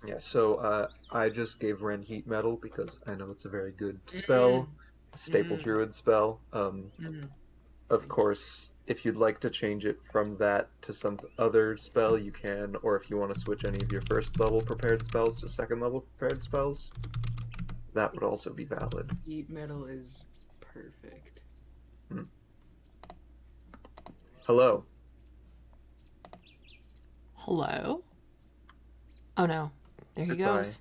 Yeah, so I just gave Ren Heat Metal because I know it's a very good spell, Mm, staple mm, druid spell. mm. Of Thank you. course, if you'd like to change it from that to some other spell, you can, or if you want to switch any of your first level prepared spells to second level prepared spells, that would also be valid. Heat metal is perfect. Hmm. Hello. Hello? Oh no. There he Goodbye. goes.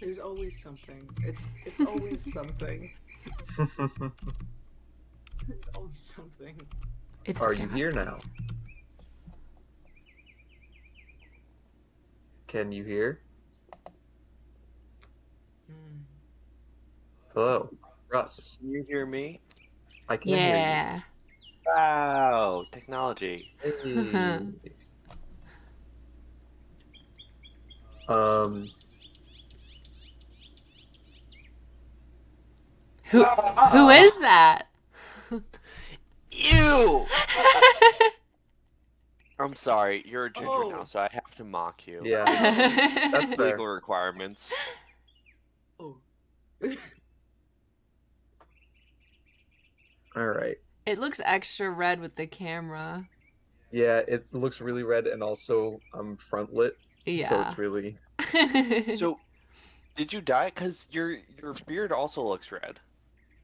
There's always something. It's always something. It's always something. It's Are you gotta here be. now? Can you hear? Mm. Hello. Russ, Can you hear me? I can hear you. Yeah. Wow, technology. Hey. Um, Who is that? Ew! I'm sorry, you're a ginger now, Oh, so I have to mock you. yeah, It's that's fair. legal requirements. oh. All right. It looks extra red with the camera. Yeah, it looks really red and also front lit, so Yeah. it's really So, did you die? Because your beard also looks red.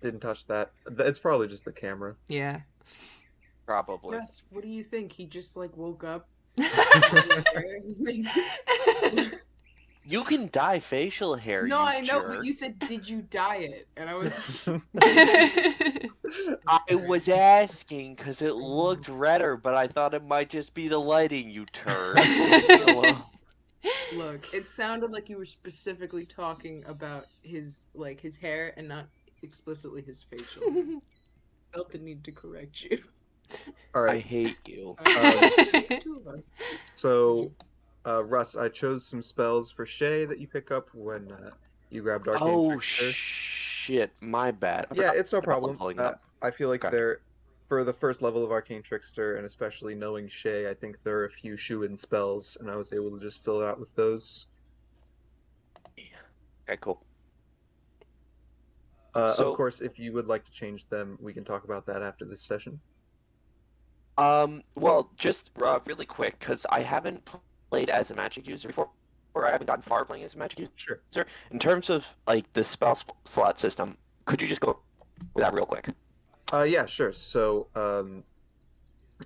didn't touch that. It's probably just the camera. Yeah. Probably. Russ, what do you think? He just like woke up and dyed his hair? You can dye facial hair, No, you I know, but jerk. you said, did you dye it? And I was I was asking because it I know. looked redder, but I thought it might just be the lighting, you turd. Leave me alone. Look, it sounded like you were specifically talking about his hair and not explicitly his facial hair. Felt the need to correct you. All I right. hate you. It makes two of us. So, Russ, I chose some spells for Shay that you pick up when you grabbed Arcane Oh Trickster. shit, my bad. I Yeah, forgot it's no about problem. leveling up. I feel like Okay. they're for the first level of Arcane Trickster, and especially knowing Shay, I think there are a few shoe-in spells, and I was able to just fill it out with those. Okay, cool. Of So, course, if you would like to change them, we can talk about that after this session. well, just really quick, because I haven't played as a magic user before, or I haven't gotten far playing as a magic Sure. user. In terms of like the spell slot system, could you just go with that real quick? Yeah, sure. So,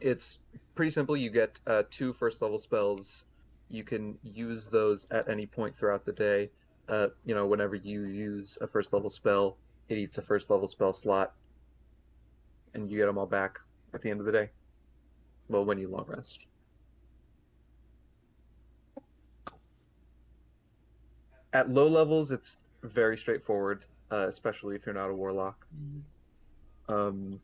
it's pretty simple. You get two first level spells. You can use those at any point throughout the day. Whenever you use a first level spell, it eats a first level spell slot, and you get them all back at the end of the day. Well, when you long rest. At low levels, it's very straightforward, especially if you're not a warlock. Mm. Um,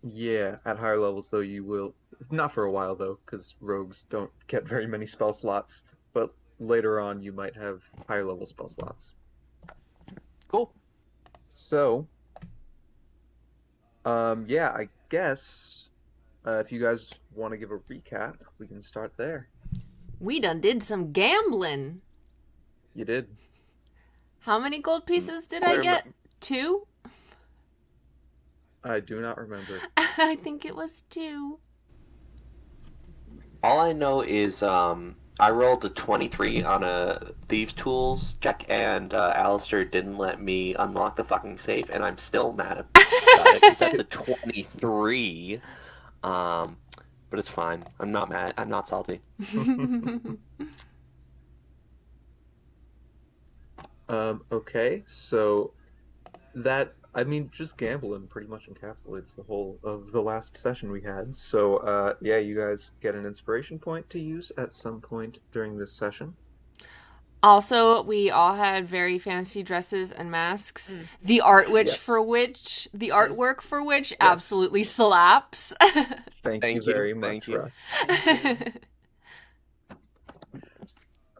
yeah, at higher levels, though, you will not for a while though, because rogues don't get very many spell slots. But later on, you might have higher level spell slots. Cool. So, yeah, I guess if you guys want to give a recap, we can start there. We done did some gambling. You did. How many gold Hmm. pieces did I get? 2? I do not remember. I think it was 2. All I know is I rolled a 23 on a Thieves Tools check, and Alistair didn't let me unlock the fucking safe, and I'm still mad about it because that's a 23. But it's fine. I'm not mad. I'm not salty. Okay, so that I mean, just gambling pretty much encapsulates the whole of the last session we had. So, yeah, you guys get an inspiration point to use at some point during this session. Also, we all had very fancy dresses and masks. Mm. Yes, The Yes. artwork for which yes. absolutely slaps. Thank you Thank you. very Thank much, you. Russ. Thank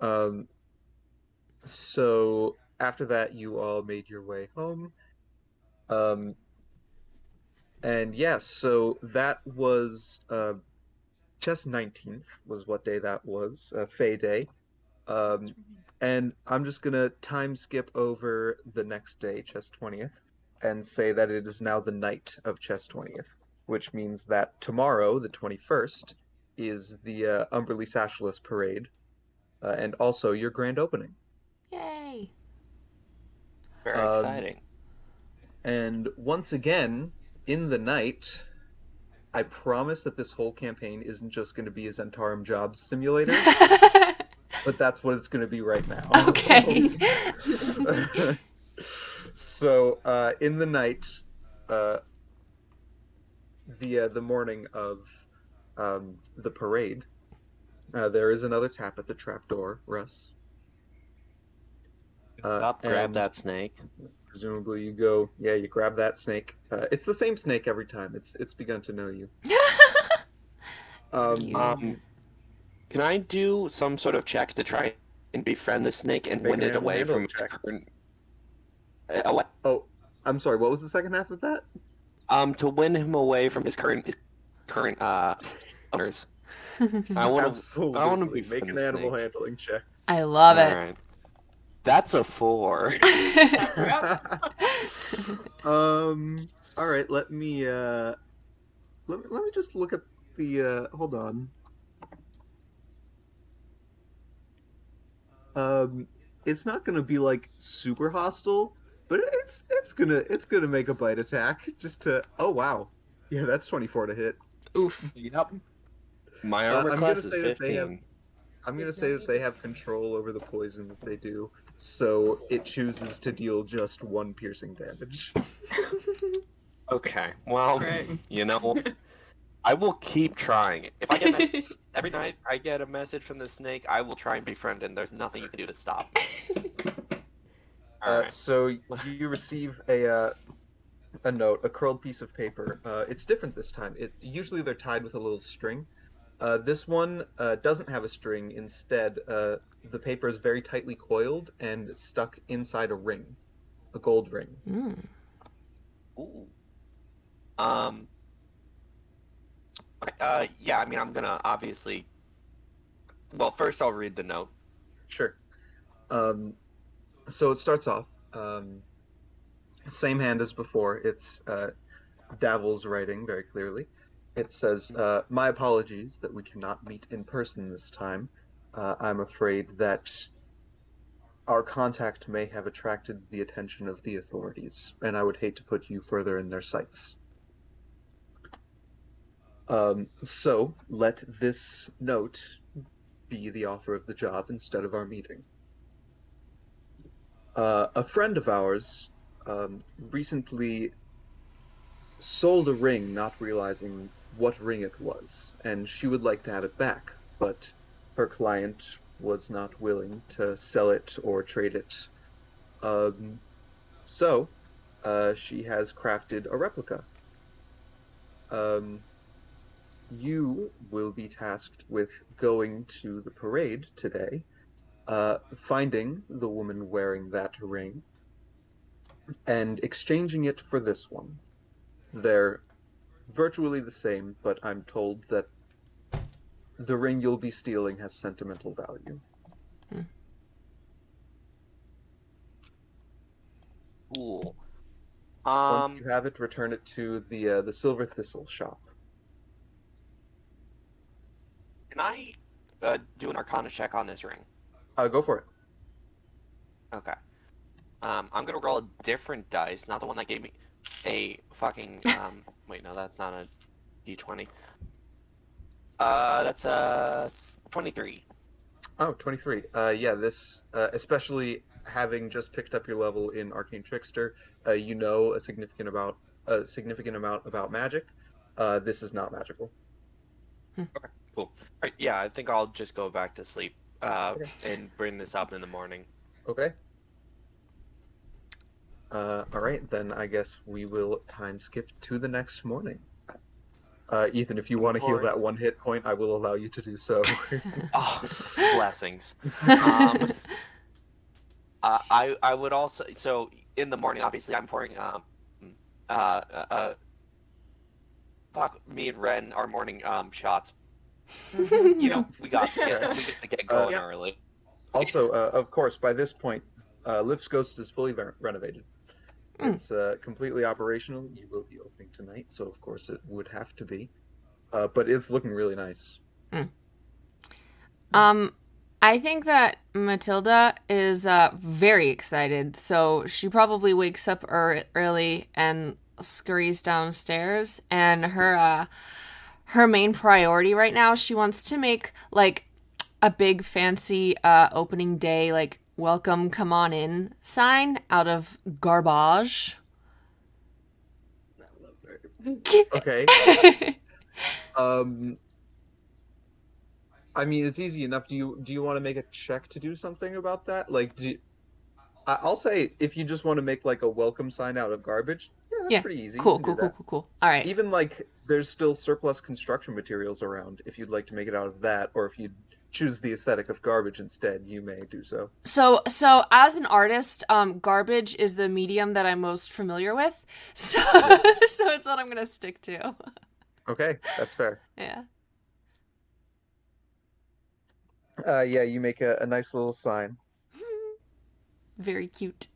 you. Um, So after that, you all made your way home. Um, and yes, so that was chess 19th was what day that was, Fey Day. Um, and I'm just gonna time skip over the next day, chess 20th, and say that it is now the night of chess 20th, which means that tomorrow, the 21st, is the Umberlee Sashless Parade, and also your grand opening. Yay. Very Um, exciting. and once again, in the night, I promise that this whole campaign isn't just going to be a Zentarum Jobs Simulator, but that's what it's going to be right now. Okay. So, in the night, uh, the morning of the parade, there is another tap at the trap door, Russ. Up, grab And that snake. presumably you go, yeah, you grab that snake. It's the same snake every time. It's begun to know you. Cute. Can I do some sort of check to try and befriend the snake and Make win an it animal away from handling its check. current? Oh, I'm sorry. What was the second half of that? To win him away from his current owners. I want to Absolutely. Make befriend an the animal snake. handling check. I love All it. right. That's a 4. All right, let me just look at the hold on. Um it's not gonna be like super hostile, but it's gonna make a bite attack just to oh wow. Yeah, that's 24 to hit. Oof. Yep. My armor I'm class gonna is say that they have 15. I'm gonna say that they have control over the poison that they do, so it chooses to deal just one piercing damage. Okay. Well, Right. I will keep trying. If I get every night I get a message from the snake, I will try and befriend him. There's nothing you can do to stop me. All right. So you receive a note, a curled piece of paper. It's different this time. Usually they're tied with a little string. This one doesn't have a string. Instead, the paper is very tightly coiled and stuck inside a ring, a gold ring. Mm. Ooh. Yeah, I mean, I'm gonna obviously. Well, first I'll read the note. Sure. Um, so it starts off. Same hand as before. It's Davil's writing very clearly. It says, "My apologies that we cannot meet in person this time. I'm afraid that our contact may have attracted the attention of the authorities, and I would hate to put you further in their sights. So let this note be the offer of the job instead of our meeting. A friend of ours recently sold a ring, not realizing what ring it was, and she would like to have it back, but her client was not willing to sell it or trade it. Um, so she has crafted a replica. Um, you will be tasked with going to the parade today, finding the woman wearing that ring, and exchanging it for this one. They're virtually the same, but I'm told that the ring you'll be stealing has sentimental value. Cool. Once you have it, return it to the Silver Thistle shop. Can I do an Arcana check on this ring? Go for it. Okay. I'm gonna roll a different dice, not the one that gave me a fucking. Wait, no, that's not a d20. That's a 23. Oh, 23. Yeah, this, especially having just picked up your level in Arcane Trickster, you know a significant amount about magic. This is not magical. Okay, cool. Alright, yeah, I think I'll just go back to sleep Okay. and bring this up in the morning. Okay. All right, then I guess we will time skip to the next morning. Ethan, if you want to heal that one hit point, I will allow you to do so. Oh, blessings. I would also, so in the morning, obviously, I'm pouring uh, uh, fuck, me and Ren are morning shots. You know, we got to get going Yep. early. Also, of course, by this point, Lift's Ghost is fully renovated. It's completely operational. You will be opening tonight, so of course it would have to be. But it's looking really nice. I think that Matilda is very excited, so she probably wakes up early and scurries downstairs. And her main priority right now, she wants to make like a big fancy opening day like welcome, come on in sign out of garbage. I love her. Okay. I mean, it's easy enough. Do you want to make a check to do something about that? Like, I'll say if you just want to make like a welcome sign out of garbage, yeah, that's Yeah. pretty easy. Cool, You can cool, do cool, that. cool, cool. All right. Even like there's still surplus construction materials around. If you'd like to make it out of that, or if you choose the aesthetic of garbage instead, you may do so. So as an artist, garbage is the medium that I'm most familiar with. So Yes. so it's what I'm gonna stick to. Okay, that's fair. Yeah. Yeah, you make a nice little sign. Very cute.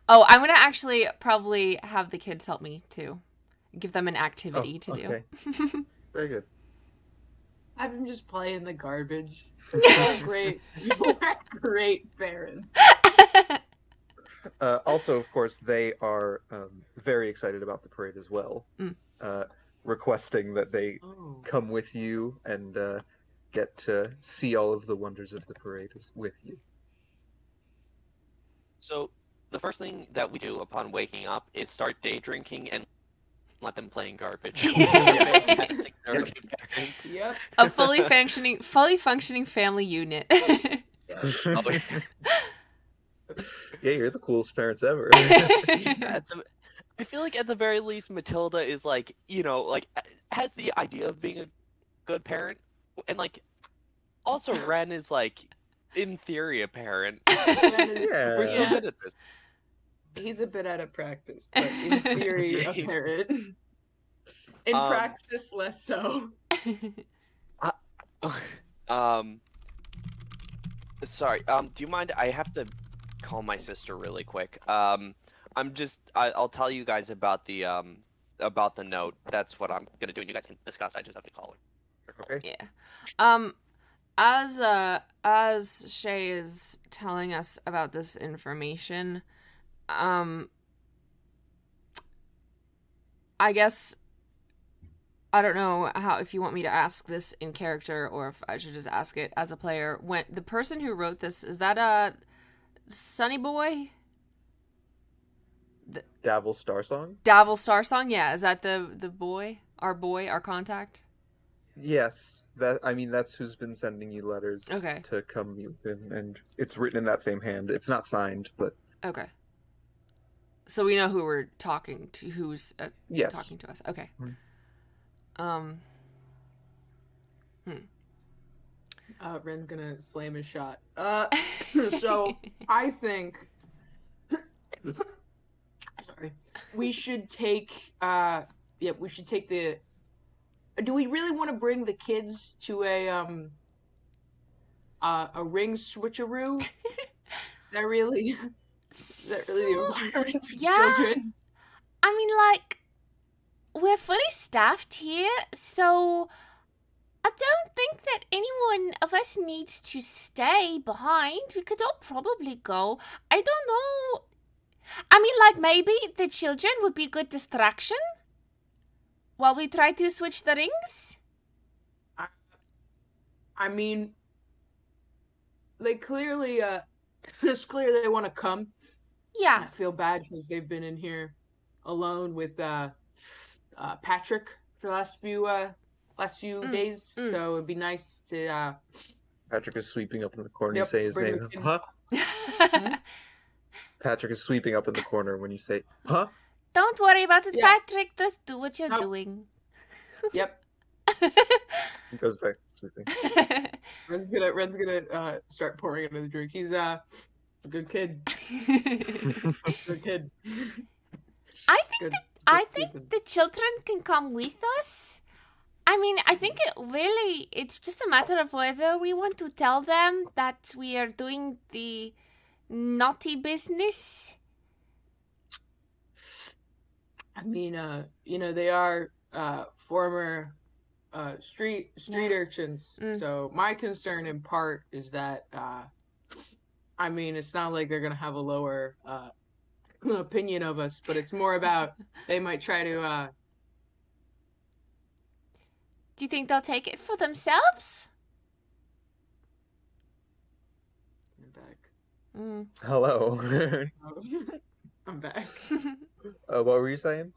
Oh, I'm gonna actually probably have the kids help me too. Give them an Oh, activity to okay. do. Very good. Have him just play in the garbage. You're great. You're a great Baron. Also, of course, they are very excited about the parade as well, requesting that they Oh. come with you and get to see all of the wonders of the parade with you. So the first thing that we do upon waking up is start day drinking and let them play in garbage. Fantastic American parents. Yep. A fully functioning family unit. Oh, Yeah, you're the coolest parents ever. I feel like at the very least, Matilda is like, you know, like has the idea of being a good parent, and like also Ren is like, in theory, a parent. Yeah. We're so Yeah. good at this. He's a bit out of practice, but in theory, a parrot. In practice, less so. Sorry. Do you mind? I have to call my sister really quick. I'll tell you guys about the note. That's what I'm gonna do, and you guys can discuss. I just have to call her. Okay. Yeah. As Shay is telling us about this information, I guess I don't know how if you want me to ask this in character or if I should just ask it as a player. When the person who wrote this, is that Sunny Boy? Davil Starsong? Davil Starsong? Yeah, is that the boy, our contact? Yes. That's who's been sending you letters Okay. to come meet with him, and it's written in that same hand. It's not signed, but Okay. So we know who we're talking to, who's yes. talking to us. Okay. Ren's gonna slam his shot. So I think, sorry, we should take. We should take the. Do we really want to bring the kids to a ring switcheroo? Is that really the environment for children? I mean, like, we're fully staffed here, so I don't think that anyone of us needs to stay behind. We could all probably go. I don't know. I mean, like, maybe the children would be a good distraction while we try to switch the rings. I mean, they clearly, it's clear they want to come. Yeah. I feel bad because they've been in here alone with Patrick for the last few days. So it'd be nice to. Patrick is sweeping up in the corner. Yep, You say his bring name. the Huh? Patrick is sweeping up in the corner when you say, huh? Don't worry about it, Yeah. Patrick. Just do what you're Nope. doing. Yep. He goes back to sweeping. Ren's gonna start pouring another drink. Good kid. Good kid. I think Good. I good think keeping. the children can come with us. I mean, I think it's just a matter of whether we want to tell them that we are doing the naughty business. I mean, they are former street Yeah. urchins. Mm. So my concern in part is that I mean, it's not like they're gonna have a lower opinion of us, but it's more about they might try to Do you think they'll take it for themselves? I'm back. Mm. Hello. I'm back. What were you saying?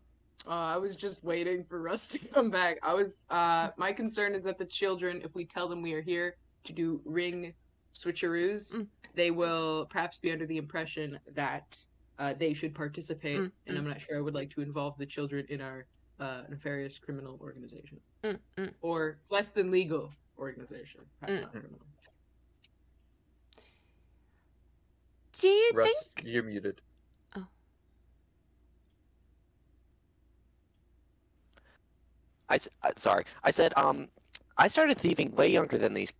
I was just waiting for Russ to come back. My concern is that the children, if we tell them we are here to do ring switcheroos, they will perhaps be under the impression that they should participate, and I'm not sure I would like to involve the children in our nefarious criminal organization. Or less than legal organization. Perhaps not criminal. Do you Russ, think? you're muted. Sorry. I said, I started thieving way younger than these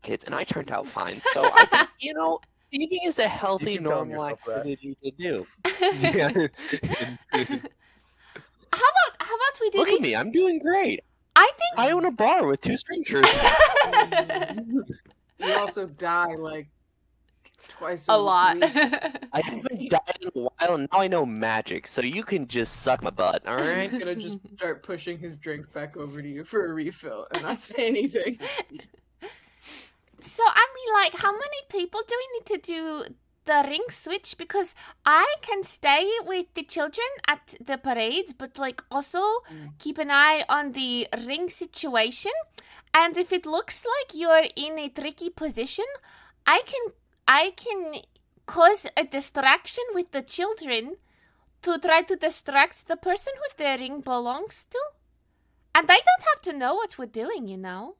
kids, and I turned out fine. So I think, thieving is a healthy, You keep telling normal yourself that. activity to do. How about we do Look this? at me, I'm doing great. I think I own a bar with 2 strangers. You also die like twice a lot. week. I haven't died in a while, and now I know magic, so you can just suck my butt, alright? He's gonna just start pushing his drink back over to you for a refill and not say anything. So I mean, like, how many people do we need to do the ring switch? Because I can stay with the children at the parade, but like also keep an eye on the ring situation. And if it looks like you're in a tricky position, I can cause a distraction with the children to try to distract the person who the ring belongs to. And I don't have to know what we're doing, you know?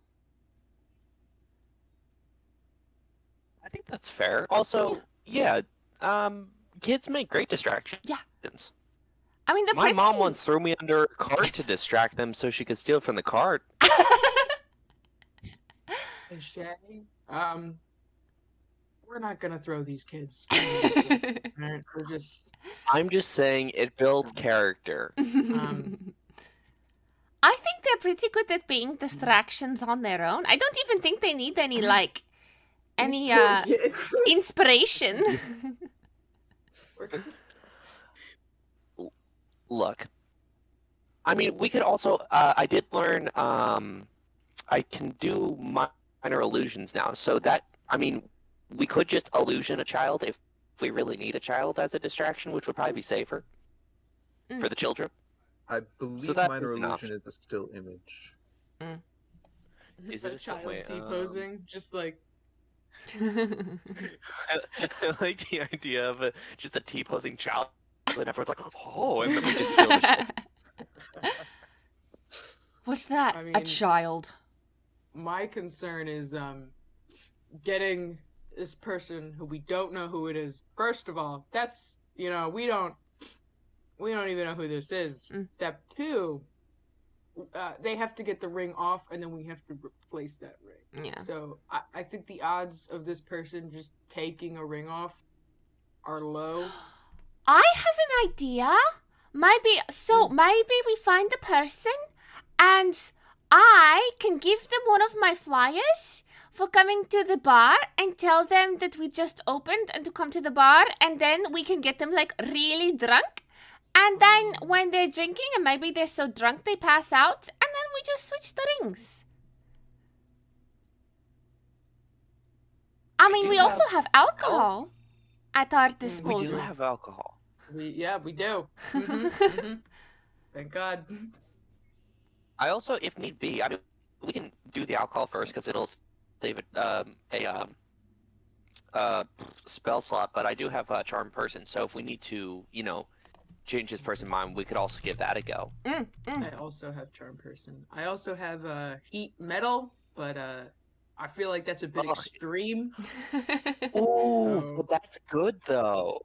I think that's fair. Also, yeah, kids make great distractions. Yeah. I mean, My mom once threw me under a cart to distract them so she could steal from the cart. Hey, Shay, we're not gonna throw these kids. We're just. I'm just saying it builds character. I think they're pretty good at being distractions on their own. I don't even think they need any inspiration. Look, I mean, we could also. I did learn. I can do minor illusions now, so that we could just illusion a child if we really need a child as a distraction, which would probably be safer for the children. I believe that minor is an illusion option. is a still image. Is a it a still child way? T-posing, just like. I like the idea of just a T-posing child, and everyone's like, "Oh," and then we just steal the shit. What's that? I A mean- child. My concern is getting this person who we don't know who it is. First of all, that's we don't even know who this is. Step 2, they have to get the ring off, and then we have to replace that ring. Yeah. So I think the odds of this person just taking a ring off are low. I have an idea. Maybe we find the person and I can give them one of my flyers for coming to the bar and tell them that we just opened and to come to the bar, and then we can get them like really drunk. And then when they're drinking and maybe they're so drunk they pass out, and then we just switch the rings. I mean, we also have alcohol at our disposal. We do have alcohol. We do. Mhm. Thank God. I also, if need be, we can do the alcohol first because it'll save a spell slot. But I do have a charm person, so if we need to, change this person's mind, we could also give that a go. I also have charm person. I also have heat metal, but I feel like that's a bit Ugh. extreme. Ooh, but that's good though.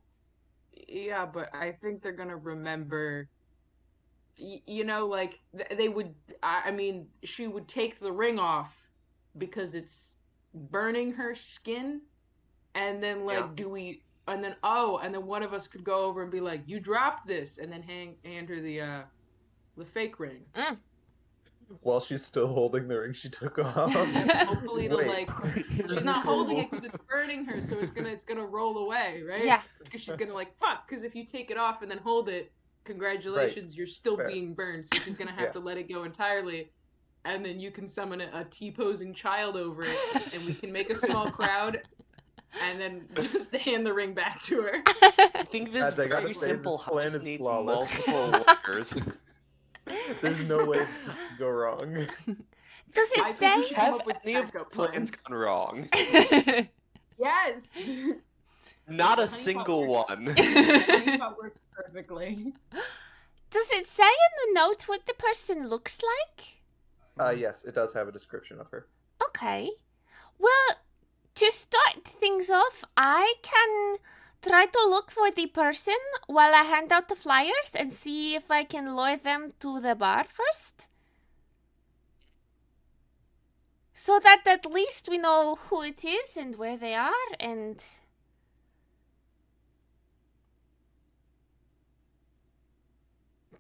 Yeah, but I think they're gonna remember. You know, like they would. I mean, she would take the ring off because it's burning her skin, and then Yeah. like, and then one of us could go over and be like, "You dropped this," and then hand her the fake ring. While she's still holding the ring she took off. Hopefully it'll Wait. she's not holding it because it's burning her, so it's gonna roll away, right? Yeah. Because she's gonna like fuck. Because if you take it off and then hold it, congratulations, you're still Fair. being burned. So she's gonna have to let it go entirely, and then you can summon a T-posing child over it, and we can make a small crowd, and then just hand the ring back to her. I think this Guys, I gotta very say, simple this plan heist is needs flawless. multiple layers. There's no way this could go wrong. Does I it think we say? should come Have up with any of backup plans plans. gone wrong? Yes. Not The a honeypot single works- one. the honeypot works perfectly. Does it say in the notes what the person looks like? Yes, it does have a description of her. Okay. Well, to start things off, I can try to look for the person while I hand out the flyers and see if I can lure them to the bar first. So that at least we know who it is and where they are, and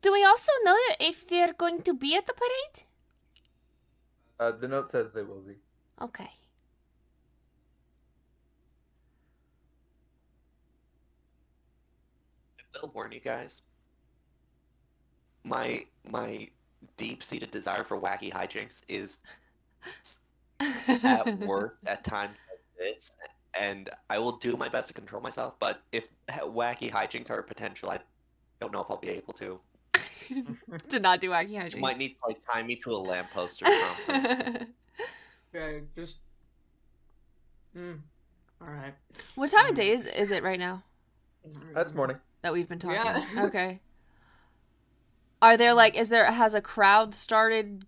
do we also know if they're going to be at the parade? The note says they will be. Okay. I will warn you guys. My deep-seated desire for wacky hijinks is at worst at times like this, and I will do my best to control myself. But if wacky hijinks are a potential, I don't know if I'll be able to. To not do wacky You hijinks. might need to like tie me to a lamppost or something. Okay, just. All right. What time of day is it right now That's morning. that we've been talking? Yeah. Okay. Are there has a crowd started?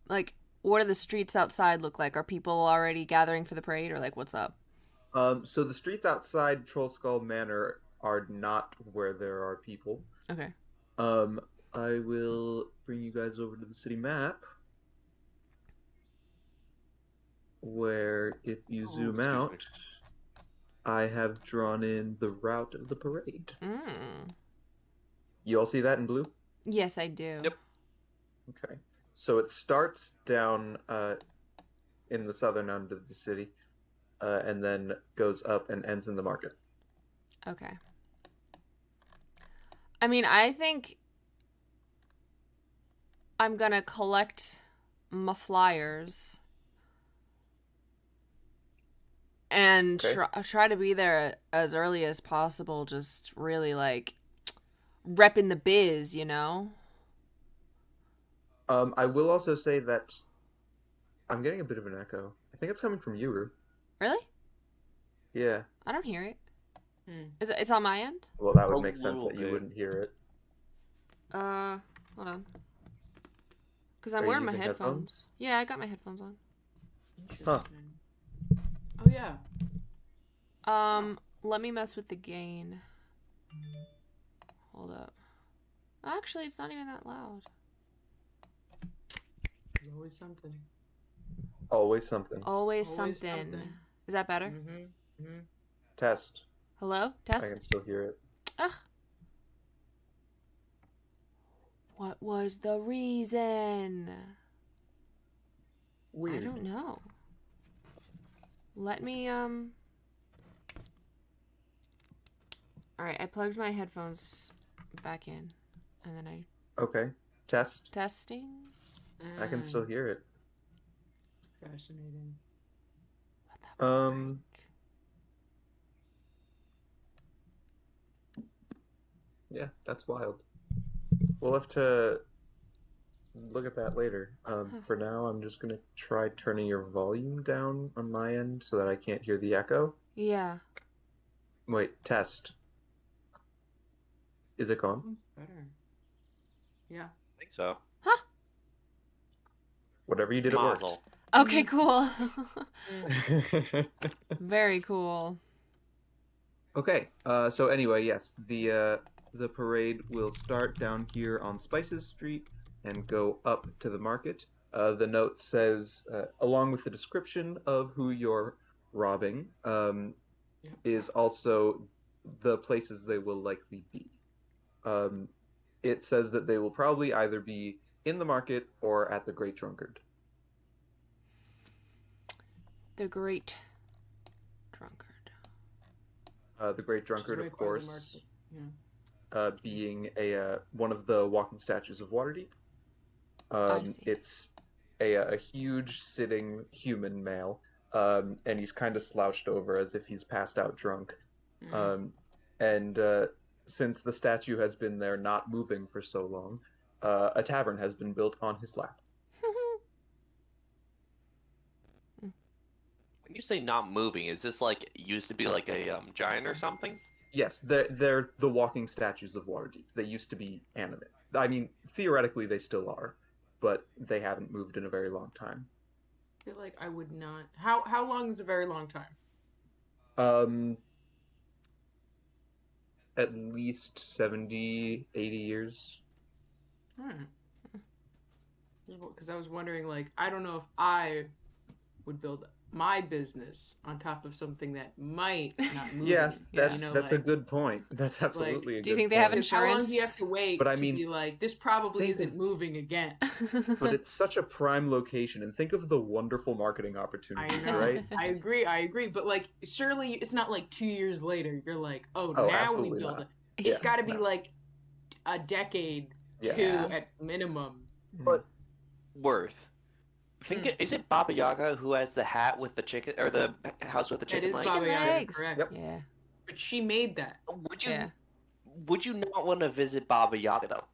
Like, what do the streets outside look like? Are people already gathering for the parade, or like, what's up? So the streets outside Troll Skull Manor are not where there are people. Okay. I will bring you guys over to the city map, where if you zoom excuse me. out, I have drawn in the route of the parade. You all see that in blue? Yes, I do. Yep. Okay. So it starts down in the southern end of the city, and then goes up and ends in the market. Okay. I mean, I think I'm gonna collect my flyers and try to be there as early as possible. Just really like repping the biz, you know. I will also say that I'm getting a bit of an echo. I think it's coming from you, Rue. Really? Yeah. I don't hear it. It's on my end? Well, that would A make sense little that you bit. wouldn't hear it. Hold on. Because I'm Are you wearing my using headphones. headphones? Yeah, I got my headphones on. Huh. Oh yeah. Let me mess with the gain. Hold up. Actually, it's not even that loud. There's always something. Always something. Always, Always something. something. Is that better? Test. Hello? I Test? can still hear it. Ugh. What was the reason? Weird. I don't know. Let me, Alright, I plugged my headphones back in. And then I... Okay. Test. Testing? I can still hear it. Fascinating. What the frick? Yeah, that's wild. We'll have to look at that later. For now, I'm just gonna try turning your volume down on my end so that I can't hear the echo. Yeah. Wait, test. Is it gone? Better. Yeah. I think so. Whatever you did, it worked. Mazel. Okay, cool. Mm. Very cool. Okay, so anyway, yes, the parade will start down here on Spices Street and go up to the market. The note says, along with the description of who you're robbing, Yeah. is also the places they will likely be. Um, it says that they will probably either be in the market or at the Great Drunkard. The Great Drunkard. The Great Which is Drunkard, right of by the course, market. Yeah. being a one of the walking statues of Waterdeep. I see. It's a huge sitting human male, and he's kind of slouched over as if he's passed out drunk. Mm. And since the statue has been there not moving for so long, a tavern has been built on his lap. When you say not moving, is this like used to be like a giant or something? Yes, they're the walking statues of Waterdeep. They used to be animate. I mean, theoretically they still are, but they haven't moved in a very long time. I feel like I would not. How long is a very long time? Um, at least 70, 80 years. Alright. Because I was wondering, like, I don't know if I would build my business on top of something that might not move. Yeah, Yeah. that's You know, that's a like, good point. That's absolutely a do you good think they have point. because how long do you have insurance? to wait But I to mean, be like, this probably think isn't of- moving again? But it's such a prime location, and think of the wonderful marketing I opportunities, know. right? I agree. But like, surely it's not like 2 years later. You're like, oh, Oh, now we absolutely build not. it. Yeah, It's got to be no. like a decade, Yeah. two Yeah. at minimum. But Worth. Think Hmm. is it Baba Yaga who has the hat with the chicken or the house with the That chicken is legs? Baba Yaga, legs. correct? Yep. Yeah. But she made that. Would you Yeah. would you not want to visit Baba Yaga though?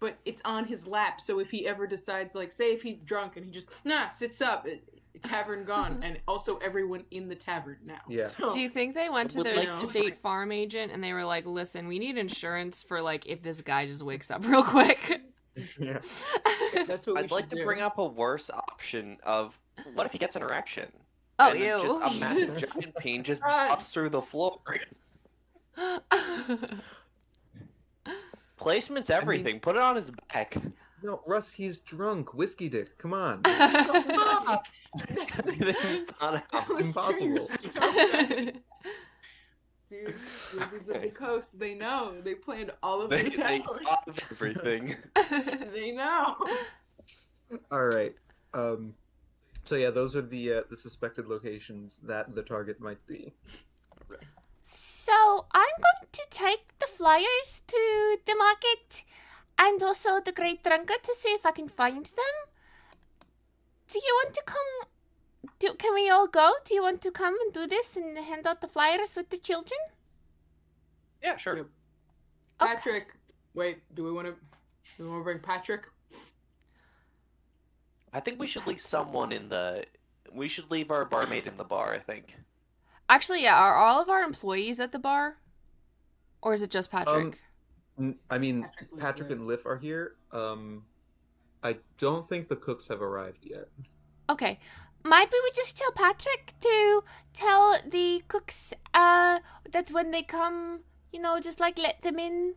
But it's on his lap, so if he ever decides, like, say if he's drunk and he just sits up, tavern gone, and also everyone in the tavern now. Yeah. So, Do you think they went to Would their like to State Farm agent and they were like, listen, we need insurance for like if this guy just wakes up real quick? Yeah. that's what we I'd like should to do. bring up a worse option of what if he gets an erection? Oh, And then just a ew. massive giant pain just God. busts through the floor. Placement's everything. Put it on his back. No, Russ, he's drunk. Whiskey dick. Come on. Everything's thought out. Impossible. Dude, wizards of the coast, they know. They planned all of They this out. thought of everything. They know. All right. So yeah, those are the suspected locations that the target might be. So I'm going to take the flyers to the market and also the Great Drunkard to see if I can find them. Do you want to come? Can we all go? Do you want to come and do this and hand out the flyers with the children? Yeah, sure. Yep. Okay. Patrick, wait, do we want to bring Patrick? I think we should leave someone in the. We should leave our barmaid in the bar, I think. Actually, yeah, are all of our employees at the bar? Or is it just Patrick? I mean, Patrick lives Patrick there. and Liff are here. I don't think the cooks have arrived yet. Okay. Maybe we just tell Patrick to tell the cooks that when they come, just like let them in.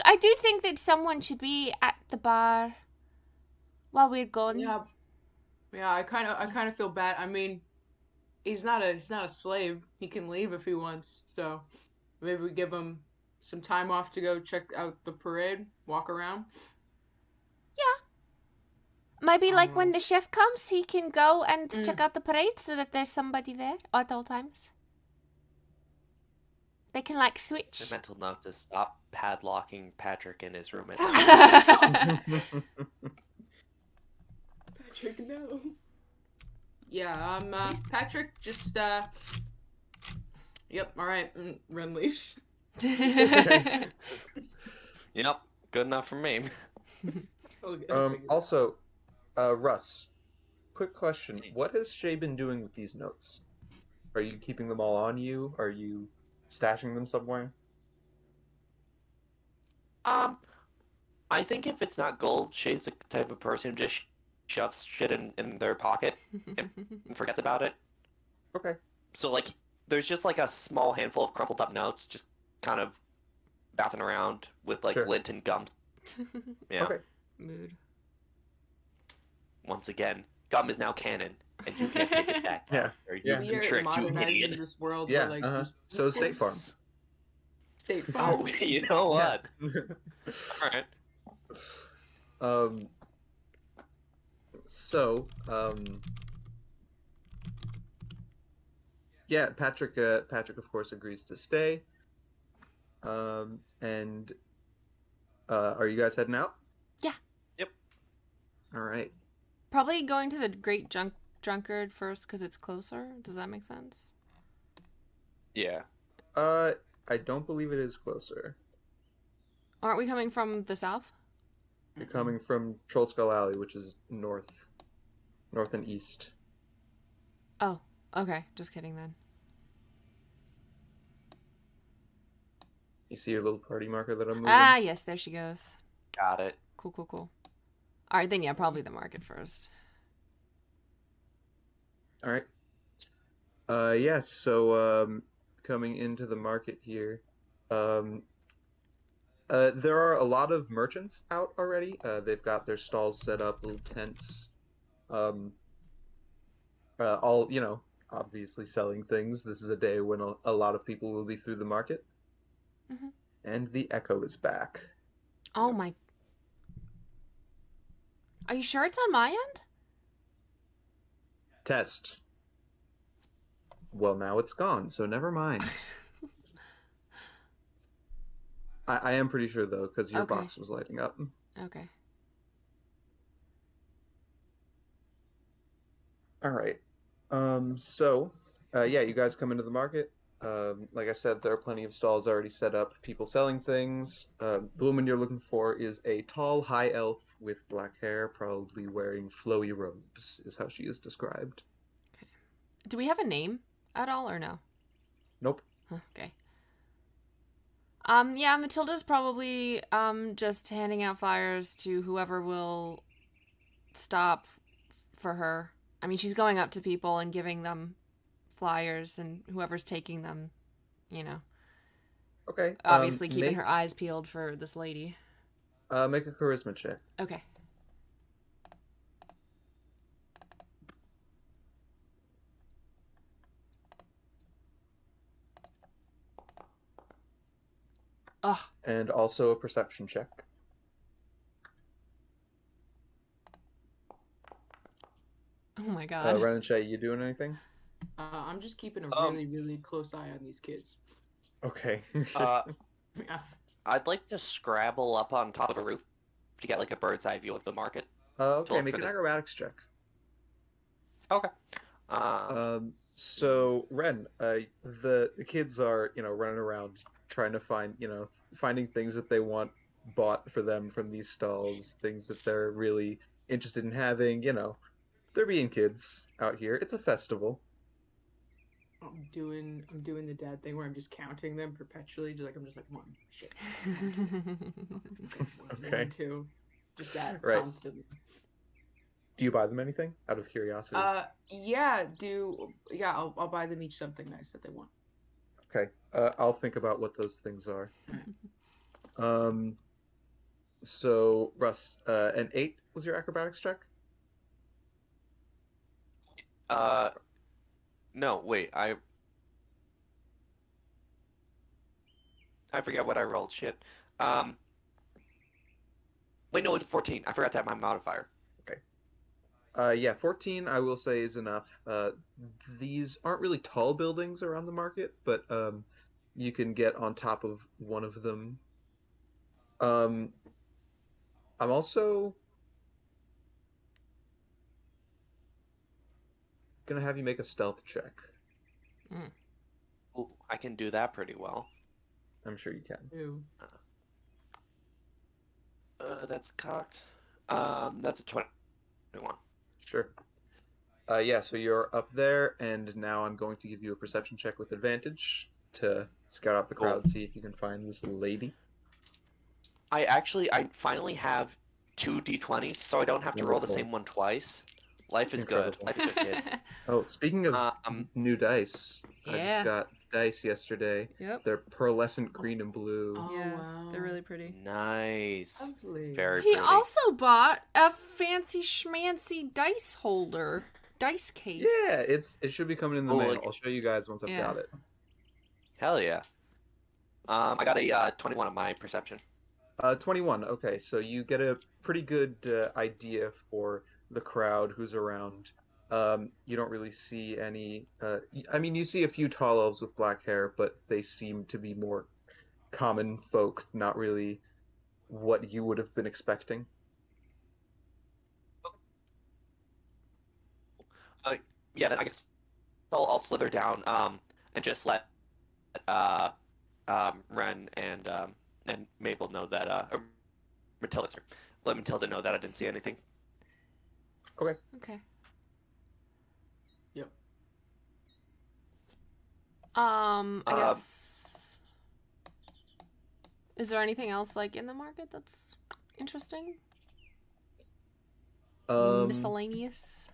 I do think that someone should be at the bar while we're gone. Yeah, I kind of feel bad. I mean, he's not a slave. He can leave if he wants. So maybe we give him some time off to go check out the parade, walk around. Maybe like when the chef comes, he can go and check out the parade so that there's somebody there at all times. They can like switch. A mental note to stop padlocking Patrick in his room at night. Patrick, no. Yeah, Patrick, just Yep. All right. Run leash. Yep, good enough for me. Also, Russ, quick question. What has Shay been doing with these notes? Are you keeping them all on you? Are you stashing them somewhere? I think if it's not gold, Shay's the type of person who just shoves shit in their pocket and forgets about it. Okay. So like, there's just like a small handful of crumpled up notes, just kind of bouncing around with like Sure. lint and gum. Yeah. Okay. Mood. Once again, gum is now canon, and you can't take it back. Yeah. Or you Yeah. We are tricked, you modernizing idiot. this world Yeah. where like Uh-huh. So State Farm. State Farm. Oh, you know what? Yeah. All right. Um. So, yeah, Patrick of course agrees to stay. And are you guys heading out? Yeah. Yep. All right. Probably going to the Great Drunkard first because it's closer. Does that make sense? Yeah. I don't believe it is closer. Aren't we coming from the south? You're coming from Troll Skull Alley, which is north and east. Oh, okay. Just kidding then. You see your little party marker that I'm moving? Ah, yes, there she goes. Got it. Cool, cool, cool. All right, then yeah, probably the market first. All right. Yeah, so coming into the market here, there are a lot of merchants out already. They've got their stalls set up, little tents, all, obviously selling things. This is a day when a lot of people will be through the market. Mhm. And the echo is back. Oh my. Are you sure it's on my end? Test. Well, now it's gone, so never mind. I am pretty sure, though, because your Okay. box was lighting up. Okay. All right. So, yeah, you guys come into the market. Like I said, there are plenty of stalls already set up, people selling things. The woman you're looking for is a tall, high elf with black hair, probably wearing flowy robes, is how she is described. Do we have a name at all or no? Nope. Okay. Yeah, Matilda's probably just handing out flyers to whoever will stop for her. I mean, she's going up to people and giving them flyers, and whoever's taking them, Okay. obviously keeping make her eyes peeled for this lady. make a charisma check. Okay. Oh, And also a perception check. oh my god. Ren and Shay, you doing anything? I'm just keeping a really, really close eye on these kids. Okay. Yeah. I'd like to scrabble up on top of a roof to get like a bird's eye view of the market. Okay, look make for an this. acrobatics check. Okay. So Ren, the kids are, running around trying to find, finding things that they want bought for them from these stalls, things that they're really interested in having, they're being kids out here. It's a festival. I'm doing the dad thing where I'm just counting them perpetually, I'm just like one, shit, Okay. one, two, just that Right. constantly. Do you buy them anything out of curiosity? Yeah, I'll buy them each something nice that they want. Okay. I'll think about what those things are. So Russ, an 8 was your acrobatics check? No, wait, I forget what I rolled. Shit. Wait, no, it's 14. I forgot to have my modifier. Yeah, 14 I will say is enough. These aren't really tall buildings around the market, but you can get on top of one of them. I'm also gonna have you make a stealth check. Ooh, I can do that pretty well. I'm sure you can. Ew. That's cocked. That's a 21. Sure. Yeah, so you're up there, and now I'm going to give you a perception check with advantage to scout out the crowd, see if you can find this lady. I finally have 2 d20s, so I don't have to roll the Wonderful. same one twice. Life is Incredible. good. Life is good, kids. Oh, speaking of new dice, I just Yeah. got dice yesterday. Yep. They're pearlescent green and blue. Oh, Yeah, wow. they're really pretty. Nice. Lovely. Very He pretty. also bought a fancy schmancy dice holder, dice case. Yeah, it should be coming in the Oh, mail. like- I'll show you guys once I've Yeah. got it. Hell yeah. I got a 21 on my perception. 21. Okay, so you get a pretty good idea for the crowd who's around. You don't really see any. I mean, you see a few tall elves with black hair, but they seem to be more common folk, not really what you would have been expecting. Yeah, then I guess I'll slither down and just let Ren and Mabel know that or Matilda, sorry. Let Matilda know that I didn't see anything. Okay. Okay. Yep. I guess. Is there anything else like in the market that's interesting? Miscellaneous.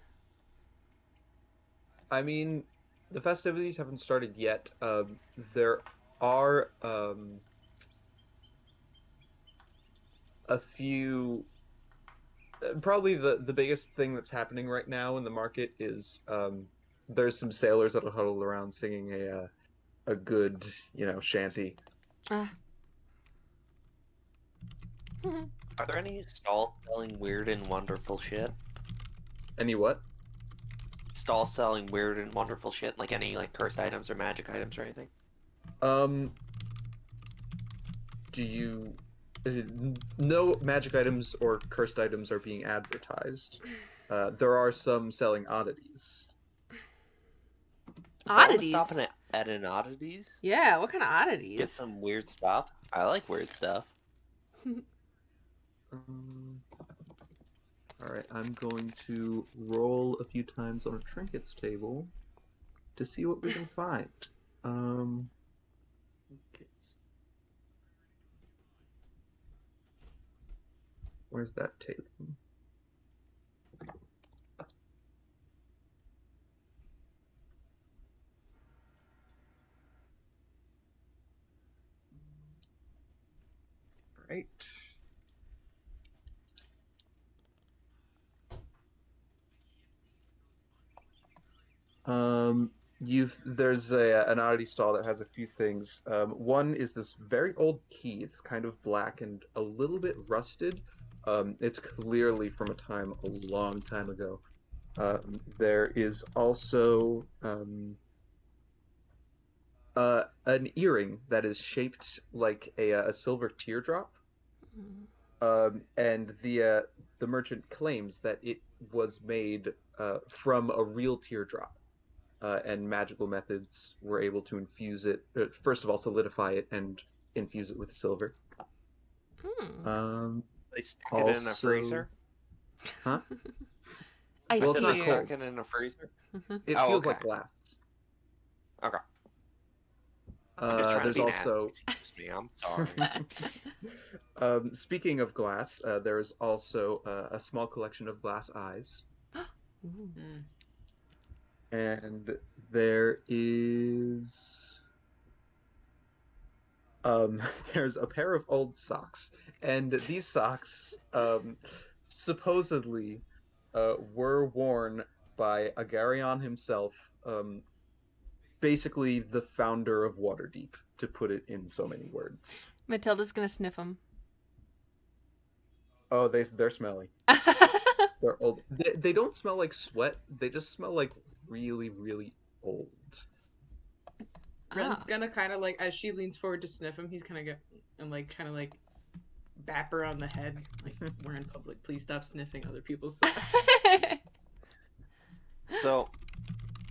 I mean, the festivities haven't started yet. There are a few. Probably the biggest thing that's happening right now in the market is there's some sailors that are huddled around singing a good, shanty. Ah. Are there any stalls selling weird and wonderful shit? Any what? Stalls selling weird and wonderful shit, like any like cursed items or magic items or anything? Do you? No magic items or cursed items are being advertised. There are some selling oddities. I wanna Oddities. stop at an oddities. Yeah, what kind of oddities? Get some weird stuff. I like weird stuff. All right, I'm going to roll a few times on a trinkets table to see what we can find. Where's that table? Right. There's an oddity stall that has a few things. One is this very old key. It's kind of black and a little bit rusted. It's clearly from a long time ago. There is also an earring that is shaped like a silver teardrop. And the merchant claims that it was made from a real teardrop. And magical methods were able to infuse it, first of all, solidify it and infuse it with silver. They stick it in a freezer? Huh? I Well, Did it's I not see. cold. stick it in a freezer? It Oh, feels okay. like glass. Okay. I'm just trying There's to be also nasty. Excuse me, I'm sorry. speaking of glass, there is also a small collection of glass eyes. And there is there's a pair of old socks, and these socks supposedly were worn by Agarion himself, basically the founder of Waterdeep, to put it in so many words. Matilda's gonna sniff them. Oh, they're smelly. They're old. They don't smell like sweat. They just smell like really, really old. Ren's gonna kind of like, as she leans forward to sniff him, he's gonna go and like kind of like bap her on the head, like, we're in public, please stop sniffing other people's socks. So,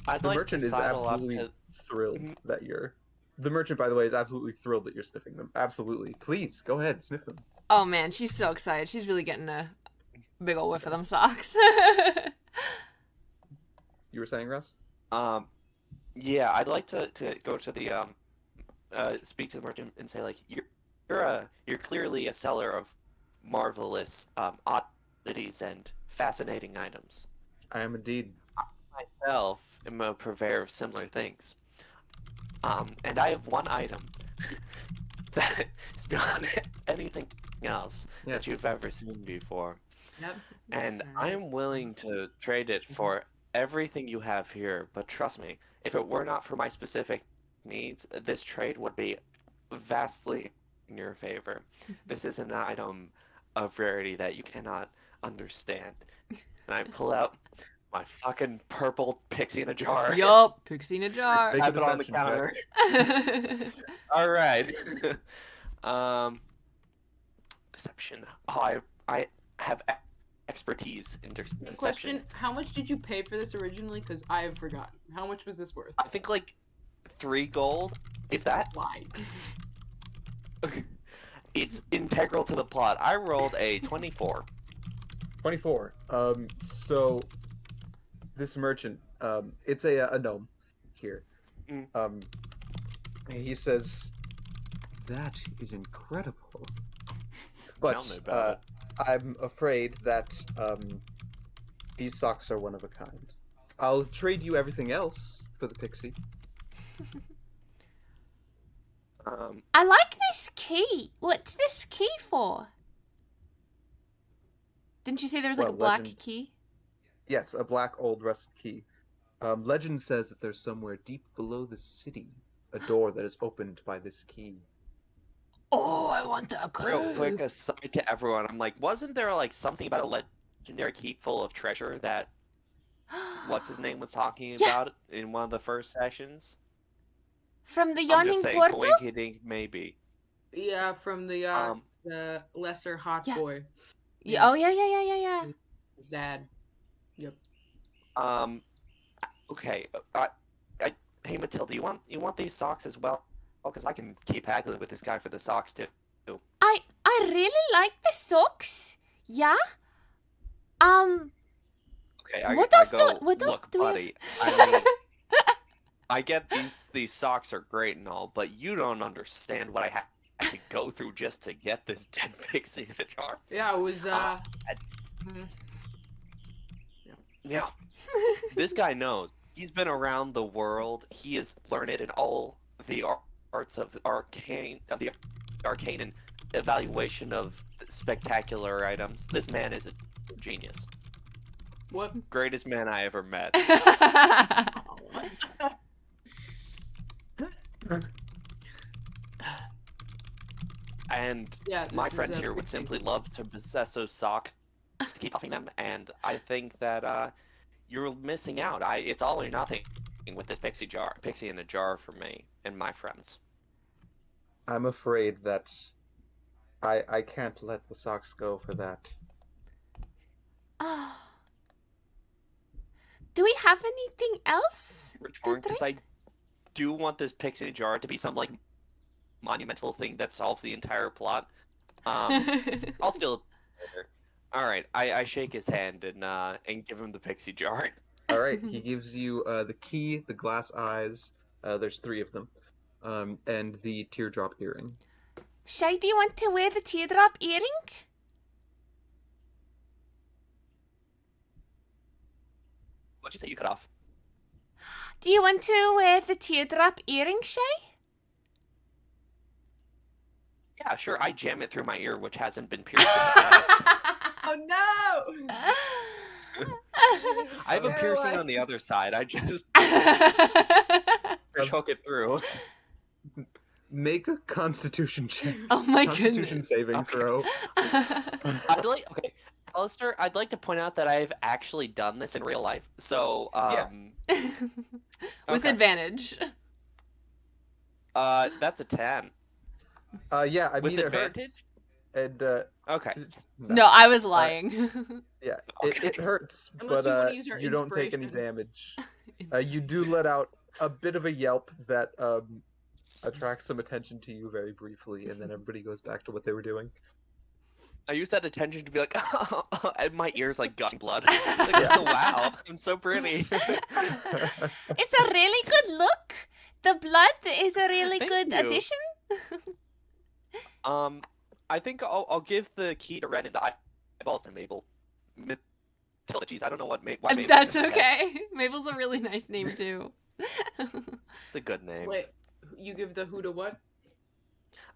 I'd The like merchant to is sidle up absolutely to... thrilled that you're. The merchant, by the way, is absolutely thrilled that you're sniffing them. Absolutely. Please, go ahead, sniff them. Oh man, she's so excited. She's really getting a big ol' whiff of them socks. You were saying, Russ? Yeah, I'd like to go to the speak to the merchant and say like you're clearly a seller of marvelous oddities and fascinating items. I am indeed. Myself am a purveyor of similar things. And I have one item that is beyond anything else Yes. that you've ever seen before. Yep. And I'm willing to trade it for everything you have here, but trust me, if it were not for my specific needs, this trade would be vastly in your favor. This is an item of rarity that you cannot understand. And I pull out my fucking purple pixie in a jar. Yup, pixie in a jar. Make a Have it on the deception counter. All right. Deception. Oh, I have expertise in deception. Question: how much did you pay for this originally? Because I have forgotten. How much was this worth? I think like 3 gold, if that. Why? It's integral to the plot. I rolled a 24. 24. So this merchant, it's a gnome here. Mm. He says, "That is incredible." Tell me about it. I'm afraid that these socks are one of a kind. I'll trade you everything else for the pixie. I like this key. What's this key for? Didn't you say there was like a Well, black legend- key? Yes, a black old rusted key. Legend says that there's somewhere deep below the city a door that is opened by this key. Oh, I want that key. Real quick aside to everyone, I'm like, wasn't there like something about a legendary keep full of treasure that what's his name was talking Yeah. about in one of the first sessions? From the I'm yawning just saying, portal? coinky-dink, maybe. Yeah, from the lesser hot Yeah. boy. Yeah, oh, yeah. His dad. Yep. Okay. Hey Matilda, you want these socks as well? Oh, because I can keep haggling with this guy for the socks too. I really like the socks. Yeah? Okay, I go, look, do we have- buddy. I mean, I get these socks are great and all, but you don't understand what I had to go through just to get this dead pixie in the jar. Yeah, it was Yeah, this guy knows. He's been around the world. He is learned in all the arts of arcane and evaluation of spectacular items. This man is a genius. what? Greatest man I ever met. And Yeah, my this is friend a here would big thing. simply love to possess those socks to keep puffing them, and I think that you're missing out. It's all or nothing with this pixie in a jar for me and my friends. I'm afraid that I can't let the socks go for that. Oh. Do we have anything else? We're torn because I do want this pixie jar to be some like monumental thing that solves the entire plot. I'll still. All right, I shake his hand and give him the pixie jar. All right, he gives you the key, the glass eyes. There's 3 of them, and the teardrop earring. Shay, do you want to wear the teardrop earring? What'd you say you cut off? Do you want to wear the teardrop earring, Shay? Yeah, sure. I jam it through my ear, which hasn't been pierced in the past. Oh no! I have a No, piercing I- on the other side. I just choke it through. Make a Constitution check. Oh my Constitution goodness. saving Okay. throw. Okay, Alistair, I'd like to point out that I've actually done this in real life. So, With Okay. advantage. that's a 10. Yeah, I With mean it hurts, advantage? and Okay. No, I was lying. yeah, Okay. it hurts, Unless but you wanna use your you don't take any inspiration. damage. You do let out a bit of a yelp that attracts some attention to you very briefly, and then everybody goes back to what they were doing. I use that attention to be like, and my ears like gushing blood. Like, oh, wow, I'm so pretty. It's a really good look. The blood is a really Thank good you. addition. I think I'll give the key to Ren and the eyeballs to Mabel. Matilda, geez, I don't know why Mabel's That's in my head. okay. Mabel's a really nice name too. It's a good name. Wait, you give the who to what?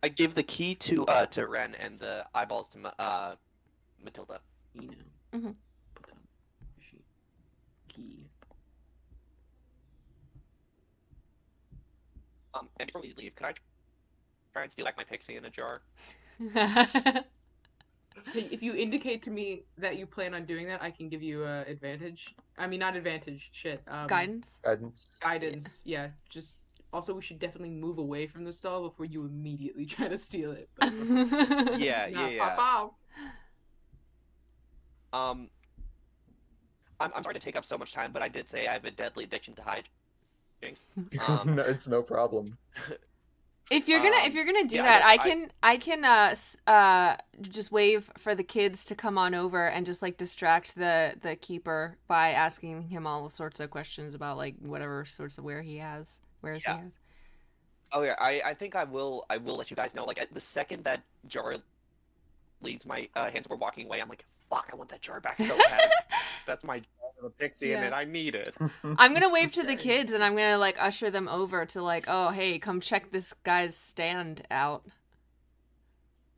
I give the key to Ren and the eyeballs to Matilda. You know. Mhm. Put down sheet. Key. And before we leave, could I try and steal like my pixie in a jar? Hey, if you indicate to me that you plan on doing that, I can give you advantage. I mean, not advantage. Shit. Guidance. Guidance. Yeah. Just. Also, we should definitely move away from the stall before you immediately try to steal it. But Yeah, pop off. I'm sorry to take up so much time, but I did say I have a deadly addiction to hijinks. No, it's no problem. If you're gonna do yeah, that, I can just wave for the kids to come on over and just like distract the keeper by asking him all sorts of questions about like whatever sorts of wares he has. Oh yeah, I think I will let you guys know. Like the second that jar leaves my hands, we're walking away. I'm like, fuck, I want that jar back so bad. That's my jar with a pixie in it. I need it. I'm gonna wave to the kids and I'm gonna like usher them over to like, oh hey, come check this guy's stand out.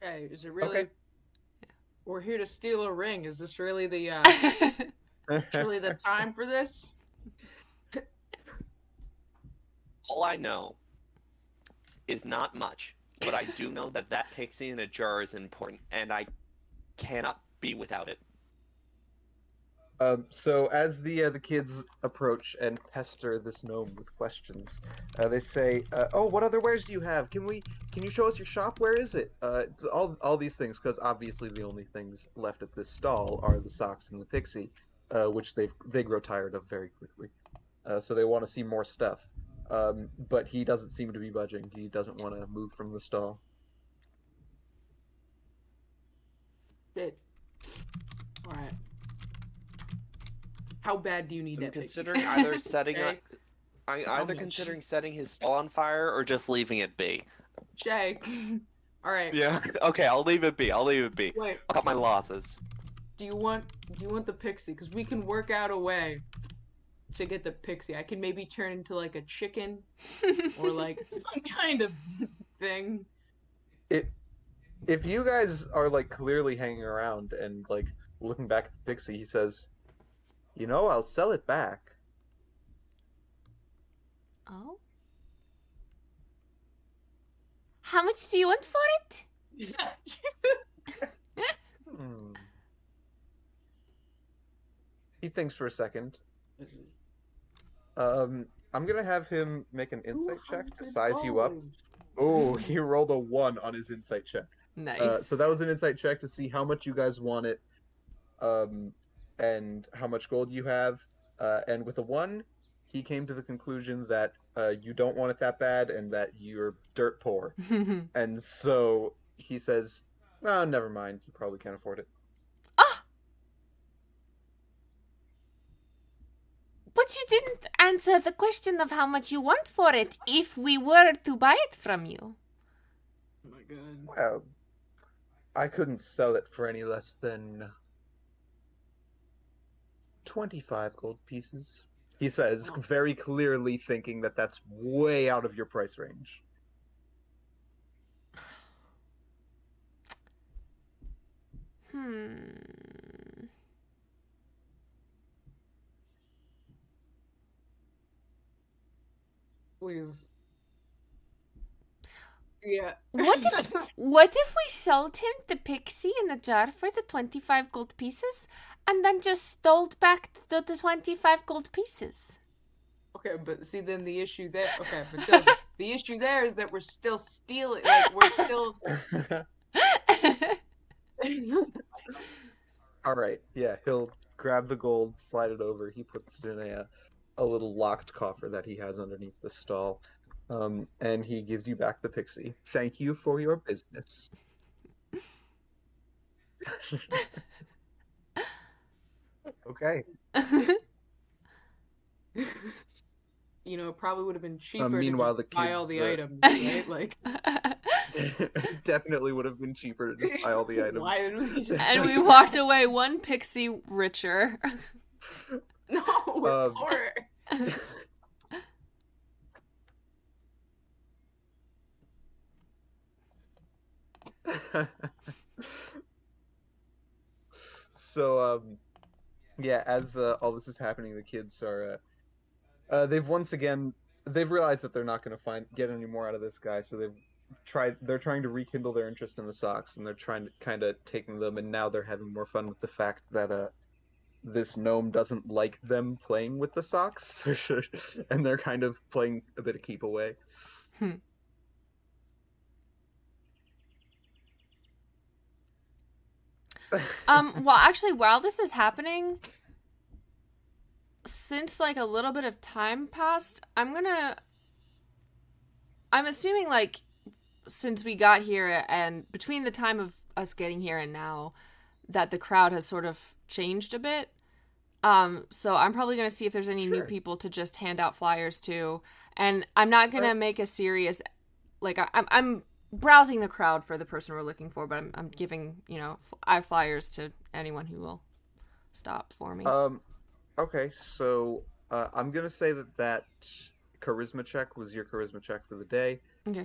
Hey, is it really? Okay. We're here to steal a ring. Is this really the really the time for this? All I know is not much, but I do know that that pixie in a jar is important, and I cannot be without it. So as the kids approach and pester this gnome with questions, they say, "Oh, what other wares do you have? Can you show us your shop? Where is it?" All these things, because obviously the only things left at this stall are the socks and the pixie, which they grow tired of very quickly. So they want to see more stuff. But he doesn't seem to be budging. He doesn't want to move from the stall. Shit. All right. How bad do you need I'm that pixie? considering either setting Okay. either much? considering setting his stall on fire or just leaving it be. Jay. All right. Yeah. Okay, I'll leave it be. Wait. I'll cut my losses. Do you want the pixie? Because we can work out a way to get the pixie. I can maybe turn into like a chicken or like some kind of thing. If you guys are like clearly hanging around and like looking back at the pixie, he says, I'll sell it back." Oh? How much do you want for it? Hmm. He thinks for a second. I'm gonna have him make an insight check to size you up. Oh, he rolled a 1 on his insight check. Nice. So that was an insight check to see how much you guys want it, and how much gold you have. And with a 1, he came to the conclusion that you don't want it that bad and that you're dirt poor. And so he says, "Oh, never mind. You probably can't afford it." Ah! But you didn't answer the question of how much you want for it if we were to buy it from you. Oh my god. Well, I couldn't sell it for any less than 25 gold pieces, he says, very clearly thinking that that's way out of your price range. Please. Yeah. What if we sold him the pixie in the jar for the 25 gold pieces and then just stole back the 25 gold pieces? Okay, but see, then the issue there. Okay, but still, the issue there is that we're still stealing. Like, we're still. All right, yeah, he'll grab the gold, slide it over. He puts it in a little locked coffer that he has underneath the stall, and he gives you back the pixie. Thank you for your business. Okay. it probably would have been cheaper to meanwhile, just the buy all kids, the items, right? Like, definitely would have been cheaper to just buy all the items. why didn't we just And we walked away one pixie richer. No, we're Um, poorer. So, yeah, as all this is happening, the kids are they've realized that they're not going to get any more out of this guy, so they're trying to rekindle their interest in the socks, and they're trying to kind of taking them, and now they're having more fun with the fact that this gnome doesn't like them playing with the socks, and they're kind of playing a bit of keep away. Well, actually, while this is happening, since like a little bit of time passed, I'm assuming like since we got here and between the time of us getting here and now, that the crowd has sort of changed a bit. So I'm probably gonna see if there's any new people to just hand out flyers to, and I'm not gonna make a serious, like I'm browsing the crowd for the person we're looking for, but I'm giving flyers to anyone who will stop for me. Okay, so I'm gonna say that charisma check was your charisma check for the day. Okay.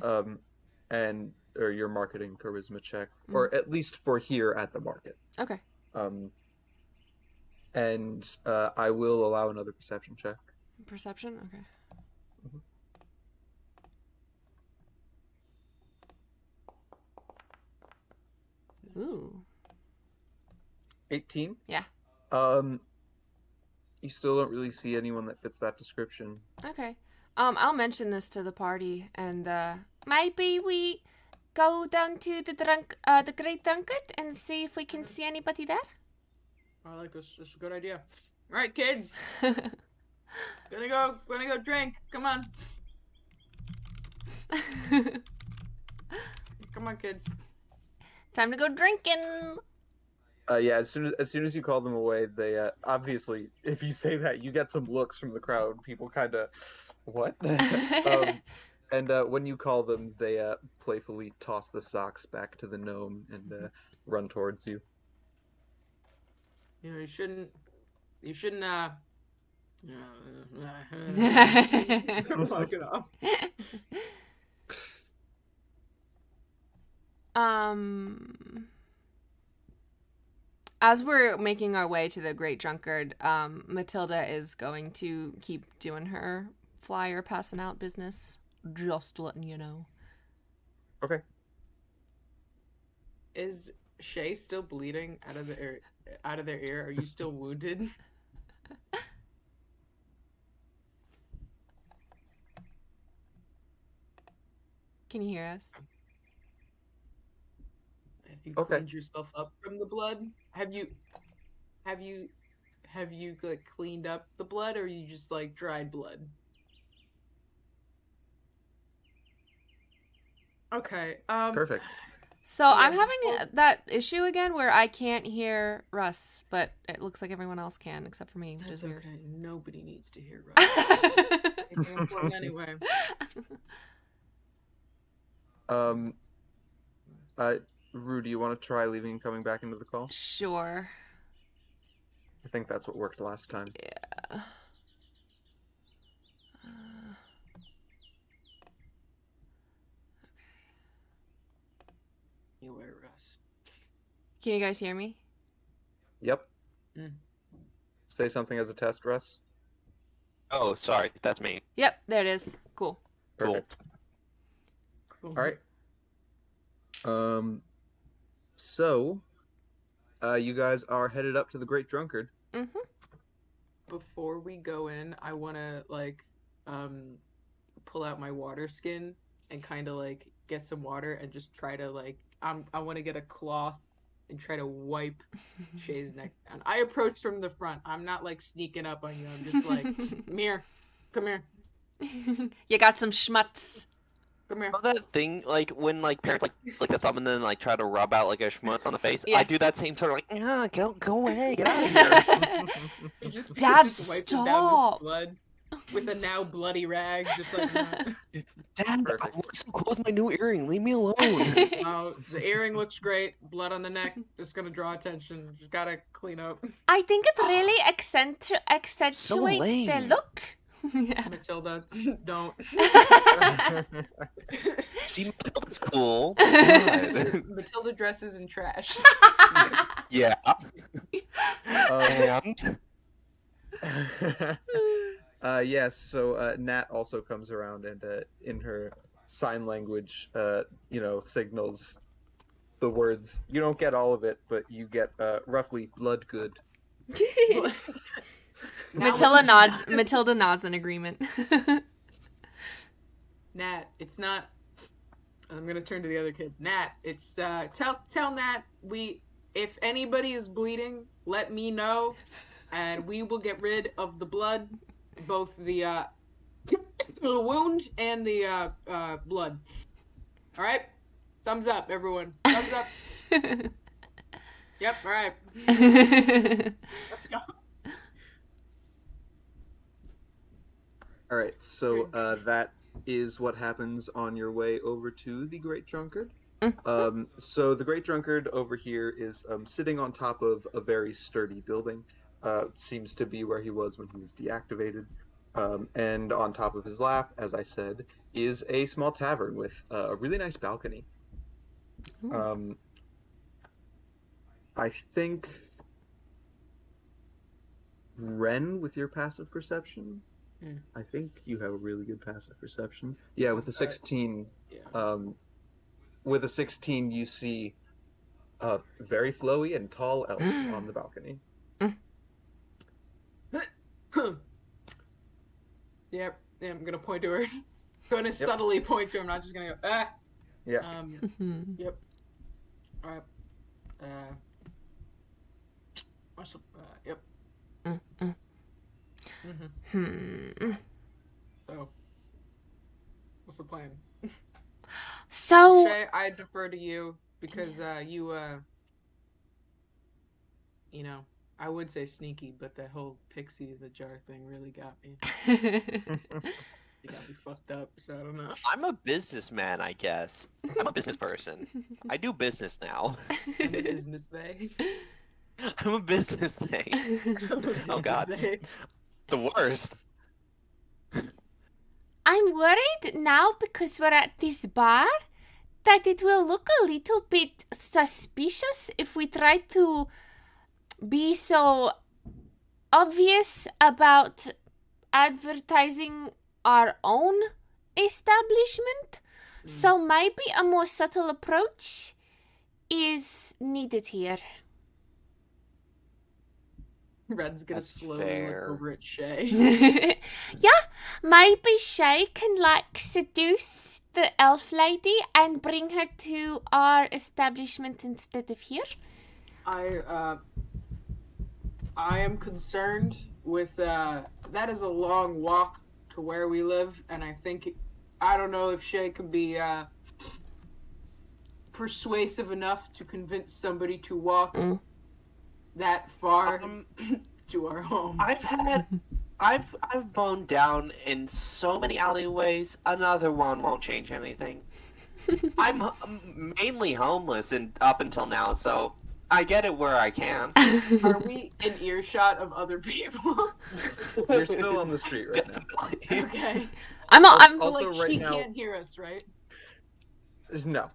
Or your marketing charisma check, or at least for here at the market. Okay. And I will allow another perception check. Perception? Okay. Ooh. 18? Yeah. You still don't really see anyone that fits that description. Okay. I'll mention this to the party, and Maybe we go down to the Great Drunkard and see if we can see anybody there. I like this. This is a good idea. All right, kids. Gonna go drink. Come on. Come on, kids. Time to go drinking. Yeah, as soon as you call them away, they obviously, if you say that, you get some looks from the crowd. People kind of, what? And when you call them, they playfully toss the socks back to the gnome and run towards you. You shouldn't. Fuck it up. As we're making our way to the Great Drunkard, Matilda is going to keep doing her flyer passing out business. Just letting you know. Okay. Is Shay still bleeding out of their ear? Are you still wounded? Can you hear us? Have you cleaned yourself up from the blood? Have you like cleaned up the blood, or are you just like dried blood? Okay. Perfect. So yeah, I'm having that issue again where I can't hear Russ, but it looks like everyone else can except for me, which is weird. Okay. Nobody needs to hear Russ. It's more important anyway. Rue, do you want to try leaving and coming back into the call? Sure. I think that's what worked last time. Yeah. Anywhere, Russ. Can you guys hear me? Yep. Say something as a test, Russ. Oh, sorry, that's me. Yep, there it is. Cool. Perfect. Cool. All right. So, you guys are headed up to the Great Drunkard. Mm-hmm. Before we go in, I want to pull out my water skin and kind of like get some water and just try to I want to get a cloth and try to wipe Shay's neck down. I approach from the front. I'm not like sneaking up on you. I'm just like, come here. You got some schmutz. Come here. You know that thing, like when like parents like the thumb and then like try to rub out like a schmutz on the face? Yeah. I do that same sort of like, go away, get out of here. You just Dad, wiping down stop. this blood. with a now bloody rag, just like that. Dad, Perfect. I look so cool with my new earring. Leave me alone. Oh, the earring looks great. Blood on the neck, just gonna draw attention. Just gotta clean up. I think it really accentuates So the lame. look. Yeah. Matilda, don't. See, Matilda's cool. God. Matilda dresses in trash. Yeah. Um, And yes, so Nat also comes around and in her sign language, signals the words. You don't get all of it, but you get roughly blood good. Matilda nods in agreement. Nat, it's not. I'm gonna turn to the other kid. Nat, it's tell Nat if anybody is bleeding, let me know, and we will get rid of the blood, both the wound and the blood. All right, thumbs up, everyone. Thumbs up. Yep. All right. Let's go. All right, so that is what happens on your way over to the Great Drunkard. So the Great Drunkard over here is sitting on top of a very sturdy building. Seems to be where he was when he was deactivated. And on top of his lap, as I said, is a small tavern with a really nice balcony. I think Ren, with your passive perception, I think you have a really good passive perception. Yeah, with the 16, with a 16, you see a very flowy and tall elf on the balcony. Yep. Yeah, I'm gonna point to her. Gonna subtly point to her. I'm not just gonna go Yeah. Yep. All right. Yep. So, what's the plan? So, Shay, I defer to you because I would say sneaky, but that whole pixie in the jar thing really got me. It got me fucked up, so I don't know. I'm a businessman, I guess. I'm a business person. I do business now. I'm a business they. I'm a business thing. Oh God. The worst. I'm worried now because we're at this bar that it will look a little bit suspicious if we try to be so obvious about advertising our own establishment. So maybe a more subtle approach is needed here. Red's gonna That's slowly fair. look over at Shay. Yeah, maybe Shay can seduce the elf lady and bring her to our establishment instead of here. I am concerned with that is a long walk to where we live, and I don't know if Shay can be persuasive enough to convince somebody to walk that far to our home. I've blown down in so many alleyways. Another one won't change anything. I'm mainly homeless and up until now, so I get it where I can. Are we in earshot of other people? You're still on the street right now. Okay. I'm Also, Like right she now, can't hear us, right? no. No.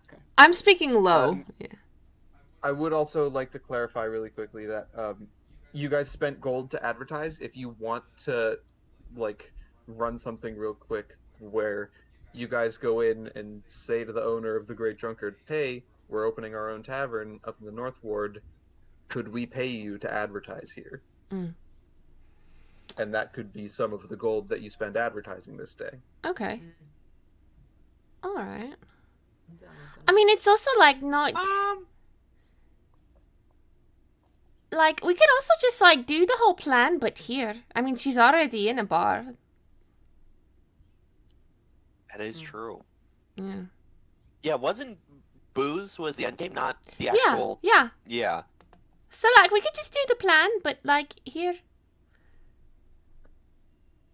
Okay. I'm speaking low. Yeah. I would also like to clarify really quickly that you guys spent gold to advertise. If you want to, run something real quick where you guys go in and say to the owner of the Great Drunkard, hey, we're opening our own tavern up in the North Ward. Could we pay you to advertise here? And that could be some of the gold that you spend advertising this day. Okay. All right. I'm down with that. I mean, it's also not... we could also just do the whole plan, but here. I mean, she's already in a bar. That is true. Yeah. Yeah, wasn't booze was the end game, not the Yeah, actual... yeah. Yeah. So, we could just do the plan, but, here.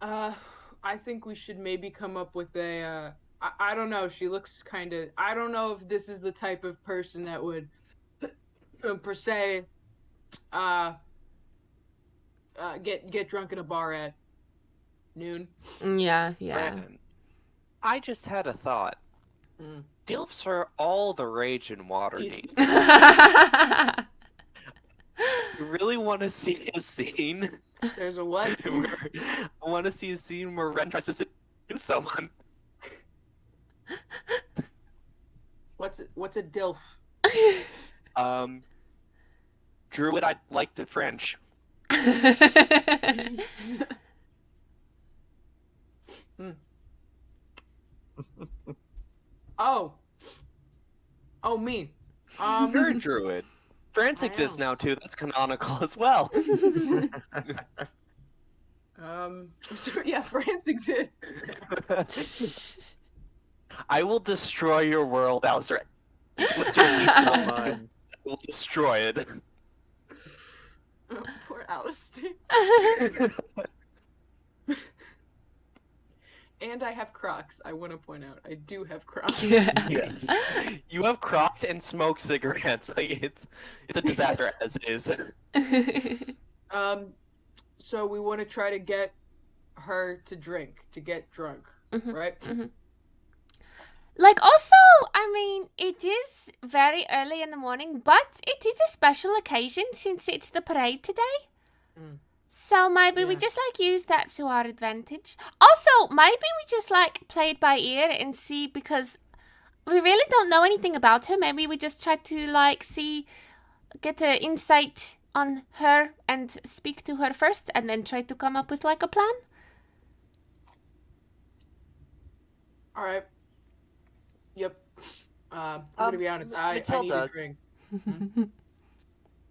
I think we should maybe come up with a. I don't know. She looks kind of. I don't know if this is the type of person that would, per se, get drunk in a bar at noon. Yeah. Brandon, I just had a thought. Mm. Dilfs are all the rage in Waterdeep. You really want to see a scene? There's a what? I want to see a scene where Ren tries to seduce someone. What's a dilf? Druid, I like the French. Oh, me. You're a druid. France I exists am. now too. That's canonical as well. So yeah, France exists. I will destroy your world, Alistair. What's your piece of mine? I will destroy it. Oh, poor Alistair. And I have Crocs. I want to point out, I do have Crocs. Yes. You have Crocs and smoke cigarettes. Like it's a disaster as is. So we want to try to get her to get drunk, right? Like, also, I mean, it is very early in the morning, but it is a special occasion since it's the parade today. Mm. So maybe we Yeah. just, like, use that to our advantage. Also, maybe we just, like, play it by ear and see, because we really don't know anything about her. Maybe we just try to, like, get an insight on her and speak to her first, and then try to come up with, like, a plan. All right. Yep. I'm gonna be honest. I need a Matilda. drink.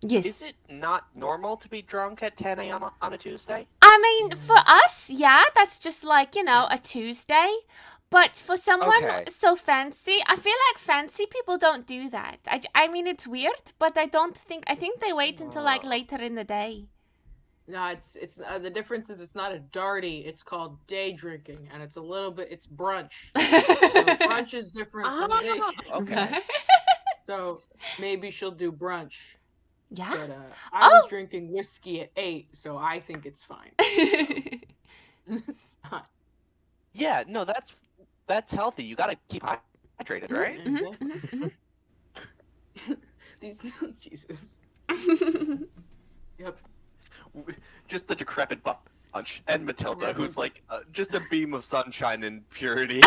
Yes. Is it not normal to be drunk at 10 a.m. on a Tuesday? I mean, for us, yeah, that's just like, a Tuesday. But for someone Okay. so fancy, I feel like fancy people don't do that. I mean, it's weird, but I think they wait until like later in the day. No, it's the difference is it's not a darty. It's called day drinking, and it's brunch. So brunch is different from day. Okay. So maybe she'll do brunch. Yeah. But I was drinking whiskey at 8, so I think it's fine. It's not. Yeah, no, that's healthy. You gotta keep hydrated, right? Exactly. These Jesus. Yep. Just the decrepit bunch. And Matilda, who's like just a beam of sunshine and purity.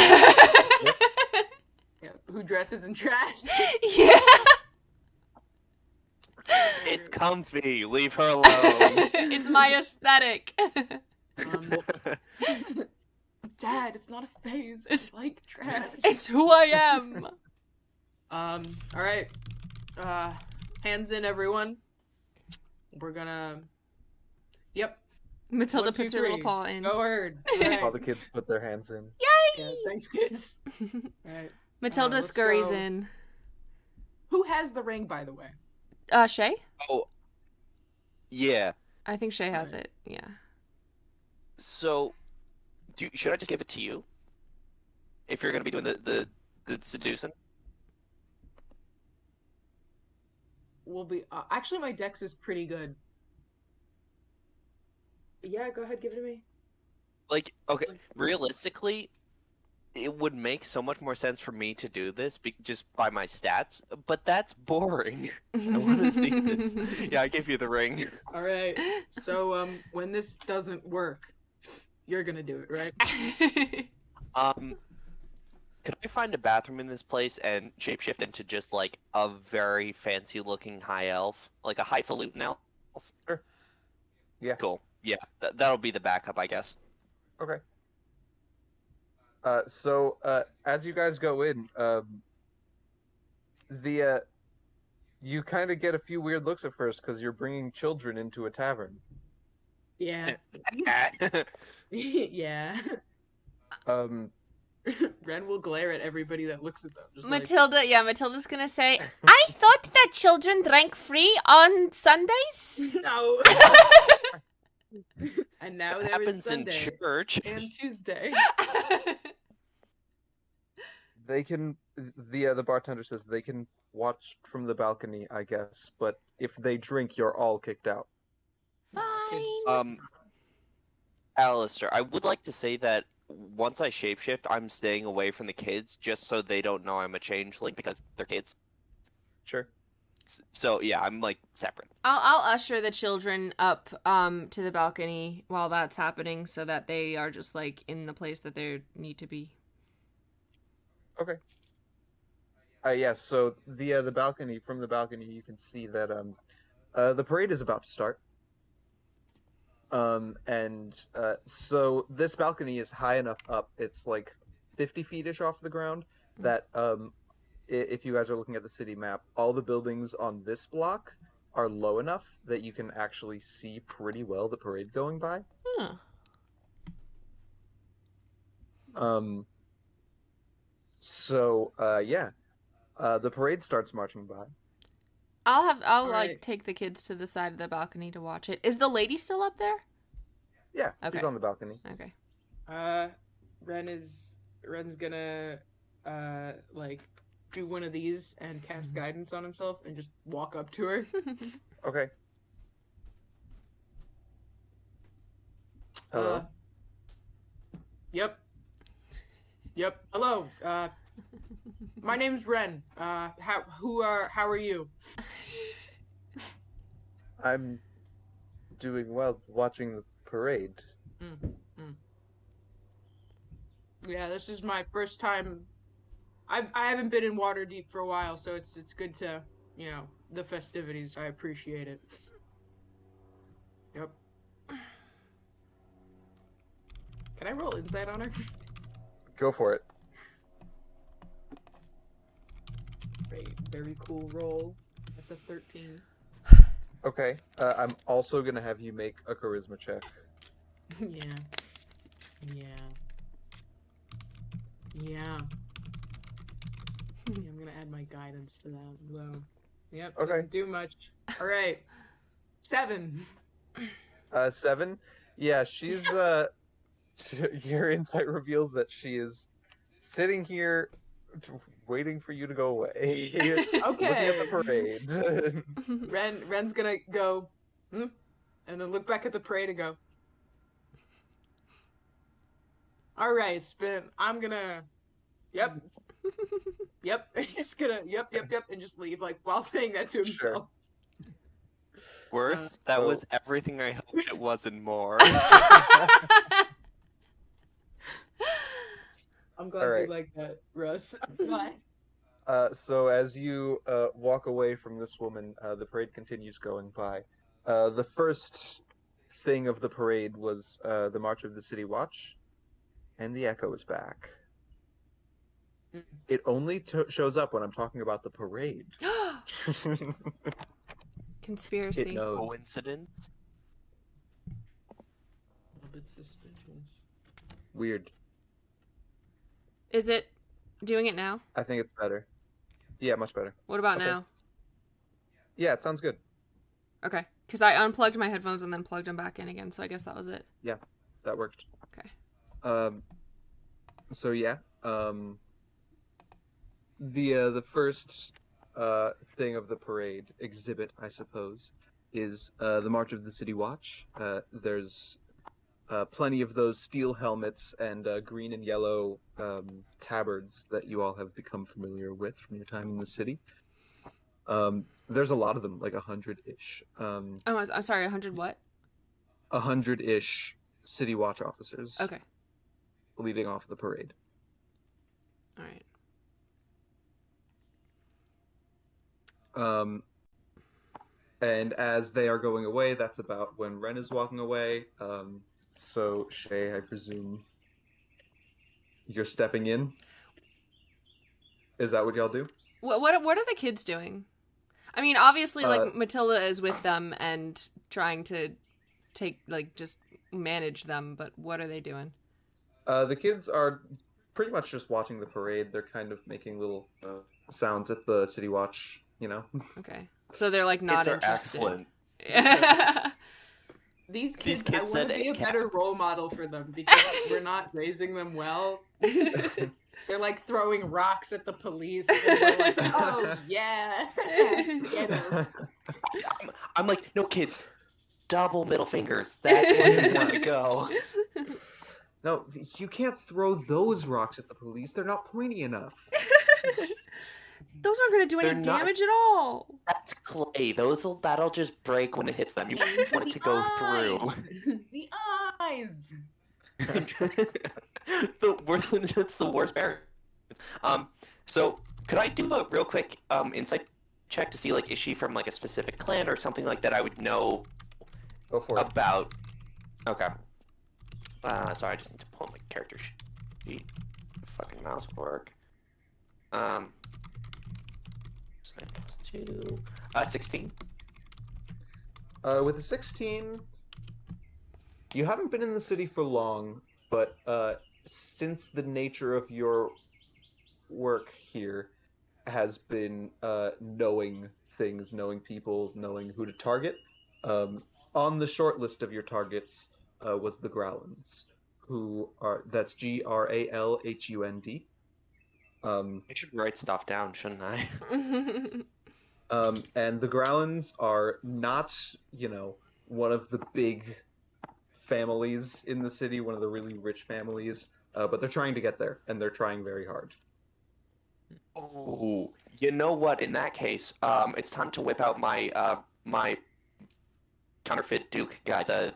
Yeah. Who dresses in trash? Yeah. It's comfy. Leave her alone. It's my aesthetic. Dad, it's not a phase. It's- I like trash. It's who I am. All right. Hands in, everyone. We're gonna. Yep. Matilda 1, 2, puts her little 3. paw in. Go herd. All the kids put their hands in. Yeah, thanks, kids. All right. Matilda let's scurries go. in. Who has the ring, by the way? Shay? Oh, yeah. I think Shay has Alright. it. Yeah. So, should I just give it to you? If you're gonna be doing the seducing? We'll be. Actually, my dex is pretty good. Yeah, go ahead, give it to me. Like, okay, realistically, it would make so much more sense for me to do this just by my stats, but that's boring. I want to see this. Yeah, I gave you the ring. All right. So, when this doesn't work, you're gonna do it, right? Could I find a bathroom in this place and shapeshift into just like a very fancy looking high elf, like a highfalutin elf? Sure. Yeah. Cool. Yeah, that'll be the backup, I guess. Okay. So as you guys go in, you kind of get a few weird looks at first because you're bringing children into a tavern. Yeah. Yeah. Ren will glare at everybody that looks at them. Just Matilda's gonna say, I thought that children drank free on Sundays. like, no. And now That there is happens in Sunday church. and Tuesday. They can. The bartender says they can watch from the balcony, I guess. But if they drink, you're all kicked out. Kids. Fine. Alistair, I would like to say that once I shapeshift, I'm staying away from the kids just so they don't know I'm a changeling because they're kids. Sure. So yeah, I'm like separate. I'll usher the children up to the balcony while that's happening so that they are just like in the place that they need to be. Okay. Yeah. So the balcony, from the balcony, you can see that the parade is about to start. So this balcony is high enough up. It's like 50 feet-ish off the ground. That if you guys are looking at the city map, all the buildings on this block are low enough that you can actually see pretty well the parade going by. Huh. Yeah. The parade starts marching by. I'll like right. take the kids to the side of the balcony to watch it. Is the lady still up there? Yeah, Okay. she's on the balcony. Okay. Ren's gonna like do one of these and cast guidance on himself and just walk up to her. Okay. Hello. Yep. Hello. My name's Ren. How are you? I'm doing well watching the parade. Yeah, this is my first time. I haven't been in Waterdeep for a while, so it's good to, the festivities. I appreciate it. Yep. Can I roll insight on her? Go for it. Great, very cool roll. That's a 13. Okay. I'm also gonna have you make a charisma check. Yeah. I'm gonna add my guidance to that as well. Yep. Okay. Doesn't do much. All right. 7. 7. Yeah, she's your insight reveals that she is sitting here waiting for you to go away. Looking at the parade. Ren's gonna go, and then look back at the parade and go, all right, Spin, I'm gonna, yep, just gonna, yep, and just leave, like, while saying that to himself. Sure. Worse, that was everything I hoped it was and more. I'm glad you like that, Russ. Bye. So as you walk away from this woman, the parade continues going by. The first thing of the parade was the March of the City Watch, and the Echo is back. It only shows up when I'm talking about the parade. Conspiracy. It knows. Coincidence? A little bit suspicious. Weird. Is it doing it now? I think it's better. Yeah, much better. What about Okay. now? Yeah, it sounds good. Okay. Because I unplugged my headphones and then plugged them back in again, so I guess that was it. Yeah, that worked. Okay. So yeah, the first thing of the parade exhibit, I suppose, is the March of the City Watch. There's plenty of those steel helmets and green and yellow tabards that you all have become familiar with from your time in the city. There's a lot of them, like 100-ish. I'm sorry, 100 what? 100-ish City Watch officers. Okay. Leading off the parade. All right. And as they are going away, that's about when Ren is walking away. So Shay, I presume you're stepping in. Is that what y'all do? What are the kids doing? I mean, obviously, like Matilda is with them and trying to just manage them. But what are they doing? The kids are pretty much just watching the parade. They're kind of making little sounds at the City Watch, Okay, so they're like not Kids are interested. excellent. These These kids, I kids want to said be a cat. better role model for them because we're not raising them well. They're like throwing rocks at the police, and we're like, oh yeah, get them. I'm like, no, kids, double middle fingers. That's where you want to go. No, you can't throw those rocks at the police. They're not pointy enough. Those aren't going to do any They're not- damage at all. That's clay. That'll just break when it hits them. You Into want it to go through. The eyes. It's the worst barrier. So could I do a real quick insight check to see, like, is she from like a specific clan or something like that I would know Go for it. about? Okay. Sorry, I just need to pull up my character sheet. Fucking mouse work. 16. With a 16, you haven't been in the city for long, but since the nature of your work here has been knowing things, knowing people, knowing who to target, on the short list of your targets was the Growlins, that's Gralhund. I should write stuff down, shouldn't I? And the Growlins are not, one of the big families in the city, one of the really rich families, but they're trying to get there, and they're trying very hard. Oh, you know what? In that case, it's time to whip out my counterfeit Duke guy, the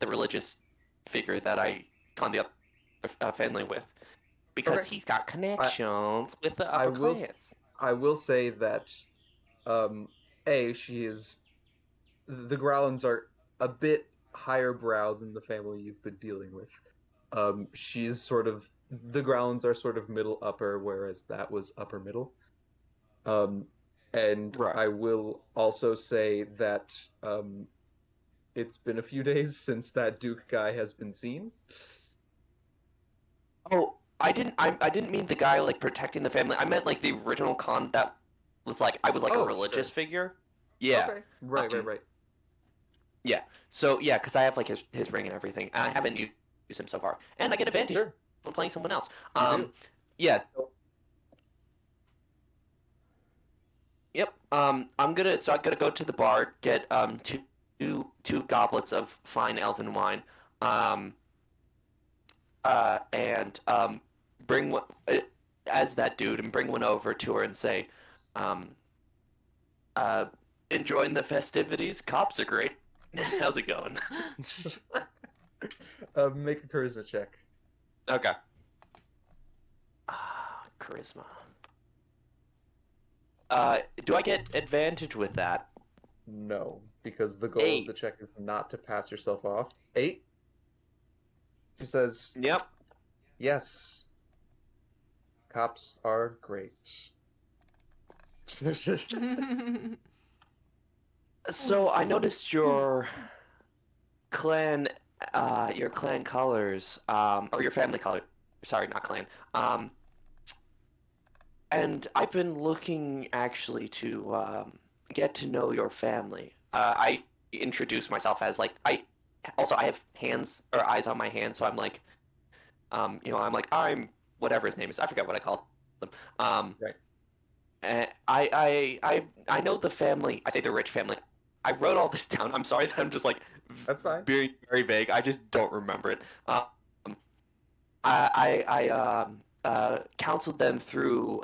religious figure that I con the other family with, because Okay. he's got connections with the I upper will class. I will say that, the Growlins are a bit higher brow than the family you've been dealing with. The Growlins are sort of middle upper, whereas that was upper middle. And Right. I will also say that it's been a few days since that Duke guy has been seen. Oh, I didn't mean the guy like protecting the family. I meant like the original con that was like I was like a Oh, religious sure. figure. Yeah. Okay. Right. Yeah. So yeah, because I have like his ring and everything. And I haven't used him so far, and I get advantage Sure. from playing someone else. You do. Yeah. So. Yep. I'm gonna go to the bar, get two goblets of fine elven wine, and bring one as that dude and bring one over to her and say, um, enjoying the festivities. Cops are great. How's it going? Make a charisma check. Okay. Charisma. Do I get advantage with that? No, because the goal 8. of the check is not to pass yourself off. 8. She says, Yep. yes. Cops are great. So I noticed your clan colors, or your family color. Sorry, not clan. And I've been looking actually to get to know your family. I introduce myself as like I have hands or eyes on my hands, so I'm like, I'm whatever his name is. I forget what I call them. Right. And I know the family. I say the rich family. I wrote all this down. I'm sorry that I'm just like That's fine. very very vague. I just don't remember it. I counseled them through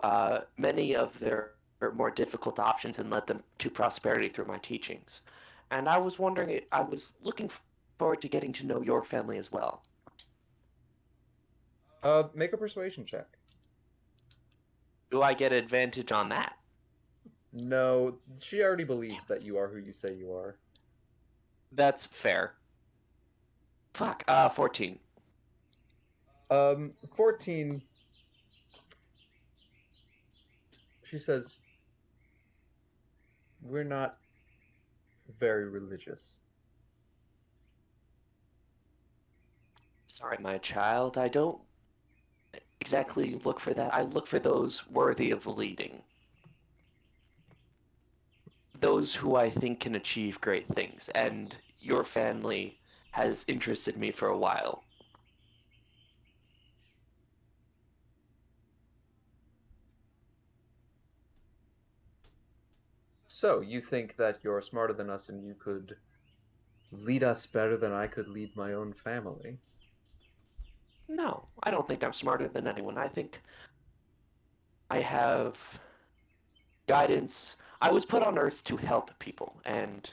many of their more difficult options and led them to prosperity through my teachings. And I was wondering, I was looking forward to getting to know your family as well. Make a persuasion check. Do I get advantage on that? No, she already believes that you are who you say you are. That's fair. Fuck. 14. 14. She says, we're not very religious. Sorry, my child. I don't exactly look for that. I look for those worthy of leading. Those who I think can achieve great things. And your family has interested me for a while. So, you think that you're smarter than us and you could lead us better than I could lead my own family? No, I don't think I'm smarter than anyone. I think I have guidance. I was put on Earth to help people, and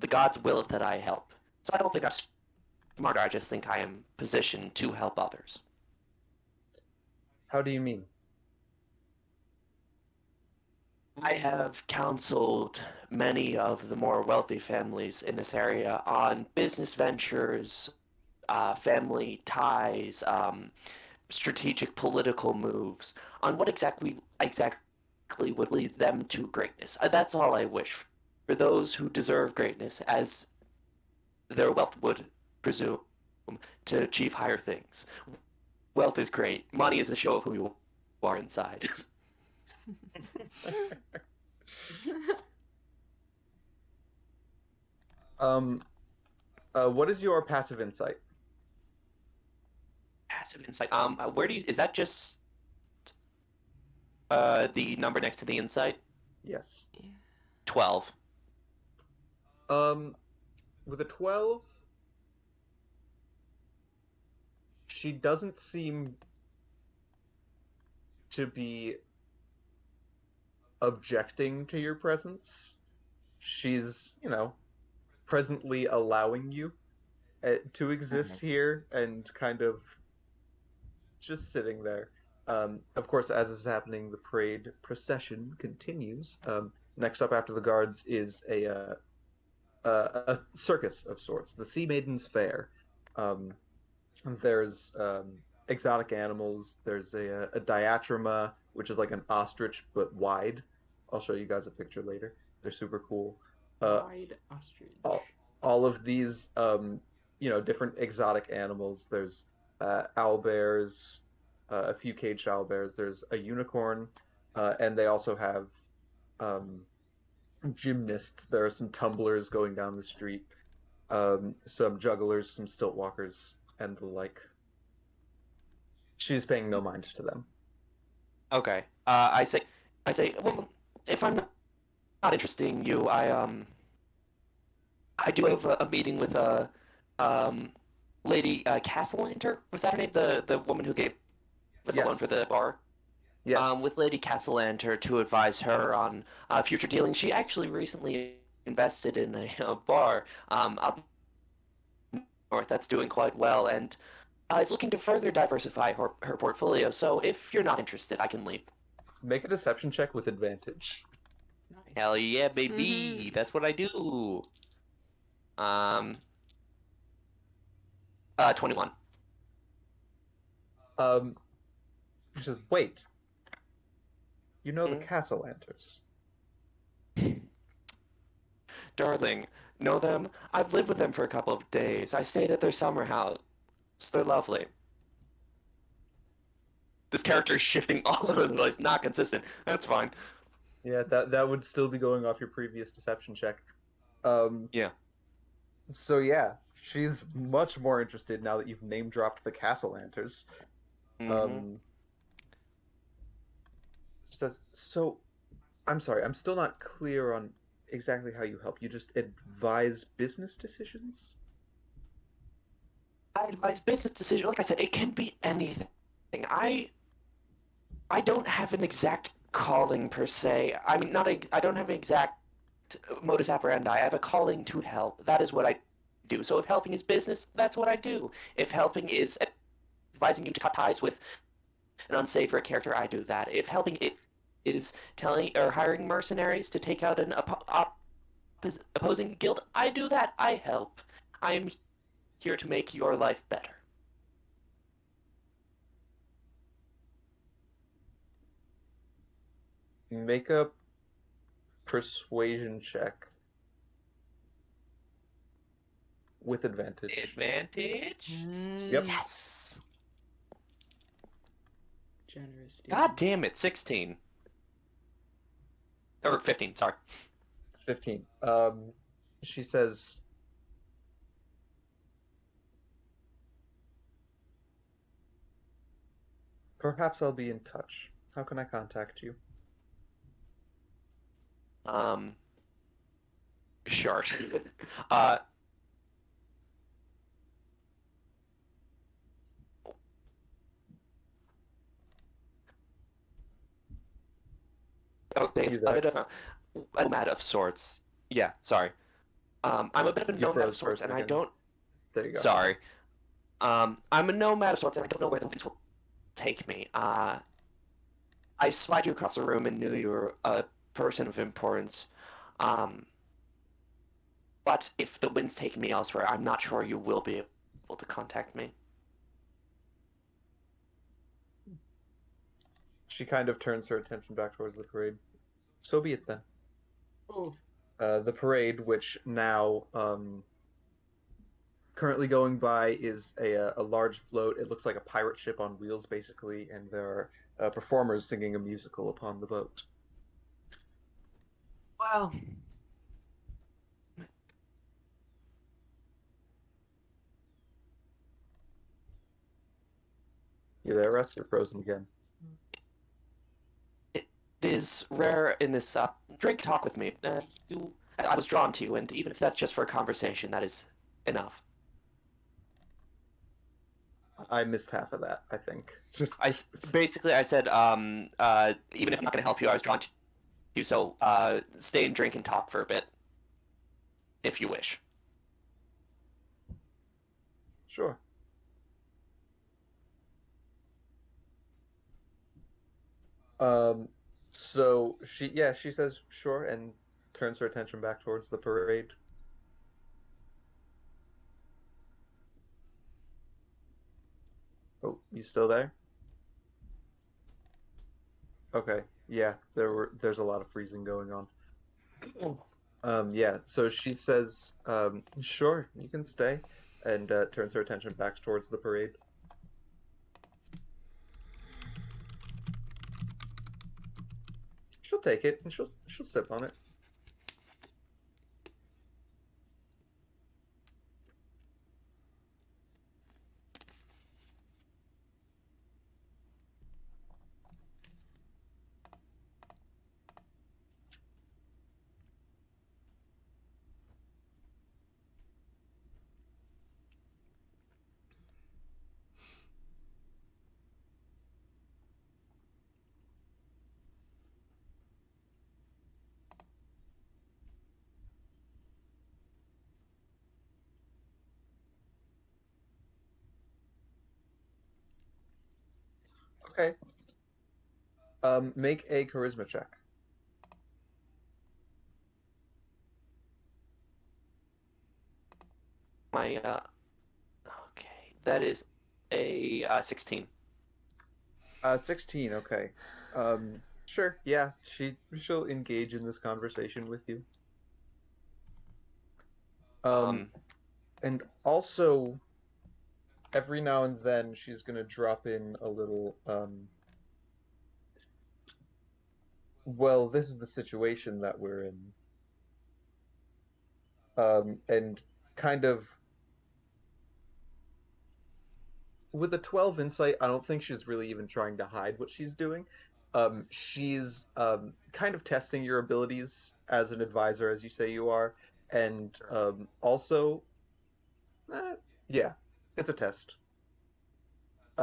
the gods will that I help. So I don't think I'm smarter. I just think I am positioned to help others. How do you mean? I have counseled many of the more wealthy families in this area on business ventures, family ties, strategic political moves, on what exactly would lead them to greatness. That's all I wish for those who deserve greatness, as their wealth would presume, to achieve higher things. Wealth is great. Money is a show of who you are inside. Um, what is your passive insight? Passive insight. Where do you? Is that just the number next to the insight? Yes. 12. Um, with a 12, she doesn't seem to be objecting to your presence. She's, presently allowing you to exist here and kind of just sitting there. Of course, as is happening, the parade procession continues. Next up after the guards is a circus of sorts, the Sea Maiden's Fair. Um, there's exotic animals. There's a diatrema, which is like an ostrich but wide. I'll show you guys a picture later. They're super cool. Wide ostrich. All of these, different exotic animals. There's owl bears, a few caged owl bears. There's a unicorn, and they also have um, gymnasts. There are some tumblers going down the street, some jugglers, some stilt walkers, and the like. She's paying no mind to them. Okay. I say, well, if I'm not interested in you, I do have a meeting with um, Lady Castellanter. Was that her name? The woman who gave us a loan for Yes, the bar. yes, With Lady Castellanter to advise her on future dealings. She actually recently invested in a bar up north that's doing quite well, and is looking to further diversify her portfolio. So if you're not interested, I can leave. make a deception check with advantage. Nice. Hell yeah, baby! That's what I do. Um, 21. She says, "Wait, you know the Mm. Castellanters?" Darling, know them? I've lived with them for a couple of days. I stayed at their summer house. They're lovely. This character is shifting all over the place, not consistent. That's fine. Yeah, that would still be going off your previous deception check. Um, Yeah. so yeah, she's much more interested now that you've name dropped the Castellanters. Mm-hmm. Um, she says, "So, I'm sorry, I'm still not clear on exactly how you help. You just advise business decisions?" I advise business decision. Like I said, it can be anything. I don't have an exact calling per se. I mean, not a, I don't have an exact modus operandi. I have a calling to help. That is what I do. So if helping is business, that's what I do. If helping is advising you to cut ties with an unsafer character, I do that. If helping it is telling or hiring mercenaries to take out an opposing guild, I do that. I help. I am here to make your life better. Make a persuasion check with advantage. Advantage? Yep. Yes! Generous. Dude. God damn it, 16. Or 15, sorry. 15. She says, Perhaps I'll be in touch. How can I contact you? Sure. uh, okay, You a there? bit of a nomad of sorts. Yeah, sorry. I'm a bit of a You nomad of froze for a sorts, and I second. don't. There you go. Sorry. I'm a nomad of sorts, and I don't know where the winds will take me. I spied you across the room and knew you were a person of importance. Um, but if the winds take me elsewhere, I'm not sure you will be able to contact me. She kind of turns her attention back towards the parade. So be it then. Oh, The parade, which now currently going by, is a large float. It looks like a pirate ship on wheels, basically, and there are performers singing a musical upon the boat. Well, You there, Russ? You're frozen again. it is rare in this drink talk with me. I was drawn to you, and even if that's just for a conversation, that is enough. I missed half of that, I think. Basically I said, even if I'm not going to help you, I was drawn to you, so stay and drink and talk for a bit, if you wish. Sure. Um, so she says sure and turns her attention back towards the parade. Oh, you still there? Okay. Yeah, there's a lot of freezing going on. Yeah, so she says, sure, you can stay, and turns her attention back towards the parade. She'll take it and she'll sip on it. Okay. Make a charisma check. My, okay, that is a 16. 16, okay. Sure, yeah, she'll engage in this conversation with you. Um, Um, and also every now and then she's gonna drop in a little, well, this is the situation that we're in. And kind of with a 12 insight, I don't think she's really even trying to hide what she's doing. She's kind of testing your abilities as an advisor, as you say you are, and also, eh, yeah, it's a test.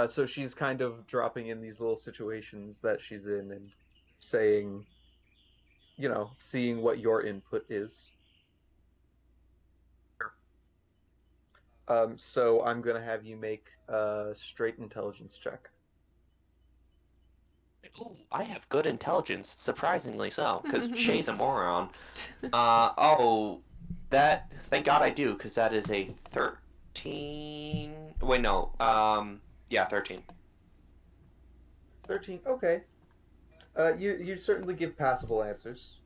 So she's kind of dropping in these little situations that she's in and saying, seeing what your input is. So I'm gonna have you make a straight intelligence check. ooh, I have good intelligence, surprisingly so, because Shay's a moron. Oh, thank God I do, because that is a 13. Wait, no, yeah, 13. 13. Okay. You certainly give passable answers.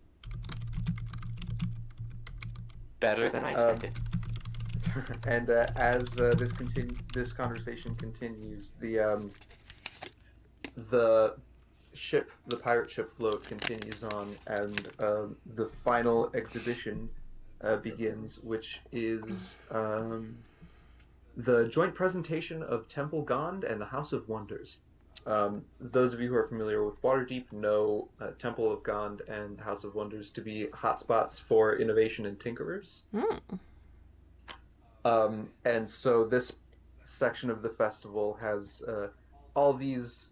Better than I Um, expected. and as this conversation continues, the the pirate ship float continues on, and the final exhibition begins, which is the joint presentation of Temple Gond and the House of Wonders. Those of you who are familiar with Waterdeep know Temple of Gond and House of Wonders to be hotspots for innovation and tinkerers. Mm. And so this section of the festival has all these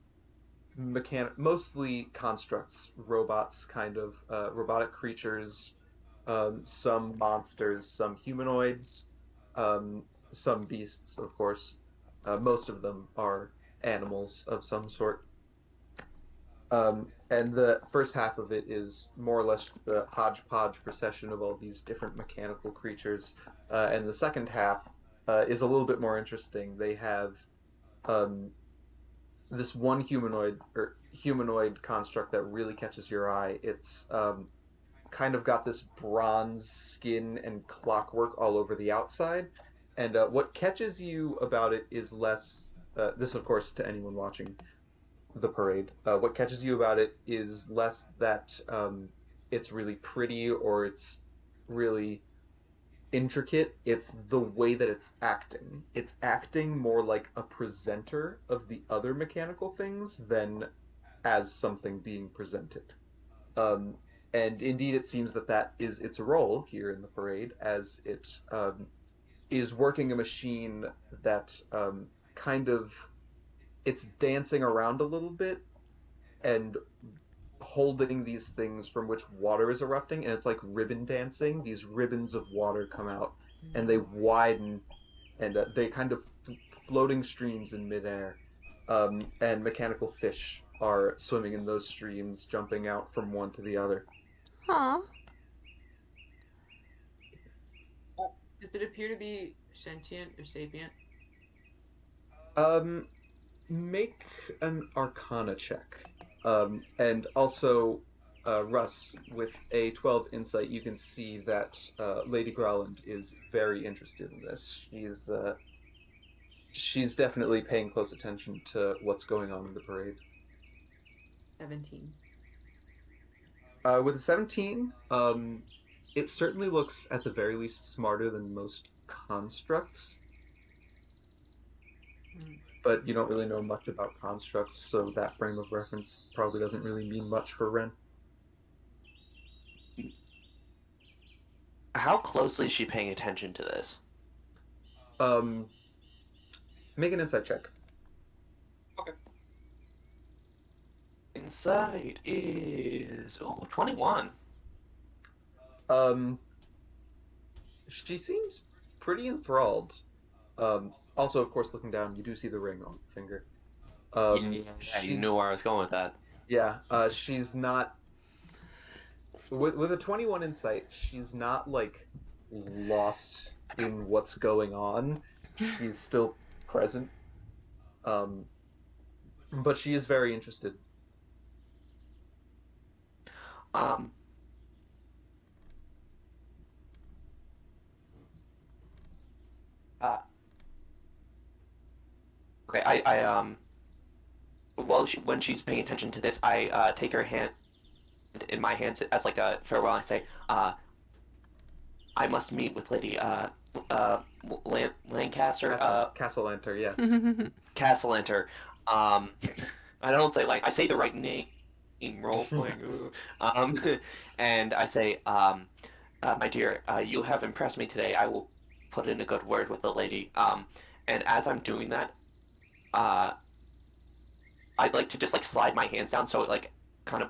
mostly constructs, robots, kind of robotic creatures, some monsters, some humanoids, um, some beasts, of course. Most of them are animals of some sort. And the first half of it is more or less the hodgepodge procession of all these different mechanical creatures. And the second half is a little bit more interesting. They have um, this one humanoid construct that really catches your eye. It's kind of got this bronze skin and clockwork all over the outside. And what catches you about it is less, this, of course, to anyone watching the parade. What catches you about it is less that it's really pretty or it's really intricate. It's the way that it's acting. It's acting more like a presenter of the other mechanical things than as something being presented. Um, and indeed, it seems that that is its role here in the parade, as it is working a machine that kind of it's dancing around a little bit and holding these things from which water is erupting, and it's like ribbon dancing. These ribbons of water come out, and they widen, and they kind of floating streams in midair. And mechanical fish are swimming in those streams, jumping out from one to the other. Aw. Does it appear to be sentient or sapient? Um, Make an Arcana check. And also, Russ, with a 12 insight, you can see that Lady Growland is very interested in this. She's definitely paying close attention to what's going on in the parade. 17. With a 17, it certainly looks at the very least smarter than most constructs, but you don't really know much about constructs, so that frame of reference probably doesn't really mean much for Ren. How closely is she paying attention to this? Um, Make an insight check. Okay. Insight is 21. She seems pretty enthralled. Also, of course, looking down, you do see the ring on the finger. Yeah, you knew where I was going with that. Yeah, she's not with a 21 insight. She's not like lost in what's going on. She's still present. Um, but she is very interested. Um, uh, okay, when she's paying attention to this, I take her hand in my hands as like a farewell. I say, I must meet with Lady Lancaster, Castellanter, yes. Castellanter. I don't say like I say the right name, role playing. And I say, my dear, you have impressed me today. I will put in a good word with the lady. And as I'm doing that, I'd like to just like slide my hands down so it like kind of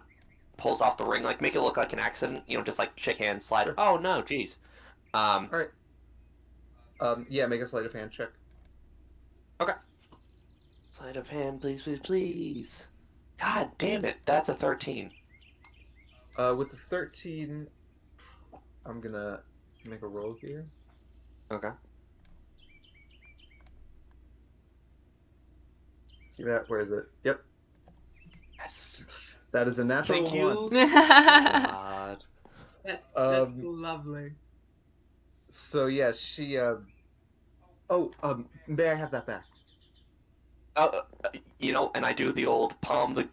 pulls off the ring, like make it look like an accident, just like shake hands, slide. Sure. Oh no, geez. All right. Yeah, make a sleight of hand check. Okay. Sleight of hand, please, please, please. God damn it, that's a 13. With the 13, I'm gonna make a roll here. Okay. See that? Where is it? Yep. Yes. That is a natural Thank you. one. God. That's Um, lovely. So yeah, she. May I have that back? And I do the old palm the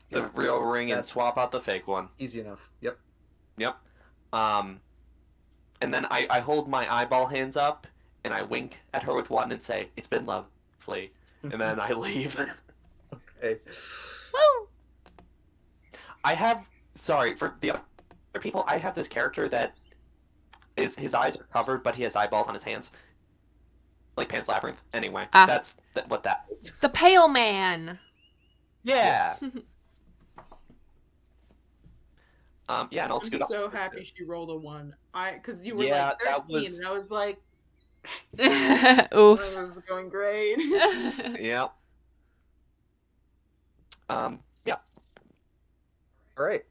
Yeah, real ring and that's swap out the fake one. easy enough. Yep. Yep. And then I hold my eyeball hands up and I wink at her with one and say, "It's been lovely," and then I leave. Okay. Woo! I have, sorry, for the other people, I have this character that his eyes are covered, but he has eyeballs on his hands. Like Pan's Labyrinth. Anyway, that's what that is. The Pale Man. Yeah. Yes. Yeah, and I'll I'm scoot just up. so happy she rolled a 1. Because you were Yeah, like 13, that was- and I was like, Oof. oh, this is going great. Yeah. Yeah. All right.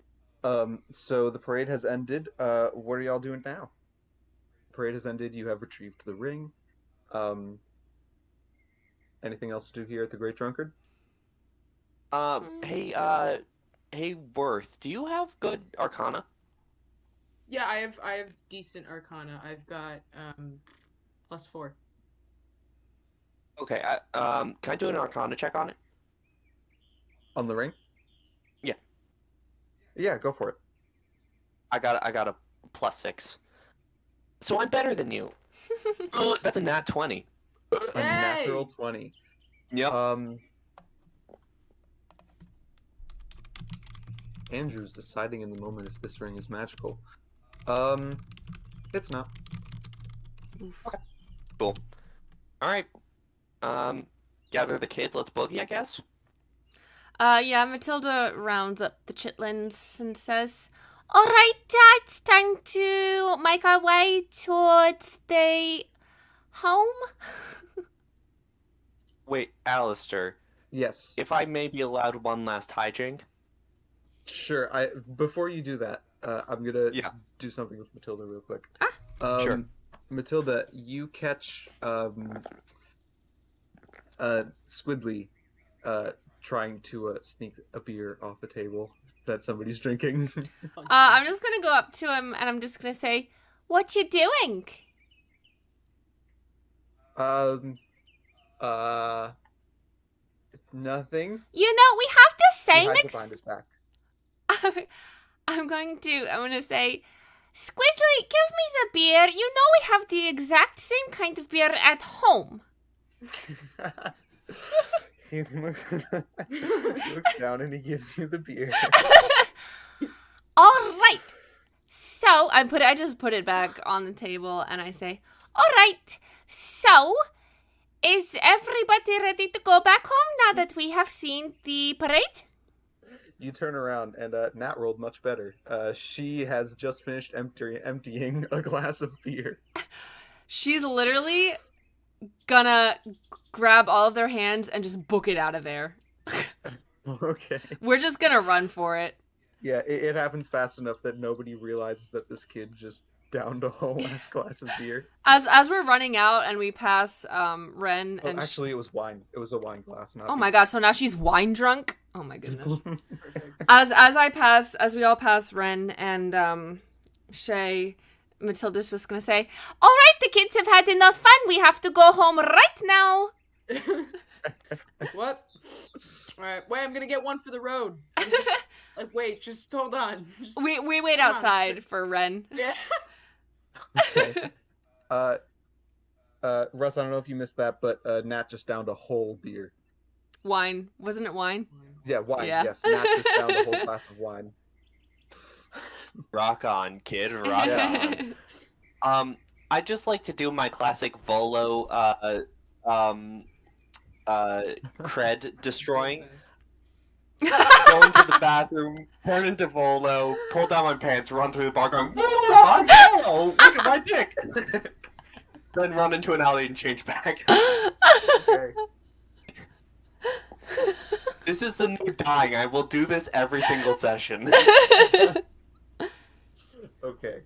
So the parade has ended. What are y'all doing now? Parade has ended. You have retrieved the ring. Anything else to do here at the Great Drunkard? Hey, Worth, do you have good Arcana? Yeah, I have decent Arcana. I've got +4. Okay, can I do an Arcana check on it? On the ring? Yeah. Yeah, go for it. I got a +6. So I'm better than you. That's a nat 20. A Yay! natural 20. Yep. Andrew's deciding in the moment if this ring is magical. It's not. Cool. All right. Gather the kids. Let's boogie, I guess. Yeah, Matilda rounds up the chitlins and says, "All right, Dad, it's time to make our way towards the home." Wait, Alistair, Yes. if I may be allowed one last hijink. Sure. Before you do that, I'm gonna Yeah. do something with Matilda real quick. Sure. Matilda, you catch Squidly trying to sneak a beer off the table that somebody's drinking. I'm just gonna go up to him and I'm just gonna say, "What you doing?" Nothing. You know, we have the He same hides it behind his back. I'm gonna say, "Squidly, give me the beer. You know we have the exact same kind of beer at home." He looks down and he gives you the beer. All right. So I just put it back on the table and I say, "All right. So, is everybody ready to go back home now that we have seen the parade?" You turn around and Nat rolled much better. She has just finished emptying a glass of beer. She's literally gonna grab all of their hands and just book it out of there. Okay. We're just gonna run for it. Yeah, it happens fast enough that nobody realizes that this kid just downed a whole last glass of beer. As we're running out and we pass Ren Oh, and actually, it was wine. It was a wine glass. Not oh beer. my god, so now she's wine drunk? Oh my goodness. Perfect. As we all pass Ren and Shay, Matilda's just gonna say, "All right, the kids have had enough fun. We have to go home right now." What? Alright, wait, I'm gonna get one for the road. Like, wait, just hold on. Just... We wait Come on. outside for Ren. Yeah. Okay. Russ, I don't know if you missed that, but Nat just downed a whole beer. Wine. Wasn't it wine? Yeah, wine. Yeah. Yes, Nat just downed a whole glass of wine. Rock on, kid. Rock on. I'd just like to do my classic Volo cred destroying. Go into the bathroom, turn into Volo, pull down my pants, run through the bar going, "Whoa, my Volo! Look at my dick!" Then run into an alley and change back. Okay. This is the new dying. I will do this every single session. Okay.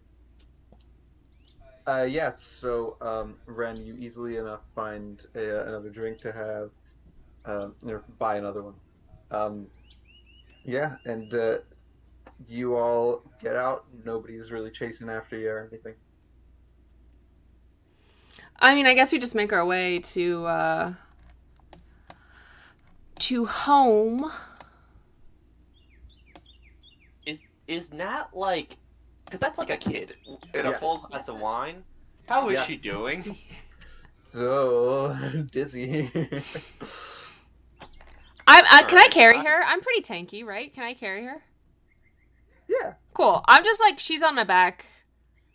Yeah, so, Ren, you easily enough find another drink to have, or buy another one. Yeah, and you all get out. Nobody's really chasing after you or anything. I mean, I guess we just make our way to home. Is Nat like, because that's like a kid in a Yes. full glass of wine? How is Yeah. she doing? Can I Alright, carry her? I'm pretty tanky, right? Can I carry her? Yeah, Cool. I'm just like, she's on my back.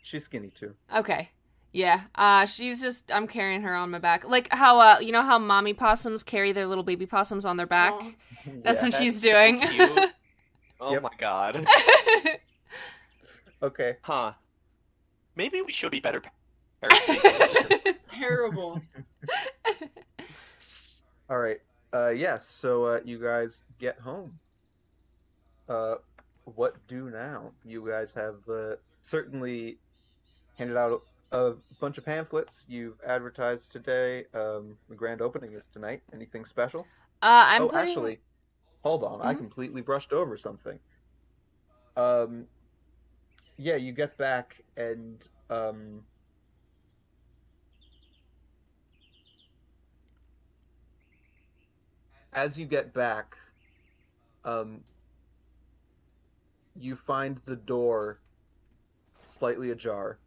she's skinny too. Okay. Yeah. She's just, I'm carrying her on my back. Like how, you know how mommy possums carry their little baby possums on their back? Aw. That's Yeah. what she's so doing. cute. Oh Yep. my god. Okay. Huh. Maybe we should be better parents. Terrible. All right. Yes. So you guys get home. What do now? You guys have certainly handed out a bunch of pamphlets. You've advertised today. The grand opening is tonight. Anything special? I'm Oh, putting... actually, hold on. I Mhm. completely brushed over something. Yeah, you get back and as you get back, um, you find the door slightly ajar.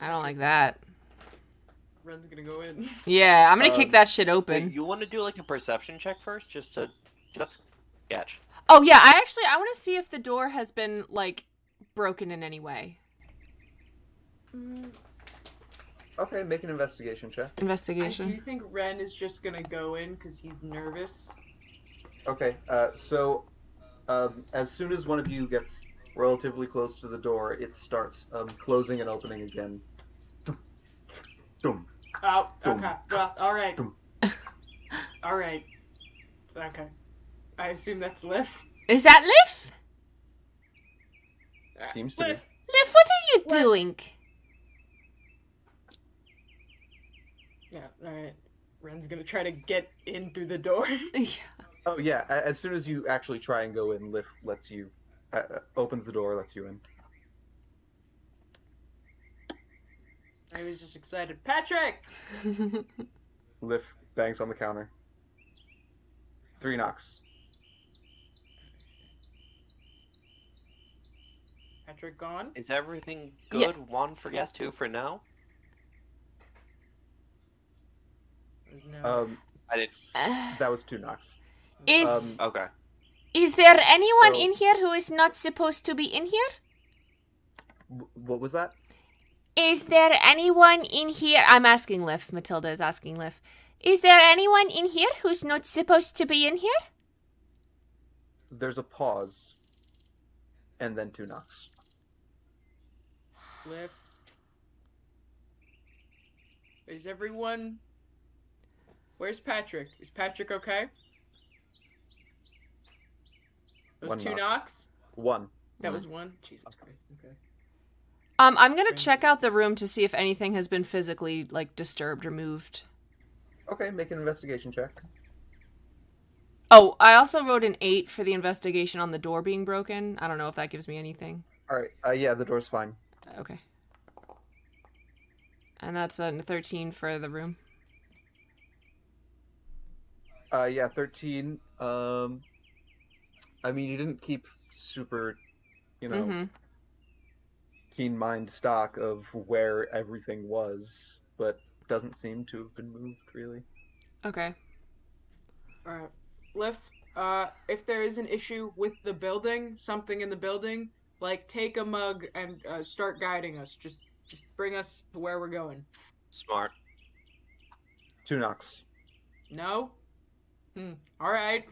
I don't like that. Ren's gonna go in. Yeah, I'm gonna kick Um, that shit Wait, open. you want to do like a perception check first, just to that's sketch. Oh yeah, I want to see if the door has been like broken in any way. Okay, make an investigation check. I do Investigation. think Ren is just gonna go in because he's nervous. Okay, so as soon as one of you gets relatively close to the door, it starts closing and opening again. Dum, Oh, Dum. okay. Well, alright. Dum. Alright. Okay. I assume that's Liv. Is that Liv? Seems to be. Liv. Liv, what are you What? doing? Yeah, alright. Ren's gonna try to get in through the door. Oh yeah, as soon as you actually try and go in, Lift lets you opens the door, lets you in. I was just excited. Patrick! Lift bangs on the counter. 3 knocks. Patrick gone? Is everything Yeah. good? 1 for yes, 2 for no. There's no. I didn't. That was 2 knocks. Is Okay. is there anyone so- in here who is not supposed to be in here? What was that? Is there anyone in here? I'm asking Liv. Matilda is asking Liv. Is there anyone in here who's not supposed to be in here? There's a pause, and then 2 knocks. Liv. Is everyone... Where's Patrick? Is Patrick okay? Those 1 2 knock. knocks? 1. That was 1? Jesus Christ, okay. I'm gonna check out the room to see if anything has been physically like disturbed or moved. Okay, make an investigation check. Oh, I also wrote an 8 for the investigation on the door being broken. I don't know if that gives me anything. All right. Yeah, the door's fine. Okay. And that's a 13 for the room. Yeah, 13. I mean, you didn't keep super, Mm-hmm. keen mind stock of where everything was, but doesn't seem to have been moved really. Okay. Alright. Liv, if there is an issue with the building, something in the building, like take a mug and start guiding us. Just bring us to where we're going. Smart. 2 knocks. No? Alright.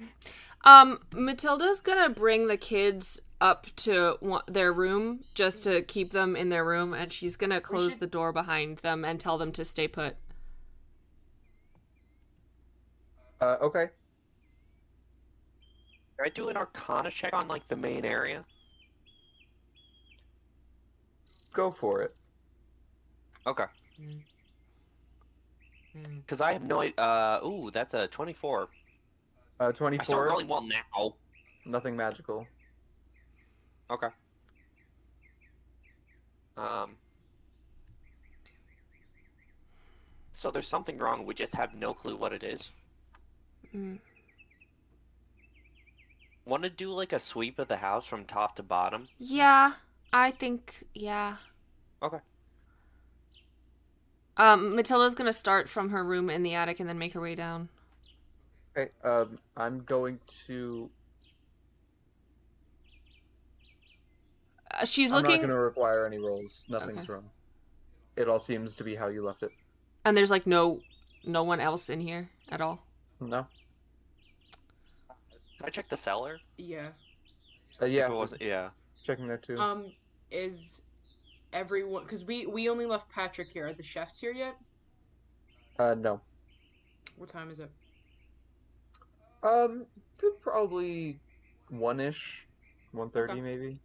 Matilda's gonna bring the kids up to their room just to keep them in their room, and she's gonna close should- the door behind them and tell them to stay put. Okay. Can I do an Arcana check on like the main area? Go for it. Okay. Because I have no idea. Ooh, that's a 24. I start 24. rolling well now. Nothing magical. Okay. So there's something wrong. We just have no clue what it is. Mm. Want to do like a sweep of the house from top to bottom? Yeah, I think, yeah. Okay. Matilda's gonna start from her room in the attic and then make her way down. Okay, I'm going to. She's I'm not looking, going to require any rolls. Okay. Nothing's wrong. It all seems to be how you left it. and there's like no one else in here at all. No? Can I check the cellar? Yeah. Yeah, If it wasn't, yeah. checking there too. Is everyone? Because we only left Patrick here. Are the chefs here yet? No. What time is it? Probably 1-ish, 1:30 Okay. maybe.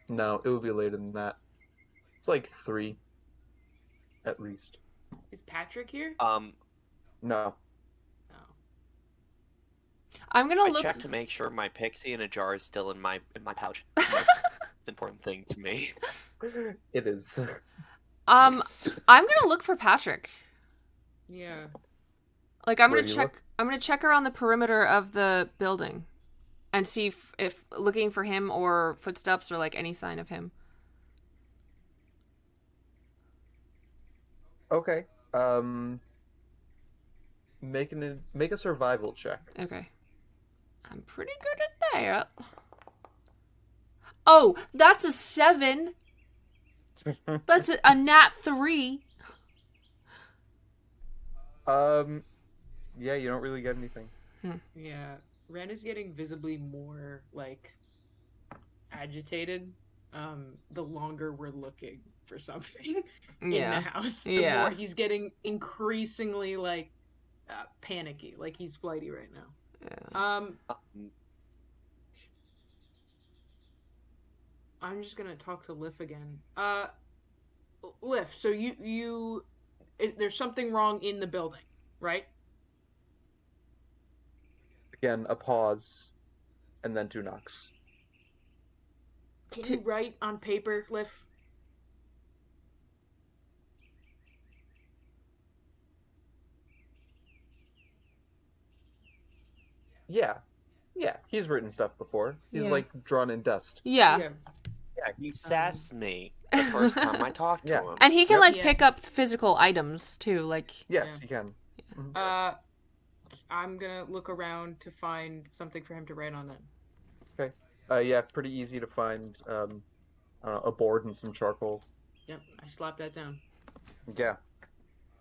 No, it would be later than that. It's like 3, at least. Is Patrick here? No. No. I'm gonna I look. checked to make sure my pixie in a jar is still in my pouch. That's the most important thing to me. It is. I'm gonna look for Patrick. Yeah. Like I'm Where gonna do you check. look? I'm gonna check around the perimeter of the building, and see if looking for him or footsteps or like any sign of him. Okay. Make a survival check. Okay. I'm pretty good at that. Oh, that's a 7. That's a nat 3. Yeah, you don't really get anything. Yeah. Ren is getting visibly more like agitated. The longer we're looking for something in the house, the more he's getting increasingly like panicky. Like he's flighty right now. Yeah. I'm just gonna talk to Lif again. Lif, so there's something wrong in the building, right? Again, a pause, and then 2 knocks. Can you write on paper, Lif? Yeah. Yeah, he's written stuff before. He's Yeah. like drawn in dust. Yeah. Yeah, he sassed me the first time I talked to Yeah. him. And he can Yep. like Yeah. pick up physical items too, like Yes, Yeah. you can. Mhm. I'm gonna look around to find something for him to write on then. Yeah, pretty easy to find. I don't know, a board and some charcoal. Yep, I slap that down. Yeah.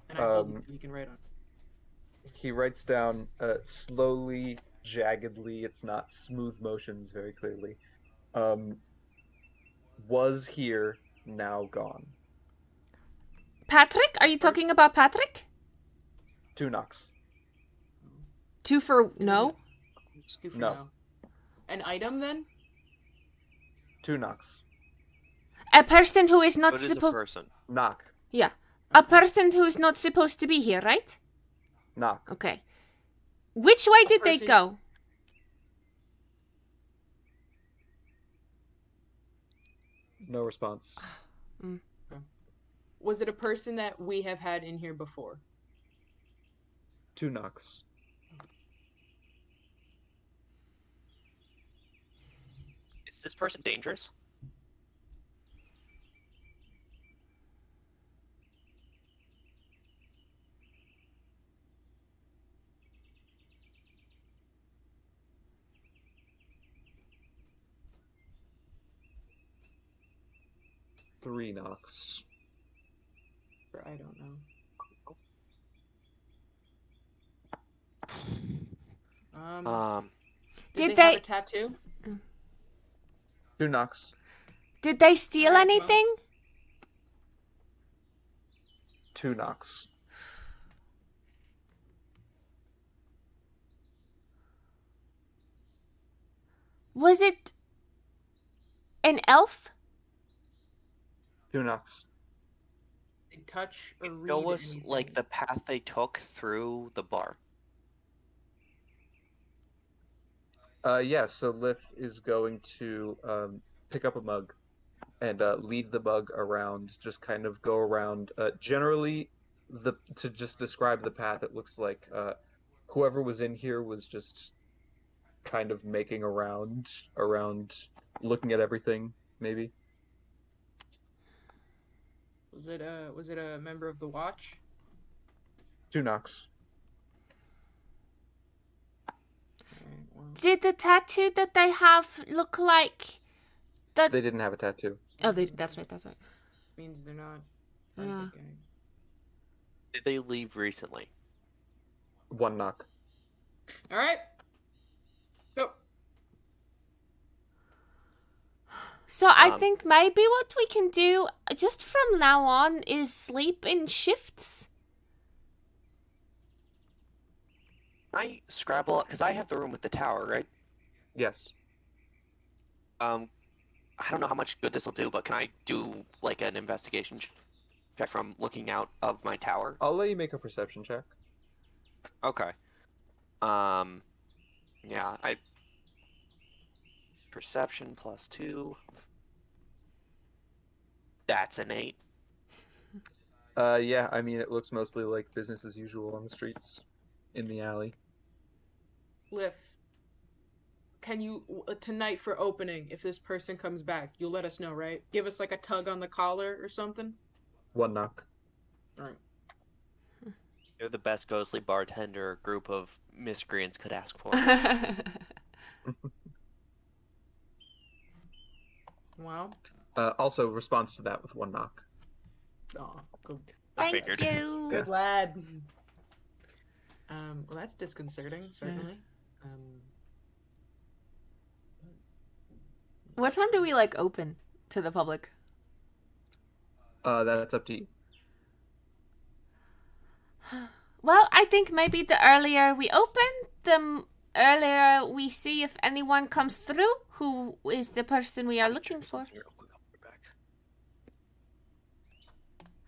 And I hold it so he can write on it. He writes down slowly, jaggedly. It's not smooth motions, very clearly. Was here, now gone. Patrick? Are you talking about Patrick? 2 knocks. 2 for no? Two for No. now. An item then? 2 knocks. A person who is So not it is a supposed. person. Knock. Yeah. A person who is not supposed to be here, right? Knock. Okay. Which way did they person- go? No response. Was it a person that we have had in here before? 2 knocks. Is this person dangerous? Three knocks. Or I don't know. Did Did they have they- a tattoo? 2 knocks. Did they steal Alright, well. anything? 2 knocks. Was it an elf? 2 knocks. They touch or read Show us anything? like the path they took through the bar. Yeah, so Lif is going to pick up a mug and lead the mug around, just kind of go around. Generally, to just describe the path, it looks like whoever was in here was just kind of making around, looking at everything, maybe. Was it a member of the watch? 2 knocks. Did the tattoo that they have look like the... They didn't have a tattoo. Oh, that's right. Means they're not. Yeah. Did they leave recently? One knock. All right. Go. So I think maybe what we can do just from now on is sleep in shifts. I scrabble because I have the room with the tower, right? Yes. I don't know how much good this will do, but can I do like an investigation check from looking out of my tower? I'll let you make a perception check. Okay. Yeah, perception +2. That's an 8. Yeah, I mean, it looks mostly like business as usual on the streets, in the alley. Liff, can you tonight for opening? If this person comes back, you'll let us know, right? Give us like a tug on the collar or something. One knock. All right. They're the best ghostly bartender a group of miscreants could ask for. Wow. Also, responds to that with one knock. Oh, good. I Thank figured. you. Good lad. Well, that's disconcerting, certainly. What time do we like open to the public? That's up to you. Well, I think maybe the earlier we open, the earlier we see if anyone comes through who is the person we are looking for.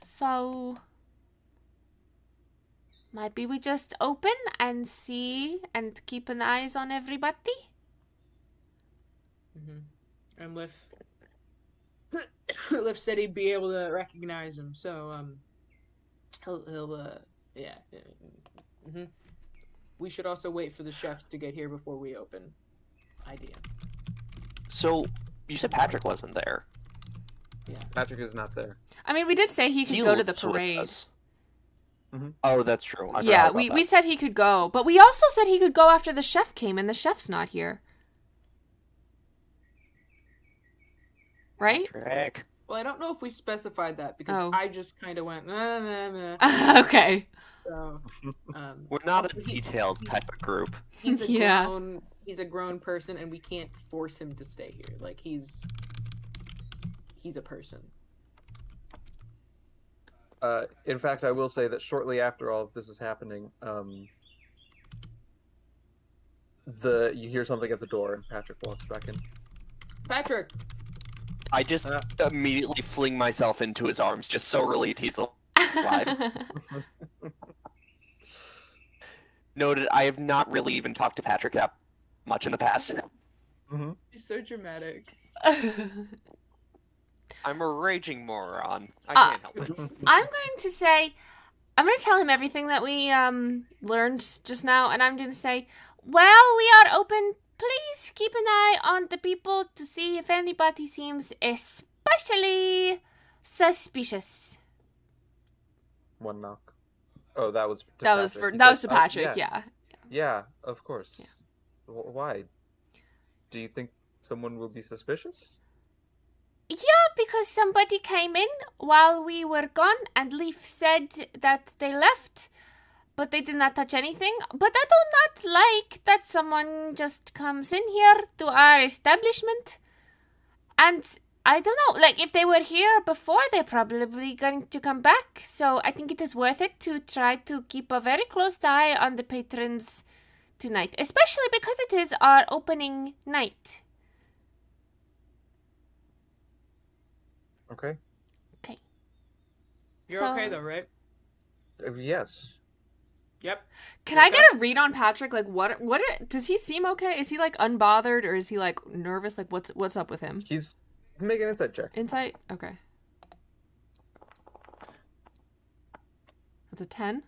So maybe we just open and see and keep an eyes on everybody. And Liff said he'd be able to recognize him, so he'll yeah. We should also wait for the chefs to get here before we open. Idea. So, you said Patrick wasn't there. Yeah. Patrick is not there. I mean, we did say he could go to the parade. Oh, that's true. I Yeah, forgot about we that. said he could go, but we also said he could go after the chef came, and the chef's not here. Right? Patrick. Well, I don't know if we specified that because Oh. I just kind of went nah, nah, nah. Okay. So, We're not also a details type of group. he's a Yeah. grown person, and we can't force him to stay here. Like he's a person. In fact, I will say that shortly after all of this is happening, you hear something at the door, and Patrick walks back in. Patrick. I just immediately fling myself into his arms, just so relieved he's alive. Noted, I have not really even talked to Patrick that much in the past. Mm-hmm. He's so dramatic. I'm a raging moron. I can't help it. I'm going to say, I'm going to tell him everything that we learned just now, and I'm going to say, well, we are open. Please keep an eye on the people to see if anybody seems especially suspicious. One knock. Oh, that was to That was Patrick. for He that was said, to Patrick, yeah. Yeah, of course. Yeah. Why? Do you think someone will be suspicious? Yeah, because somebody came in while we were gone, and Leaf said that they left, but they did not touch anything. But I do not like that someone just comes in here to our establishment. And I don't know, like, if they were here before, they're probably going to come back. So I think it is worth it to try to keep a very close eye on the patrons tonight, especially because it is our opening night. Okay. Okay. You're okay though, right? Yes. Yep. Can I get a read on Patrick? Like, what does he seem okay? Is he like unbothered, or is he like nervous? Like, what's up with him? He's making an insight check. Insight? Okay. That's a 10.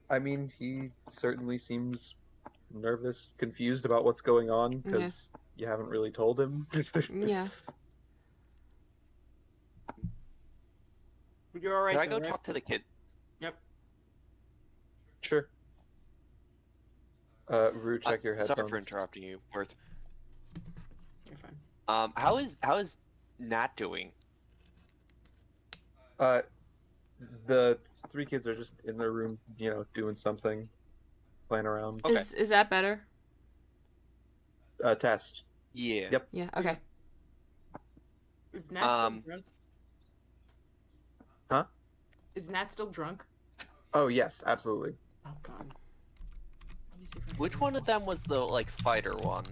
I mean, he certainly seems nervous, confused about what's going on because you haven't really told him. Yeah. You're all right. Can I go though, right? talk to the kid? Yep. Sure. Rue, check your Sorry headphones. for interrupting you, Worth. You're fine. How is Nat doing? The three kids are just in their room, doing something, playing around. Okay. Is that better? Test. Yeah. Yep. Yeah. Okay. Is Nat still drunk? Huh? Is Nat still drunk? Oh yes, absolutely. Oh god. Let me see if I can Which one of them was the fighter one?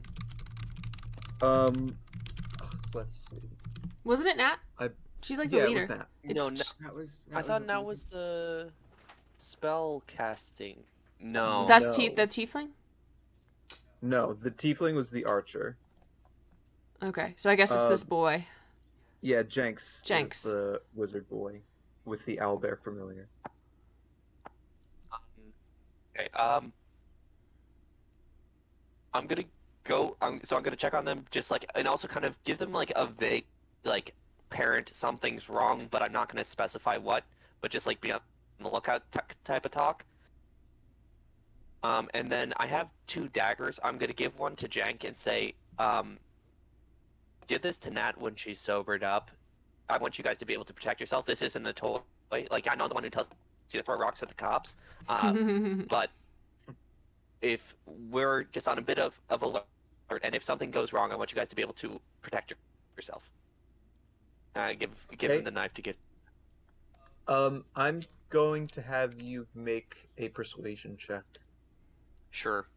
Let's see. Wasn't it Nat? She's like the leader. It was Nat. No, That I thought a Nat lead. was the spell casting. No. That's No. the tiefling. No, the tiefling was the archer. Okay, so I guess it's this boy. Yeah, Jenks. Jenks. Is the wizard boy with the owlbear familiar. Okay. I'm gonna go. So I'm gonna check on them, just and also kind of give them a vague, parent, something's wrong, but I'm not gonna specify what, but just be on the lookout type of talk. And then I have 2 daggers. I'm gonna give one to Jank and say, give this to Nat when she's sobered up. I want you guys to be able to protect yourself. This isn't a toy. I know the one who tells you to throw rocks at the cops. But if we're just on a bit of alert, and if something goes wrong, I want you guys to be able to protect yourself. Give him the knife to give. I'm going to have you make a persuasion check. Sure.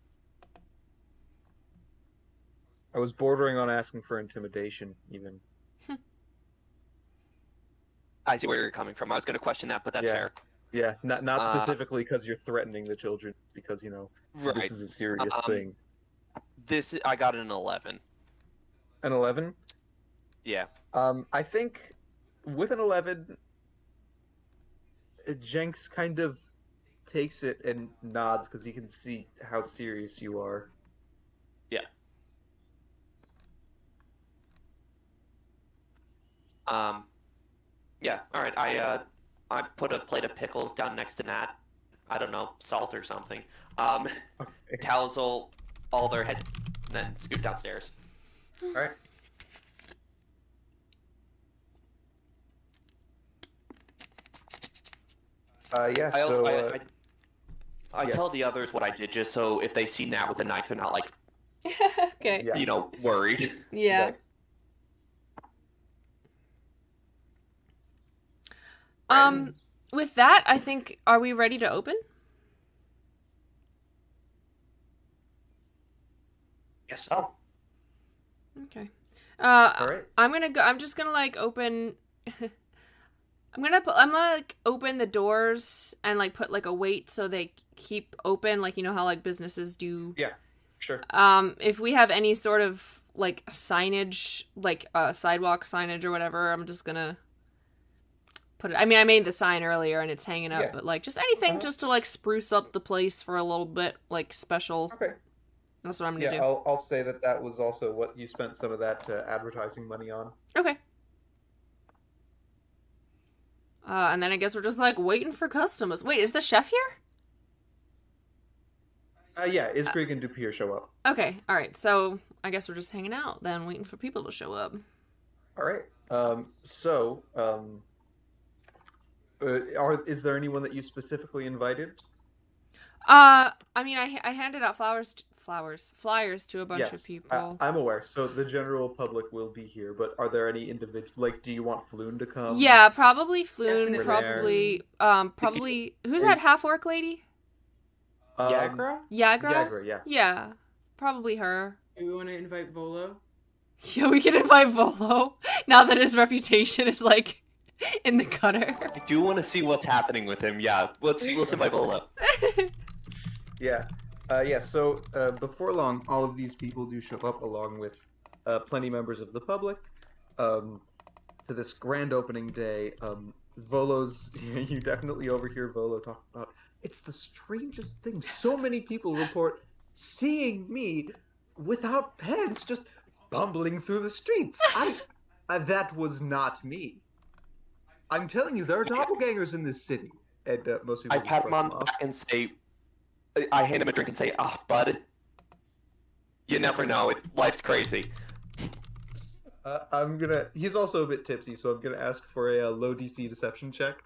I was bordering on asking for intimidation, even. I see where you're coming from. I was going to question that, but that's fair. Yeah, not specifically because you're threatening the children, because Right. this is a serious thing. I got an 11. An 11? Yeah. I think with an 11, Jenks kind of takes it and nods because he can see how serious you are. Yeah. Yeah. All right. I put a plate of pickles down next to Nat. I don't know, salt or something. Okay. Tousle all their heads, and then scoot downstairs. All right. Yeah. I also So I yeah. tell the others what I did, just so if they see Nat with a knife, they're not Okay. yeah. Worried. Yeah. Right. With that, I think, are we ready to open? Yes. So. Okay. All right. I'm just gonna open. I'm gonna open the doors and put a weight so they keep open, how businesses do. Yeah. Sure. If we have any sort of signage, sidewalk signage or whatever, I'm just gonna put it. I mean, I made the sign earlier and it's hanging up, Yeah. but just anything just to spruce up the place for a little bit, special. Okay. That's what I'm gonna Yeah, do. I'll say that was also what you spent some of that advertising money on. Okay. And then I guess we're just waiting for customers. Wait, is the chef here? Yeah, Isbrig and Dupir show up. Okay, all right. So I guess we're just hanging out then, waiting for people to show up. All right. Is there anyone that you specifically invited? I mean, I handed out flyers to a bunch Yes, of people. I'm aware. So the general public will be here, but are there any individual? Do you want Lune to come? Yeah, probably Lune. Definitely. Probably. Who's that half orc lady? Yagra? Yagra. Yagra, yes. Yeah, probably her. Do we want to invite Volo? Yeah, we can invite Volo now that his reputation is in the gutter. I do want to see what's happening with him. Yeah, let's invite Volo. Yeah. So before long, all of these people do show up along with plenty members of the public to this grand opening day. Volo's, you definitely overhear Volo talk about, it's the strangest thing. So many people report seeing me without pants just bumbling through the streets. That was not me. I'm telling you, there are doppelgangers in this city. And most people I just pat him brush on them the off. back and say, I hand him a drink and say, bud, You never know. Life's crazy. He's also a bit tipsy, so I'm gonna ask for a low DC deception check.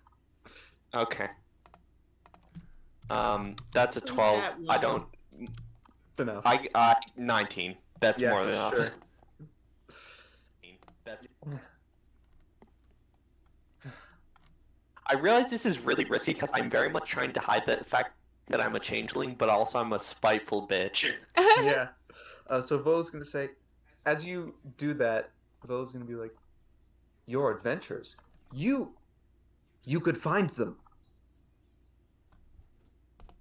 Okay. That's a 12. That I one. don't. It's enough. I 19. That's Yeah, more than enough. sure. That's... I realize this is really risky because I'm very much trying to hide the fact that I'm a changeling, but also I'm a spiteful bitch. Yeah. So Volo's gonna say, as you do that, Volo's gonna be like, "Your adventures. You could find them."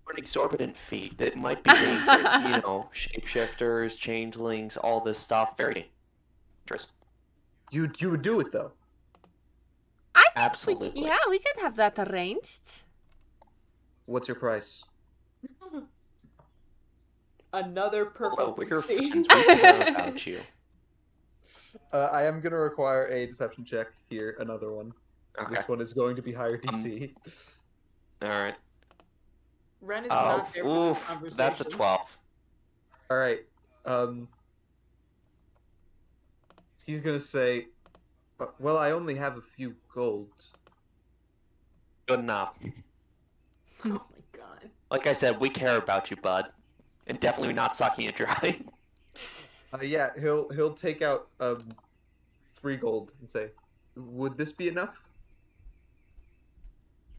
For an exorbitant feat that might be dangerous, you know, shapeshifters, changelings, all this stuff, very dangerous. You would do it though. I think Absolutely. yeah, we could have that arranged. What's your price? Another purple. Although we're pussy. friends, we care about you. I am gonna require a deception check here. Another one. Okay. This one is going to be higher DC. All right. Ren is Oh, not there for this oof, conversation. that's a 12. All right. He's gonna say, "Well, I only have a few gold." Good enough. Oh my god. Like I said, we care about you, bud. And definitely not sucking it dry. Yeah, he'll take out 3 gold and say, "Would this be enough?"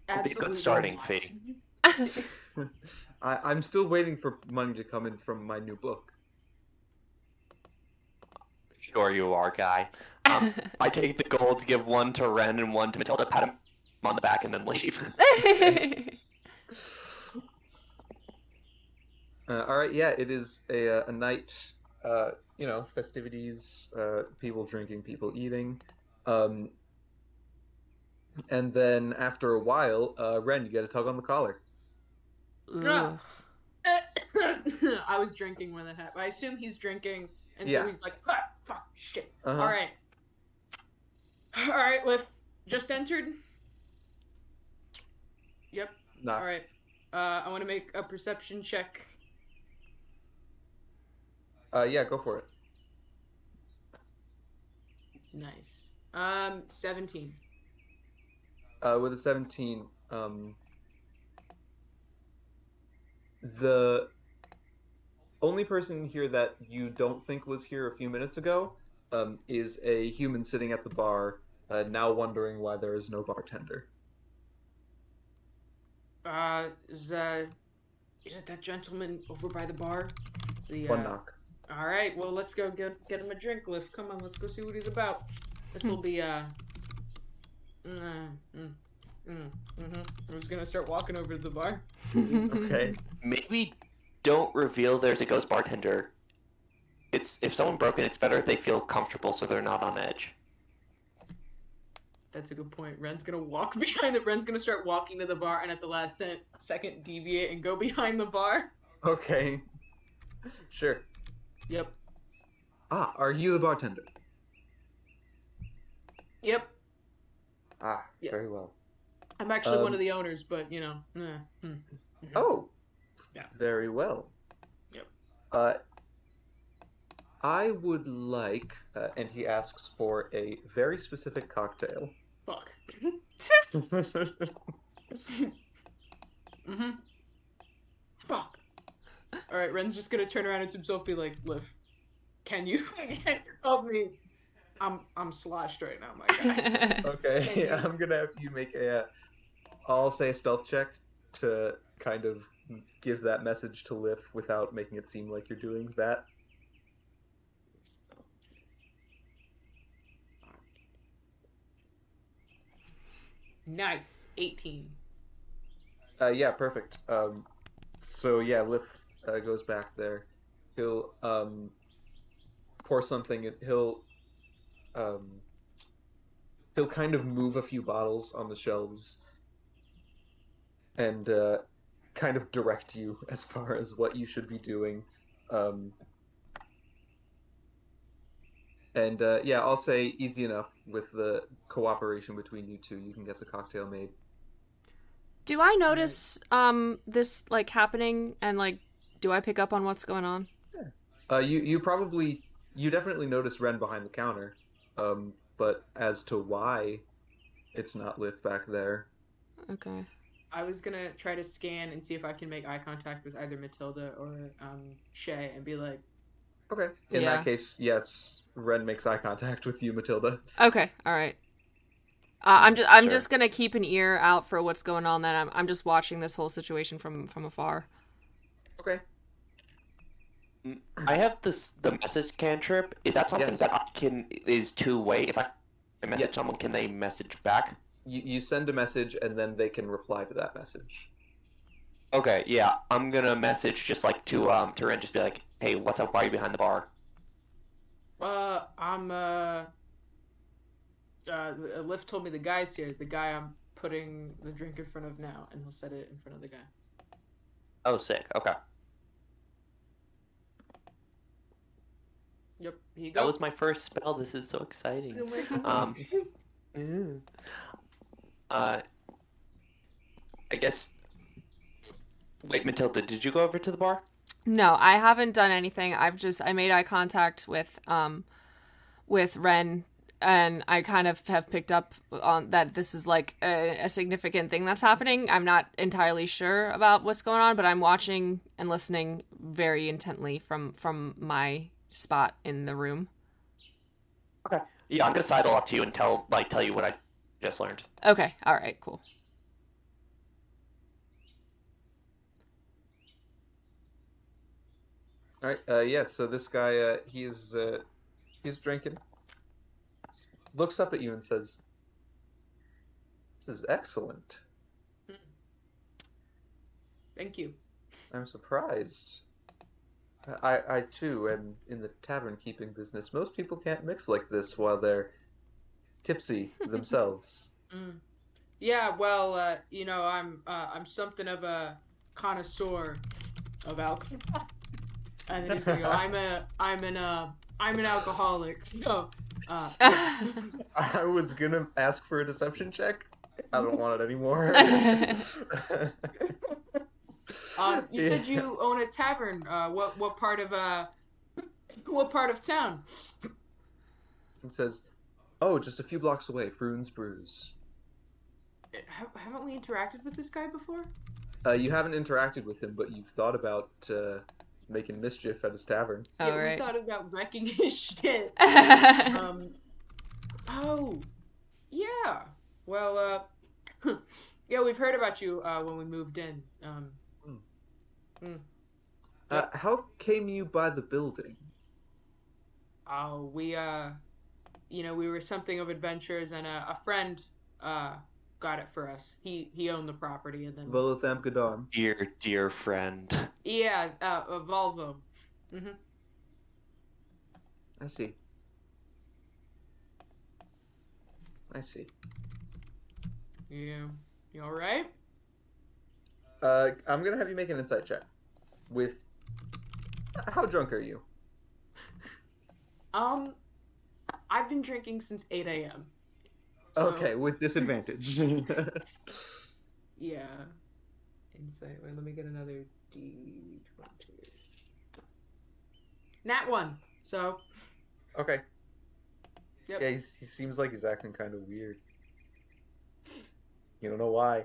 It'd be a good Absolutely starting not. fee. I'm still waiting for money to come in from my new book. Sure you are, guy. I take the gold, give one to Ren and one to Matilda, pat him on the back, and then leave. All right, yeah, it is a night, festivities, people drinking, people eating. And then after a while, Ren, you get a tug on the collar. Ugh. I was drinking when that happened. I assume he's drinking, and Yeah. so he's like, ah, fuck, shit. Uh-huh. All right, Liv, just entered. Yep. Knock. All right. I want to make a perception check. Yeah, go for it. Nice. 17. With a 17, the only person here that you don't think was here a few minutes ago is a human sitting at the bar, now wondering why there is no bartender. Is it that gentleman over by the bar? One knock. All right, well, let's go get him a drink, Liv. Come on, let's go see what he's about. This will be, I'm just gonna start walking over to the bar. Okay. Maybe don't reveal there's a ghost bartender. If someone broken, it's better if they feel comfortable so they're not on edge. That's a good point. Ren's gonna walk behind it. Ren's gonna start walking to the bar, and at the last second deviate and go behind the bar. Okay. Sure. Yep. Ah, are you the bartender? Yep. Ah, Yeah. very well. I'm actually one of the owners, but you know. Oh. Yeah. Very well. Yep. I would like, and he asks for a very specific cocktail. Fuck. Fuck. All right, Ren's just gonna turn around to himself, and be like, "Liv, can you help me? I'm sloshed right now, my guy." Okay, I'm gonna have you make I'll say a stealth check to kind of give that message to Liv without making it seem like you're doing that. Nice. 18. Yeah, perfect. So yeah, Liv goes back there. He'll pour something. He'll kind of move a few bottles on the shelves and kind of direct you as far as what you should be doing. And yeah, I'll say easy enough with the cooperation between you two. You can get the cocktail made. Do I notice this like happening and like do I pick up on what's going on? You definitely notice Ren behind the counter, but as to why it's not lit back there. Okay. I was gonna try to scan and see if I can make eye contact with either Matilda or Shay and be like, Okay. In that Yeah. case, yes, Ren makes eye contact with you, Matilda. Okay. All right. I'm Sir. just gonna keep an ear out for what's going on. Then I'm just watching this whole situation from afar. Okay. I have the message cantrip. Is that something Yes. that is two-way? If I message Yeah. someone, can they message back? You send a message and then they can reply to that message. Okay, yeah, I'm gonna message just like to Ren, just be like, hey, what's up? Why are you behind the bar? I'm Lift told me the guy's here. The guy I'm putting the drink in front of now, and he'll set it in front of the guy. Oh, sick. Okay, Yep, here you that go. was my first spell. This is so exciting. Oh my God. Um, I guess. Wait, Matilda, did you go over to the bar? No, I haven't done anything. I made eye contact with Ren, and I kind of have picked up on that this is like a significant thing that's happening. I'm not entirely sure about what's going on, but I'm watching and listening very intently from my spot in the room. Okay. Yeah, I'm gonna sidle up to you and tell you what I just learned. Okay, all right, cool. All right. Yeah. So this guy, he's drinking. Looks up at you and says, "This is excellent. Thank you. I'm surprised. I too am in the tavern keeping business. Most people can't mix like this while they're tipsy themselves." Mm. Yeah, well, I'm something of a connoisseur of alcohol. And then he's gonna go, I'm an alcoholic. So, yeah. I was gonna ask for a deception check. I don't want it anymore. You said you own a tavern. What part of town? It says, "Oh, just a few blocks away, Froon's Brews." Haven't we interacted with this guy before? You haven't interacted with him, but you've thought about making mischief at his tavern. Oh, Yeah, we right. thought about wrecking his shit. Oh, yeah. Well, yeah, we've heard about you when we moved in. How came you by the building? Oh, we were something of adventures, and a friend got it for us. He owned the property, and then Volotham Gadon. Dear friend. yeah, Volvo. I see. I see. Yeah, you all right? I'm gonna have you make an insight check. With how drunk are you? I've been drinking since 8 a.m. Okay, with disadvantage. Yeah. Insight. Wait, let me get another D20. Nat 1. So. Okay. Yep. Yeah, he seems like he's acting kind of weird. You don't know why.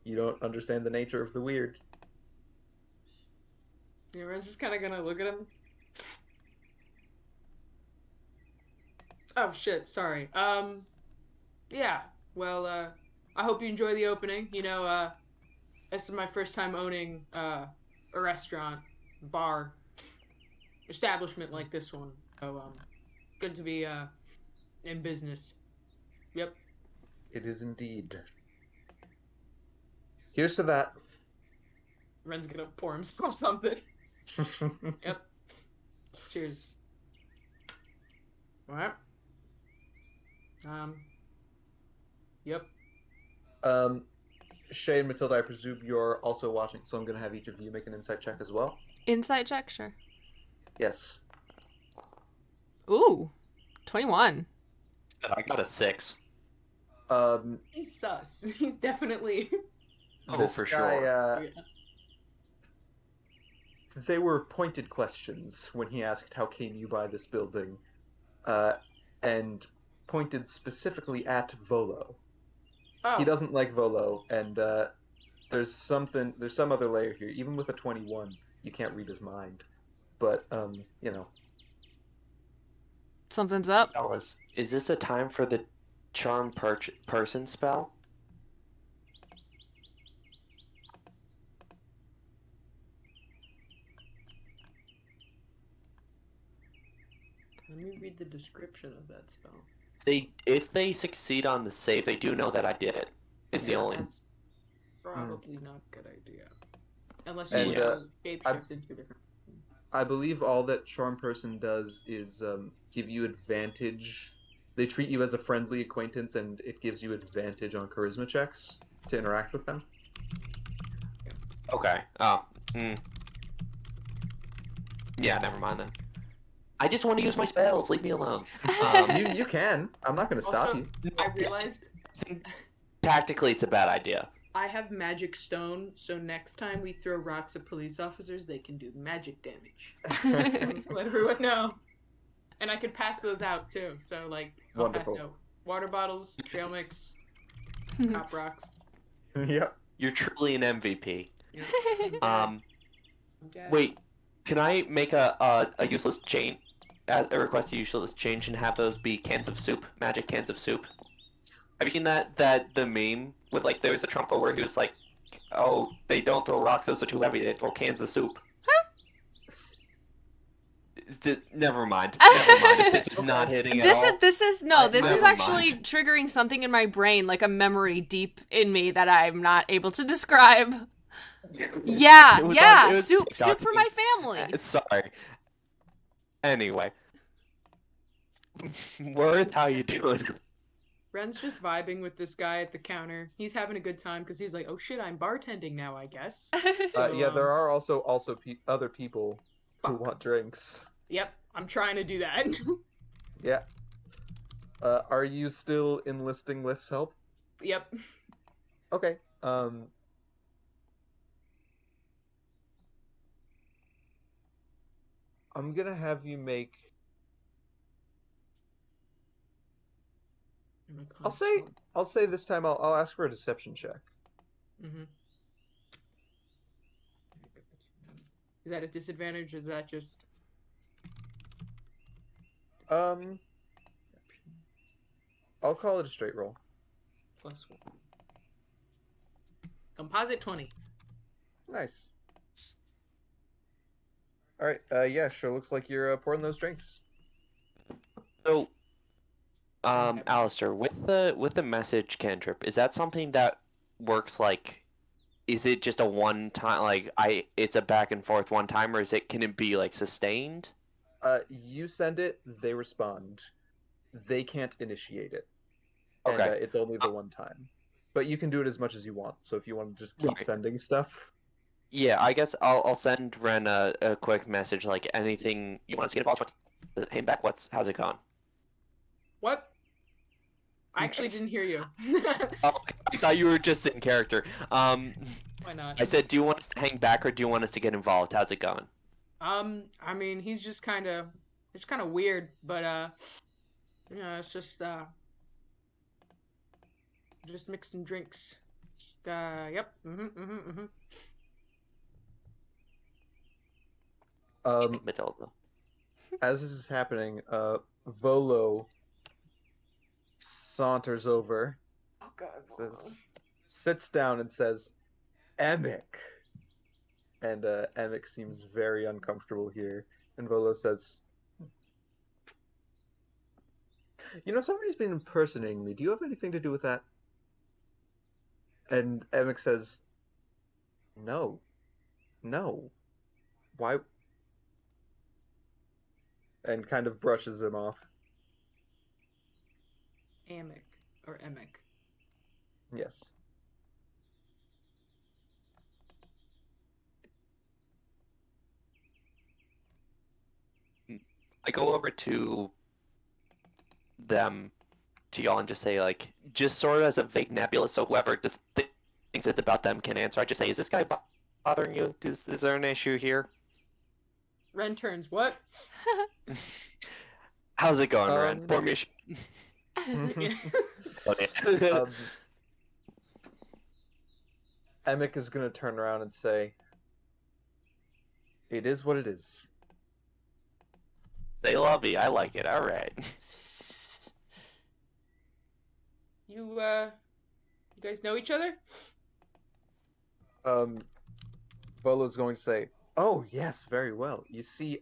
You don't understand the nature of the weird. Everyone's just kind of gonna look at him. Oh shit, sorry. Yeah. Well, I hope you enjoy the opening. This is my first time owning a restaurant, bar, establishment like this one. So, good to be in business. Yep. It is indeed. Here's to that. Ren's gonna pour himself something. Yep. Cheers. All right. Yep. Shay and Matilda, I presume you're also watching, so I'm going to have each of you make an insight check as well. Insight check, sure. Yes. Ooh, 21. I got a 6. He's sus. He's definitely. Oh, This for guy, sure. Yeah. they were pointed questions when he asked how came you by this building, uh, and pointed specifically at Volo. He Oh, doesn't like Volo, and there's some other layer here. Even with a 21, you can't read his mind. But you know, Something's up. Fellas, is this a time for the charm person spell? let me read the description of that spell. If they succeed on the save, they do know that I did it. Is the only. That's probably not a good idea. Unless And, you I- shapeshift into a different. I believe all that Charm Person does is give you advantage. They treat you as a friendly acquaintance, and it gives you advantage on charisma checks to interact with them. Okay. Oh. Yeah, never mind then. I just want to use my spells. Leave me alone. You can. I'm not going to stop Also, you. I realized I think tactically it's a bad idea. I have magic stone, so next time we throw rocks at police officers, they can do magic damage. Just let everyone know. And I could pass those out too. So like, I'll Wonderful. pass out water bottles, trail mix, cop rocks. Yep. You're truly an MVP. You know, dead. Wait, can I make a useless chain, a request to useless change, and have those be cans of soup, magic cans of soup? Have you seen the meme with like there was a Trumpo where he was like, oh, they don't throw rocks; those are too heavy. They throw cans of soup. Never mind. Never mind. If this is not hitting at all. This is Never actually mind. triggering something in my brain, like a memory deep in me that I'm not able to describe. Yeah, It was yeah, on- it was soup TikTok. for my family. Sorry. Anyway. Worth, how you doing? Ren's just vibing with this guy at the counter. He's having a good time because he's like, oh shit, I'm bartending now, I guess. Yeah, there are also other people who Fuck. want drinks. Yep, I'm trying to do that. Yeah. Are you still enlisting Lift's help? Yep. Okay. I'm gonna have you make. I'll say this time I'll ask for a deception check. Mm-hmm. Is that a disadvantage? Or is that just I'll call it a straight roll. +1? Composite 20. Nice. All right. Yeah. Sure. Looks like you're pouring those drinks. So, Alistair, with the message cantrip, is that something that works like? Is it just a one time, like it's a back and forth one time, or can it be like sustained? You send it, they respond. They can't initiate it. And, Okay. it's only the one time. But you can do it as much as you want. So if you want to just keep Right. sending stuff. Yeah, I guess I'll send Ren a quick message, like anything you want us to get involved with. Hey, back, how's it going? What? I actually didn't hear you. Oh, I thought you were just in character. Why not? I said, do you want us to hang back or do you want us to get involved? How's it going? I mean, he's just kind of weird, but you know, it's just mixing drinks. Yep. Matilda. As this is happening, Volo saunters over, Oh god. sits down and says, Emic. And Emic seems very uncomfortable here. And Volo says, you know, somebody's been impersonating me. Do you have anything to do with that? And Emic says, no. Why? And kind of brushes him off. Amic or Emic. Yes. I go over to them, to y'all, and just say, like, just sort of as a vague nebula, so whoever just thinks it's about them can answer. I just say, is this guy bothering you? Is there an issue here? Ren turns. What? How's it going, Ren? Um, Pour me a sh- Yeah. Okay. Emic is going to turn around and say, "It is what it is." They love me. I like it. All right. You guys know each other? Volo's going to say, "Oh yes, very well. You see,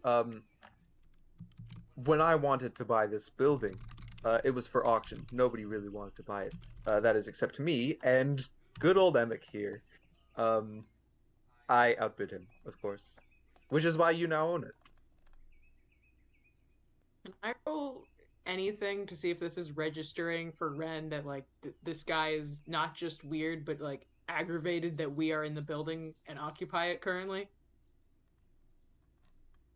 when I wanted to buy this building, it was for auction. Nobody really wanted to buy it. That is, except me and good old Emic here. I outbid him, of course, which is why you now own it." Can I roll anything to see if this is registering for Ren that like this guy is not just weird but like aggravated that we are in the building and occupy it currently?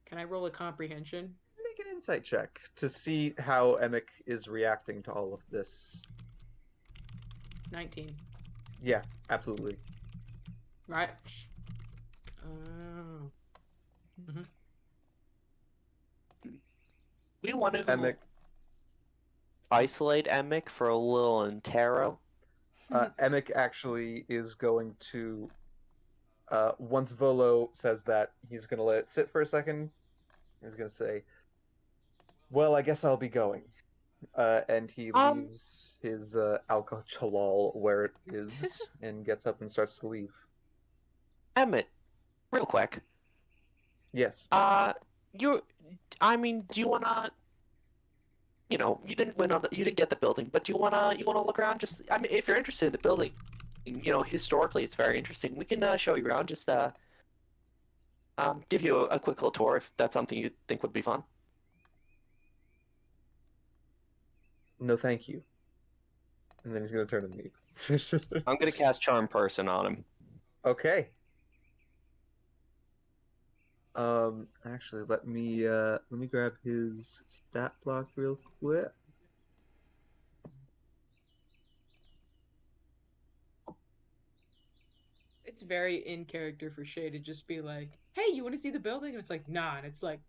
Can I roll a comprehension? Make an insight check to see how Emic is reacting to all of this. 19. Yeah, absolutely. Right. Oh. Mm-hmm. We want to Emic, isolate Emic for a little Intero. Emic actually is going to, once Volo says that, he's going to let it sit for a second. He's going to say, "Well, I guess I'll be going." And he leaves his alcohol where it is and gets up and starts to leave. Emmett, real quick. Yes. I mean, do you wanna, you didn't win on you didn't get the building, but do you wanna look around? Just, I mean, if you're interested in the building, historically it's very interesting. We can show you around. Just give you a quick little tour if that's something you think would be fun. No, thank you. And then he's going to turn and leave. I'm gonna cast Charm Person on him. Okay. Actually, let me grab his stat block real quick. It's very in character for Shay to just be like, "Hey, you want to see the building?" And it's like, "Nah," and it's like,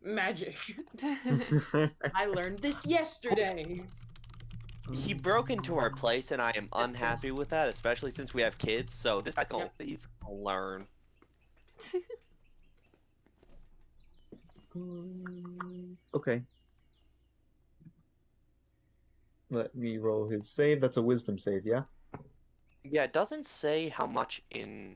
"Magic." I learned this yesterday. He broke into our place, and I am unhappy with that, especially since we have kids. So this guy's he's gonna learn. Okay. Let me roll his save. That's a wisdom save, yeah? Yeah, it doesn't say how much in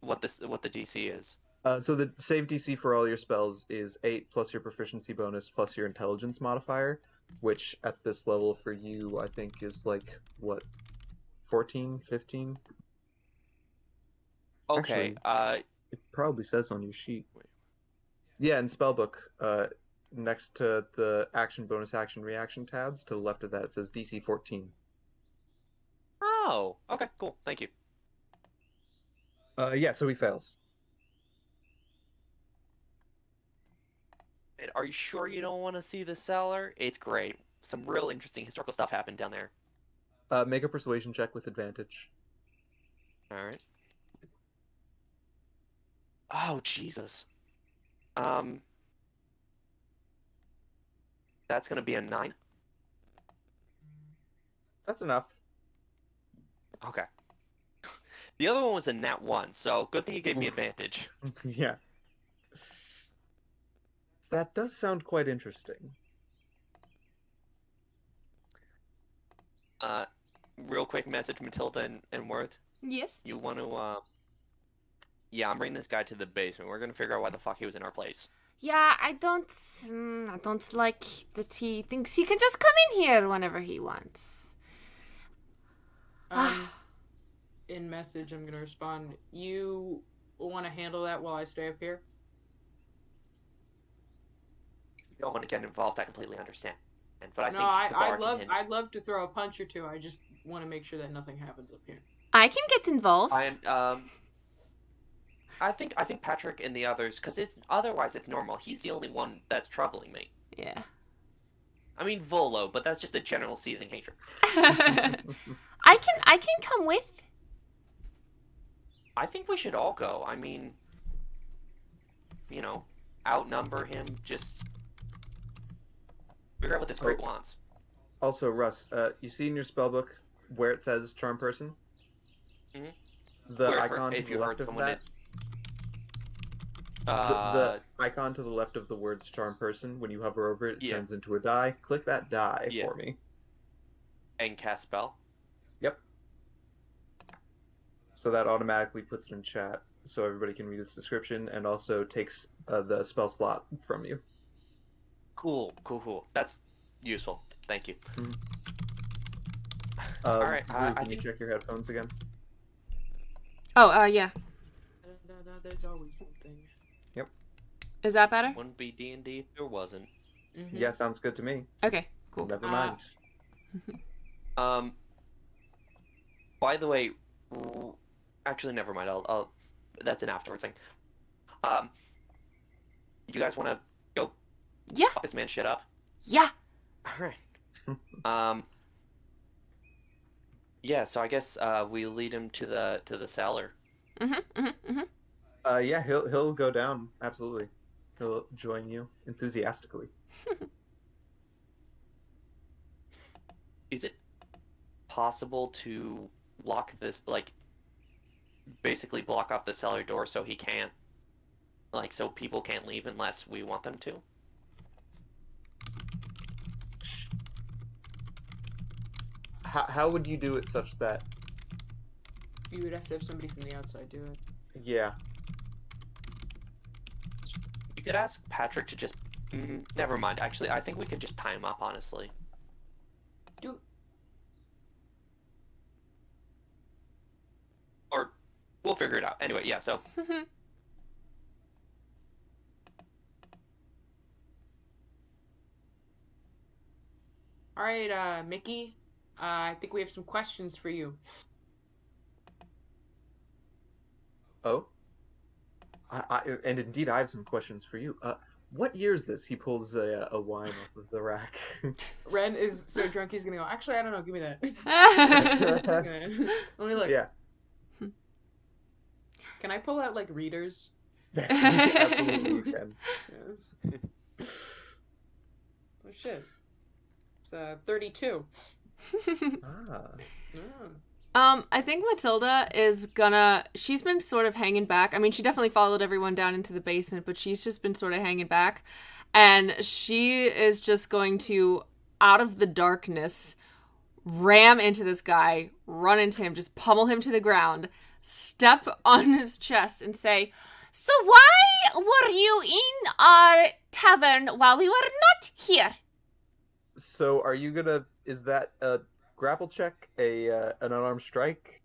what the DC is. So the save DC for all your spells is 8 plus your proficiency bonus plus your intelligence modifier, which at this level for you, I think is like, what, 14, 15? Okay. Actually, it probably says on your sheet. Yeah, in Spellbook, next to the action, bonus action, reaction tabs, to the left of that, it says DC 14. Oh, okay, cool. Thank you. Yeah, so he fails. And are you sure you don't want to see the cellar? It's great. Some real interesting historical stuff happened down there. Make a persuasion check with advantage. All right. Oh, Jesus. That's gonna be a 9. That's enough. Okay. The other one was a nat 1, so good thing you gave me advantage. Yeah. That does sound quite interesting. Real quick message, Matilda and Worth. Yes. You want to, yeah, I'm bringing this guy to the basement. We're gonna figure out why the fuck he was in our place. Yeah, I don't like that he thinks he can just come in here whenever he wants. In message, I'm gonna respond. You want to handle that while I stay up here? If you don't want to get involved, I completely understand. But I No, think the bar can I'd love to throw a punch or two. I just want to make sure that nothing happens up here. I can get involved. I think Patrick and the others, because it's normal. He's the only one that's troubling me. Yeah. I mean Volo, but that's just a general seething hatred. I can come with. I think we should all go. I mean, outnumber him. Just figure out what this group wants. Also, Russ, you see in your spellbook where it says charm person? Mm-hmm. The icon to the left of that? The icon to the left of the words charm person, when you hover over it, it turns into a die. Click that die for me. And cast spell? Yep. So that automatically puts it in chat, so everybody can read its description, and also takes the spell slot from you. Cool. That's useful. Thank you. Mm-hmm. All right, Can you check your headphones again? Oh, yeah. There's always something. Yep. Is that better? Wouldn't be D&D if there wasn't. Mm-hmm. Yeah, sounds good to me. Okay, cool. Never mind. By the way, actually, never mind. I'll. That's an afterwards thing. You guys want to go? Yeah. Fuck this man shit up. Yeah. All right. Yeah. So I guess we lead him to the cellar. Yeah, he'll go down. Absolutely, he'll join you enthusiastically. Is it possible to lock this, like, basically block off the cellar door so he can't, like, so people can't leave unless we want them to? How would you do it such that? You would have to have somebody from the outside do it. Yeah. We could ask Patrick to just. Never mind. Actually, I think we could just tie him up. Honestly. Or we'll figure it out. Anyway, yeah. So. All right, Mickey. I think we have some questions for you. Oh. And indeed, I have some questions for you. What year is this? He pulls a wine off of the rack. Ren is so drunk he's gonna go, actually, I don't know, give me that. Let me look. Yeah. Can I pull out, like, readers? Absolutely, you can. Yes. Oh, shit. It's 32. I think Matilda is gonna... She's been sort of hanging back. I mean, she definitely followed everyone down into the basement, but she's just been sort of hanging back. And she is just going to, out of the darkness, ram into this guy, run into him, just pummel him to the ground, step on his chest, and say, "So why were you in our tavern while we were not here?" So are you gonna... Is that a grapple check? An unarmed strike?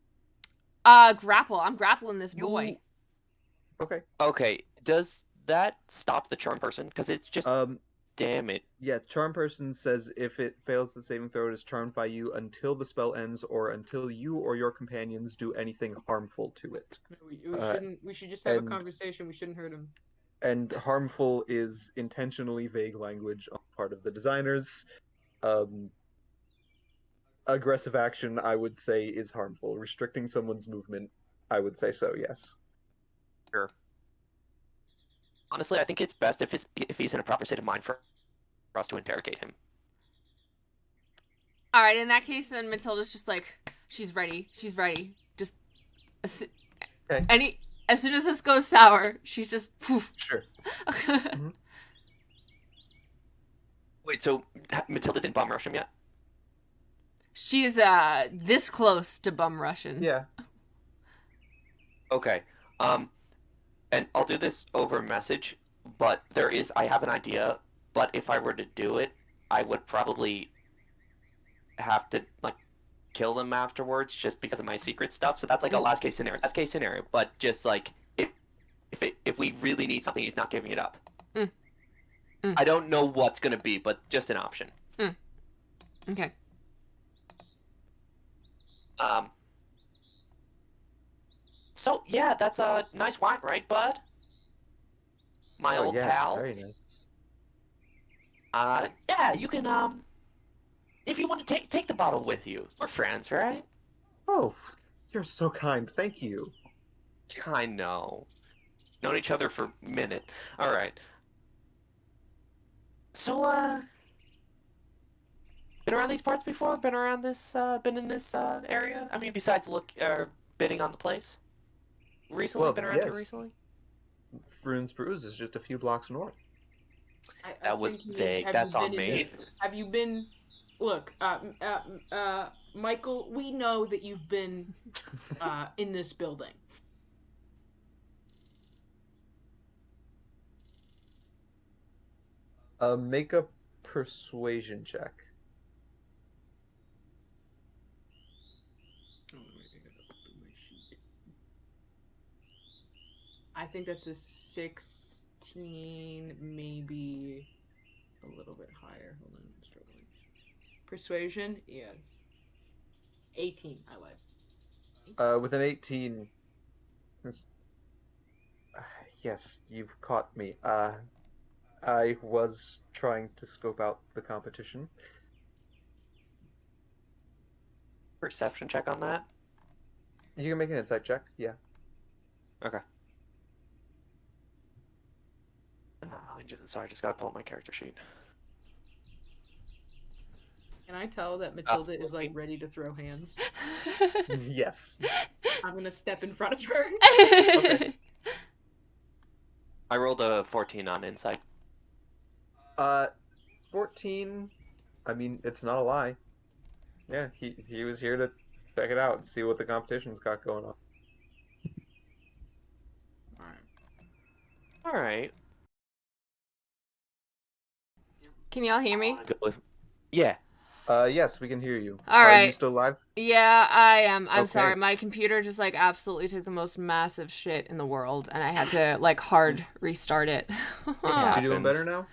Grapple. I'm grappling this boy. Okay. Okay. Does that stop the charm person? Because it's just... damn it. Yeah, charm person says if it fails the saving throw, it is charmed by you until the spell ends or until you or your companions do anything harmful to it. We should just have a conversation. We shouldn't hurt him. And harmful is intentionally vague language on the part of the designers. Aggressive action, I would say, is harmful. Restricting someone's movement, I would say so, yes. Sure. Honestly, I think it's best if he's in a proper state of mind for us to interrogate him. All right, in that case, then Matilda's just like, she's ready. She's ready. Just as soon as this goes sour, she's just poof. Sure. Mm-hmm. Wait, so Matilda didn't bomb rush him yet? She's this close to bum rushing. Yeah. Okay. And I'll do this over message, but I have an idea, but if I were to do it, I would probably have to, like, kill them afterwards just because of my secret stuff. So that's like a last case scenario, but just like if we really need something, he's not giving it up. I don't know what's going to be, but just an option. Okay. So yeah, that's a nice wine, right, bud? My old pal. Very nice. Yeah, you can if you want to take the bottle with you. We're friends, right? Oh, you're so kind. Thank you. I know. Known each other for a minute. All right. So, been around these parts before? Been around this? Been in this area? I mean, besides bidding on the place. Recently, Well, been around here yes, recently. Rune's Brews is just a few blocks north. I That was think he means, vague. have you That's on been in me. this? Have you been? Look, Michael, we know that you've been in this building. Make a persuasion check. I think that's a 16, maybe a little bit higher. Hold on, I'm struggling. Persuasion, yes. 18, I lied. With an 18, it's- yes, you've caught me. I was trying to scope out the competition. Perception check on that. You can make an insight check, yeah. Okay. Sorry, I just gotta pull up my character sheet. Can I tell that Matilda is like ready to throw hands? Yes. I'm gonna step in front of her. Okay. I rolled a 14 on insight. 14, I mean, it's not a lie. Yeah, he was here to check it out and see what the competition's got going on. All right. Can y'all hear me? Yeah. Yes, we can hear you. All Are you right. still live? Yeah, I am. I'm Okay. sorry. My computer just like absolutely took the most massive shit in the world, and I had to like hard restart it. Are you doing better happens.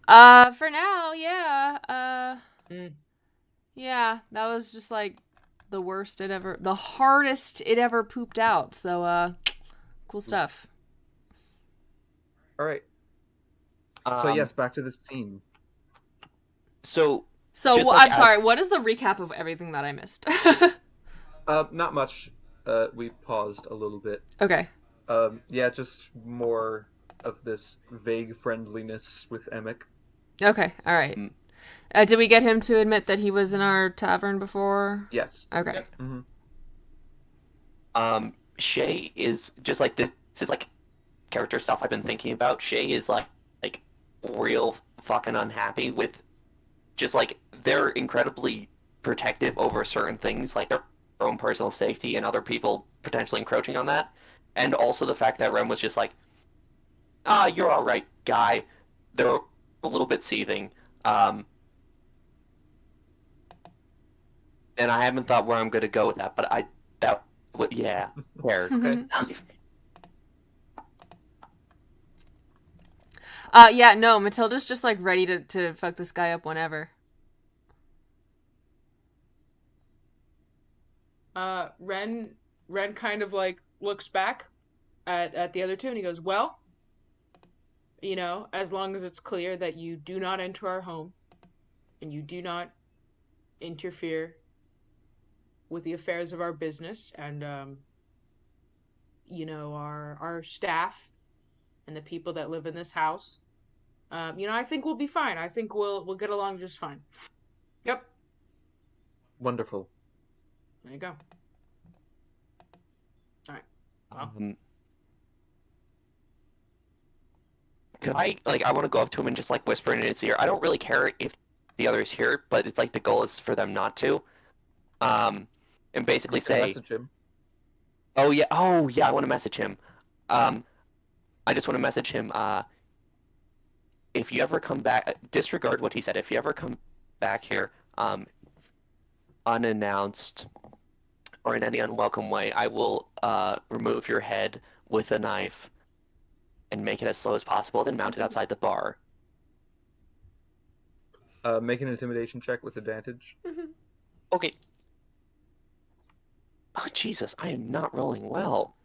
now? For now, yeah. Mm. Yeah, that was just like the hardest it ever pooped out. So, cool stuff. All right. So yes, back to the scene. So So just like I'm sorry. What is the recap of everything that I missed? Not much. We paused a little bit. Okay. Yeah, just more of this vague friendliness with Emic. Okay. All right. Did we get him to admit that he was in our tavern before? Yes. Okay. Yep. Mm-hmm. Shay is just like this is like character stuff I've been thinking about. Shay is like real fucking unhappy with just like they're incredibly protective over certain things, like their own personal safety and other people potentially encroaching on that. And also the fact that Rem was just like, you're all right, guy. They're a little bit seething. And I haven't thought where I'm going to go with that, but yeah, fair. Okay. Yeah, no, Matilda's just like ready to fuck this guy up whenever. Ren kind of like looks back at the other two and he goes, well, you know, as long as it's clear that you do not enter our home and you do not interfere with the affairs of our business and you know, our staff and the people that live in this house, you know, I think we'll be fine. I think we'll get along just fine. Yep. Wonderful. There you go. All right. Could I want to go up to him and just like whisper in his ear. I don't really care if the other's here, but it's like the goal is for them not to. And basically You can say, message him. oh yeah, I want to message him. I just want to message him. If you ever come back, disregard what he said. If you ever come back here, unannounced or in any unwelcome way, I will remove your head with a knife and make it as slow as possible, then mount it outside the bar. Make an intimidation check with advantage. Okay. Oh, Jesus, I am not rolling well.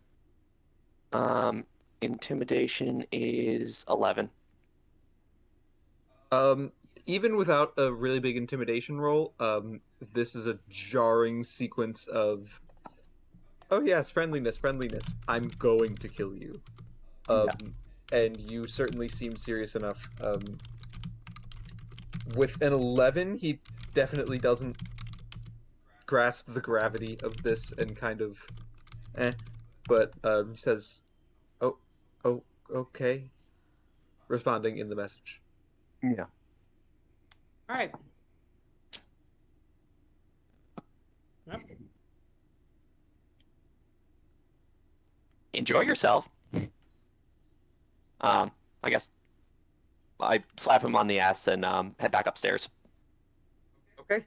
Intimidation is 11. Even without a really big intimidation roll, this is a jarring sequence of, oh yes, friendliness. I'm going to kill you. And you certainly seem serious enough. With an 11, he definitely doesn't grasp the gravity of this and kind of, but he says, "Oh, oh, okay," responding in the message. Yeah. All right. Yep. Enjoy yourself. I guess I slap him on the ass and head back upstairs. Okay.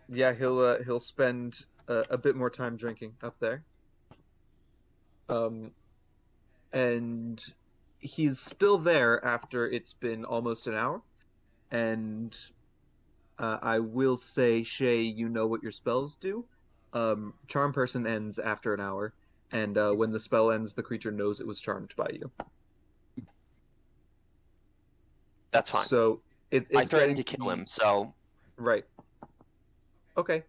Yeah, he'll spend a bit more time drinking up there. And he's still there after it's been almost an hour. And I will say, Shay, you know what your spells do. Charm Person ends after an hour, and when the spell ends, the creature knows it was charmed by you. That's fine. So I it's threatened getting to kill him, so right. Okay.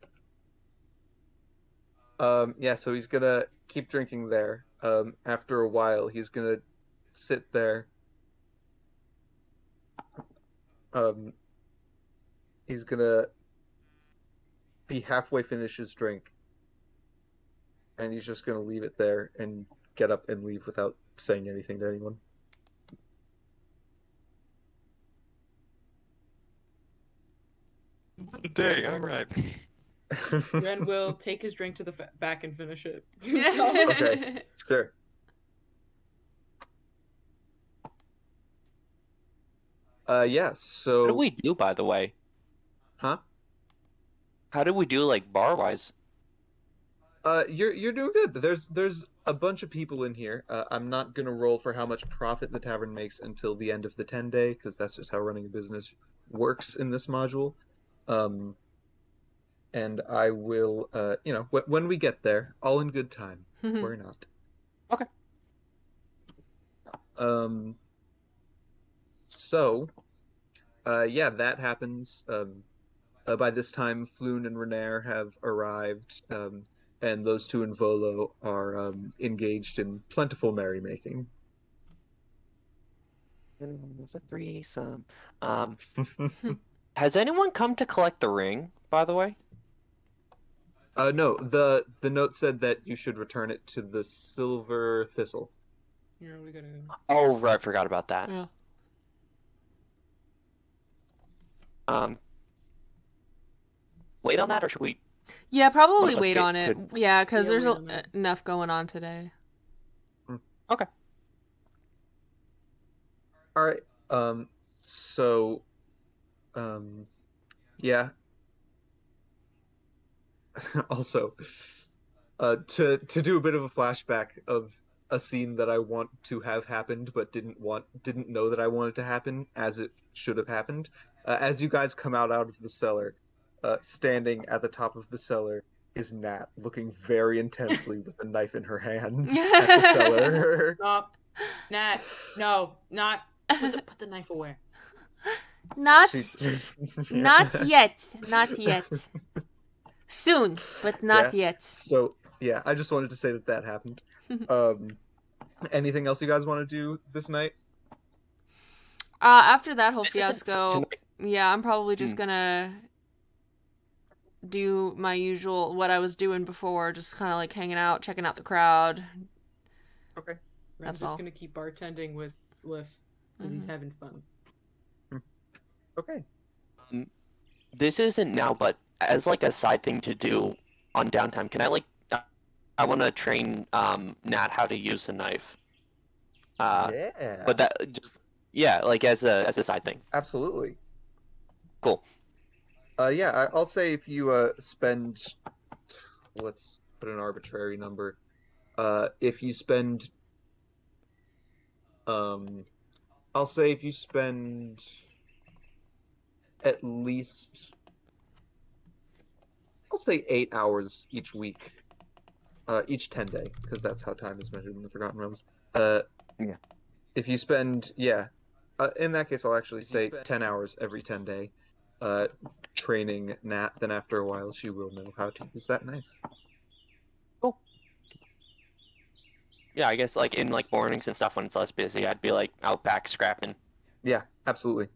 Yeah, so he's gonna keep drinking there. After a while, he's gonna sit there. Um, he's gonna be halfway finish his drink, and he's just gonna leave it there and get up and leave without saying anything to anyone. day. All right. Ren will take his drink to the back and finish it. Okay, sure. Yeah, so How do we do, by the way? huh? How do we do, like, bar-wise? You're doing good. There's a bunch of people in here. I'm not gonna roll for how much profit the tavern makes until the end of the 10-day, because that's just how running a business works in this module. And I will, when we get there, all in good time. Worry not. Okay. So, yeah, that happens. By this time, Floon and Renair have arrived, and those two in Volo are engaged in plentiful merrymaking. The threesome. Has anyone come to collect the ring, by the way? No, the note said that you should return it to the Silver Thistle. Yeah, we gotta. Oh, right, I forgot about that. Yeah. Wait on that, or should we? Yeah, probably Let's wait get on it. to- Yeah, because Yeah, there's wait on it. enough going on today. Okay. All right. So, yeah. Also, to do a bit of a flashback of a scene that I want to have happened but didn't know that I wanted to happen as it should have happened. As you guys come out of the cellar, standing at the top of the cellar is Nat, looking very intensely with a knife in her hand at the cellar. Stop. Nat. No, not. Put the knife away. Not, She- not yet. Not yet. Soon, but not yet. So yeah, I just wanted to say that happened. Anything else you guys want to do this night? After that whole This isn't fiasco, tonight. yeah, I'm probably just gonna do my usual, what I was doing before, just kind of like hanging out, checking out the crowd. Okay. I'm That's just all. gonna keep bartending with Liff because he's having fun. Okay. This isn't now, but as like a side thing to do on downtime, can I like? I want to train Nat how to use a knife. Yeah. But that just like as a side thing. Absolutely. Cool. Yeah, I'll say if you spend, let's put an arbitrary number. If you spend, I'll say if you spend at least, I'll say 8 hours each week, each 10-day, because that's how time is measured in the Forgotten Realms. Yeah. If you spend, in that case, I'll actually say 10 hours every 10-day, training Nat, then after a while she will know how to use that knife. Cool. Yeah, I guess like in like mornings and stuff when it's less busy, I'd be like out back scrapping. Yeah, absolutely.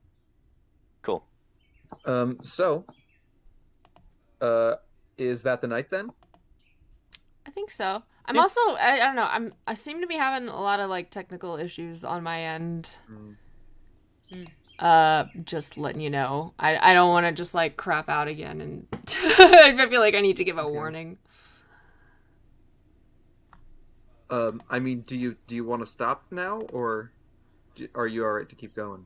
Cool. So, uh, is that the night then? I think so. I'm Yeah. also I don't know. I seem to be having a lot of like technical issues on my end. Just letting you know. I don't want to just like crap out again, and I feel like I need to give a Okay. warning. I mean, do you want to stop now, or are you all right to keep going?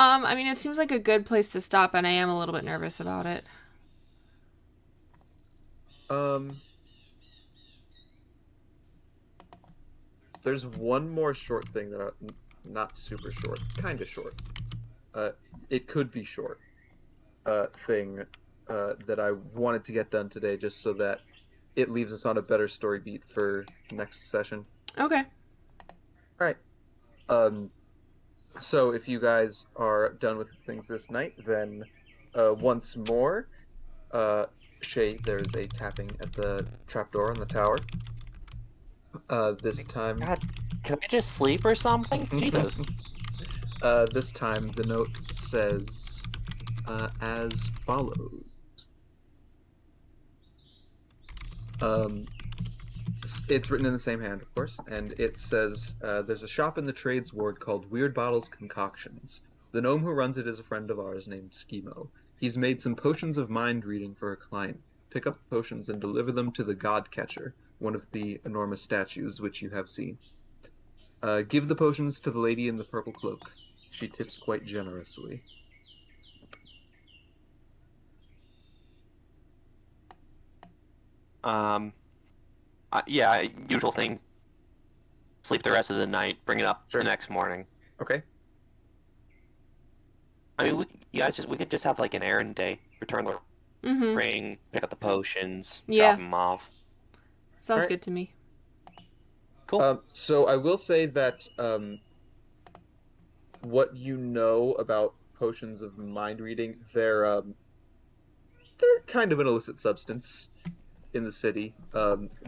I mean, it seems like a good place to stop, and I am a little bit nervous about it. Um, there's one more short thing that not super short, kind of short. Uh, it could be short. Thing that I wanted to get done today, just so that it leaves us on a better story beat for next session. Okay. All right. Um, so if you guys are done with things this night, then once more, Shay, there's a tapping at the trapdoor on the tower. This time, God, can I just sleep or something? Jesus. this time the note says as follows. Um, it's written in the same hand, of course, and it says, there's a shop in the trades ward called Weird Bottles Concoctions. The gnome who runs it is a friend of ours named Schemo. He's made some potions of mind reading for a client. Pick up the potions and deliver them to the God Catcher, one of the enormous statues which you have seen. Give the potions to the lady in the purple cloak. She tips quite generously. Yeah, usual thing. Sleep the rest of the night, bring it up Sure. the next morning. Okay. I mean, we could just have like an errand day. Return the ring, pick up the potions, Yeah. drop them off. Sounds Alright. good to me. Cool. So I will say that what you know about potions of mind reading, they're kind of an illicit substance in the city.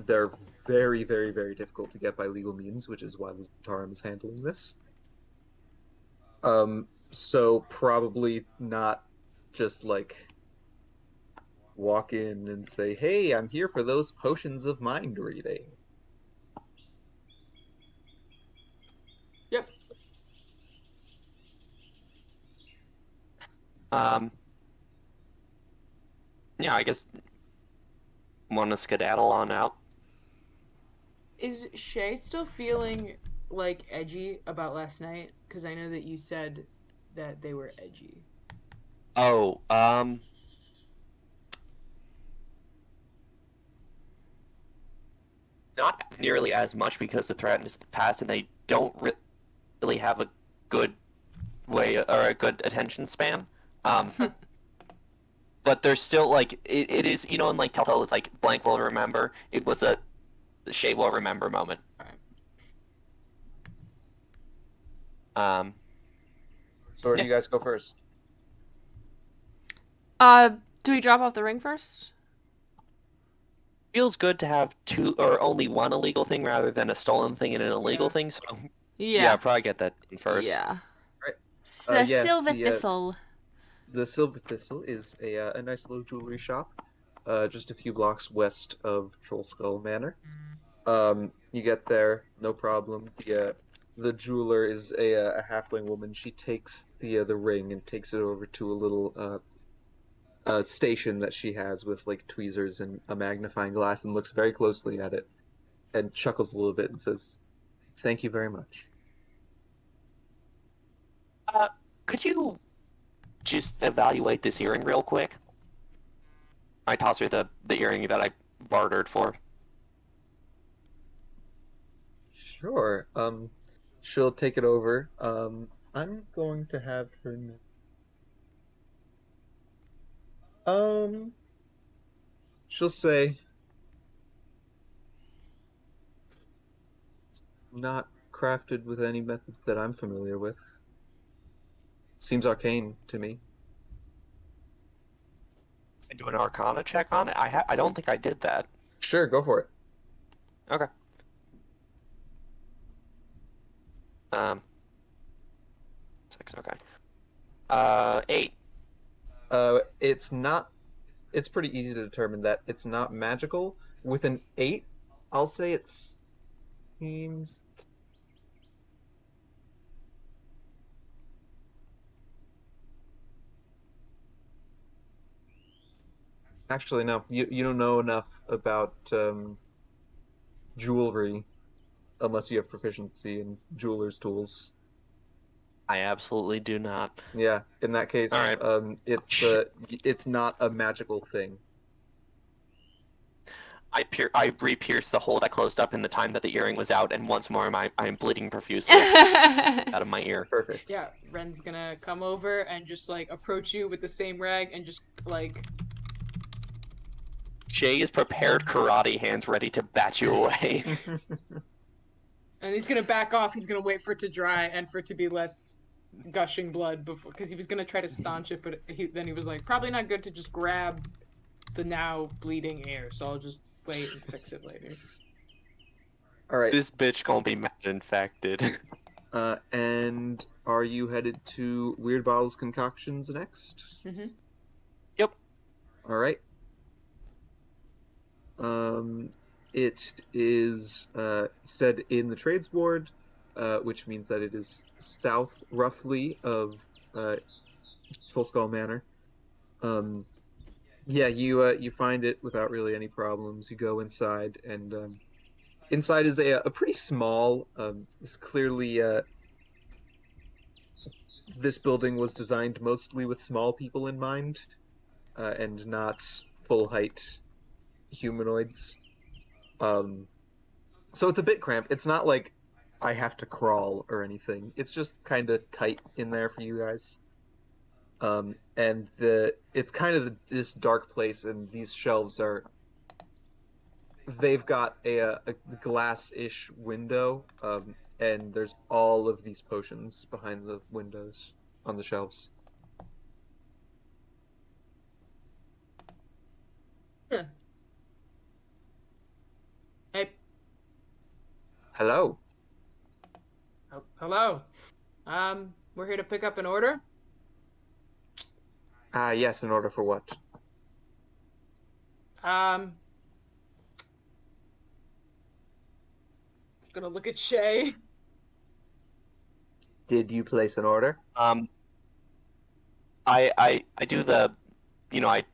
They're very, very, very difficult to get by legal means, which is why the Zentarum is handling this. So probably not just like walk in and say, "Hey, I'm here for those potions of mind reading." Yep. Yeah, I guess want to skedaddle on out. Is Shay still feeling like edgy about last night? Because I know that you said that they were edgy. Oh, not nearly as much because the threat is passed and they don't really have a good way or a good attention span. But there's still like it is, you know, in like Telltale it's like blank will remember. It was a Shay will remember moment. So where do you guys go first? Do we drop off the ring first? Feels good to have two or only one illegal thing rather than a stolen thing and an illegal thing. So yeah, probably get that first. Yeah. Right. Silver Thistle. The Silver Thistle is a nice little jewelry shop, just a few blocks west of Troll Skull Manor. You get there, no problem. The jeweler is a halfling woman. She takes the ring and takes it over to a little station that she has with like tweezers and a magnifying glass, and looks very closely at it and chuckles a little bit and says, "Thank you very much." Could you just evaluate this earring real quick? I toss her the earring that I bartered for. Sure. She'll take it over. I'm going to have her. She'll say, "Not crafted with any methods that I'm familiar with. Seems arcane to me." I do an Arcana check on it. I don't think I did that. Sure, go for it. Okay. Um, 6, okay. 8. It's not. It's pretty easy to determine that it's not magical. With an 8, I'll say it seems. Actually, no. You don't know enough about jewelry unless you have proficiency in jeweler's tools. I absolutely do not. Yeah, in that All case, right. it's not a magical thing. I re-pierced the hole that closed up in the time that the earring was out, and once more I'm bleeding profusely out of my ear. Perfect. Yeah, Ren's gonna come over and just like approach you with the same rag and just like. Shay is prepared, karate hands ready to bat you away. And he's gonna back off. He's gonna wait for it to dry and for it to be less gushing blood before, because he was gonna try to staunch it, but then he was like, probably not good to just grab the now bleeding air. So I'll just wait and fix it later. All right. This bitch gonna be mad infected. And are you headed to Weird Bottles Concoctions next? Mm-hmm. Yep. All right. It is said in the trades ward, which means that it is south, roughly, of Full Skull Manor. Yeah, you find it without really any problems. You go inside, and inside is a pretty small. It's clearly this building was designed mostly with small people in mind, and not full height humanoids. So it's a bit cramped. It's not like I have to crawl or anything. It's just kind of tight in there for you guys. And it's kind of this dark place, and these shelves are. They've got a glass-ish window, and there's all of these potions behind the windows on the shelves. Yeah. Hey. Hello. Oh, hello. We're here to pick up an order. Yes, in order for what? Gonna look at Shay. Did you place an order? I do the, I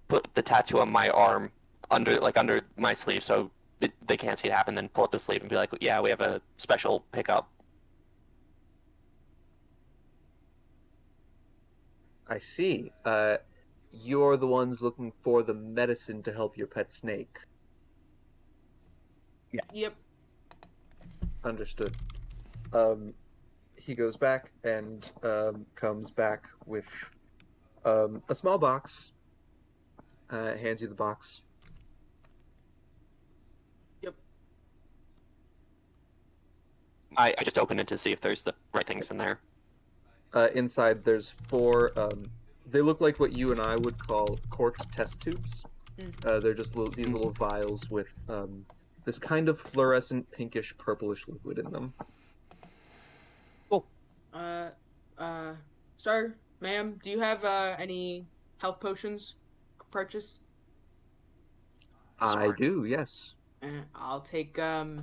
put the tattoo on my arm under my sleeve so they can't see it happen. Then pull up the sleeve and be like, yeah, we have a special pickup. I see. You're the ones looking for the medicine to help your pet snake. Yep. Understood. He goes back and comes back with a small box. Hands you the box. Yep. I just open it to see if there's the right things in there. Inside, there's 4. They look like what you and I would call corked test tubes. They're just these little vials with this kind of fluorescent pinkish purplish liquid in them. Cool. Sir, ma'am, do you have any health potions to purchase? I do, yes. I'll take 4.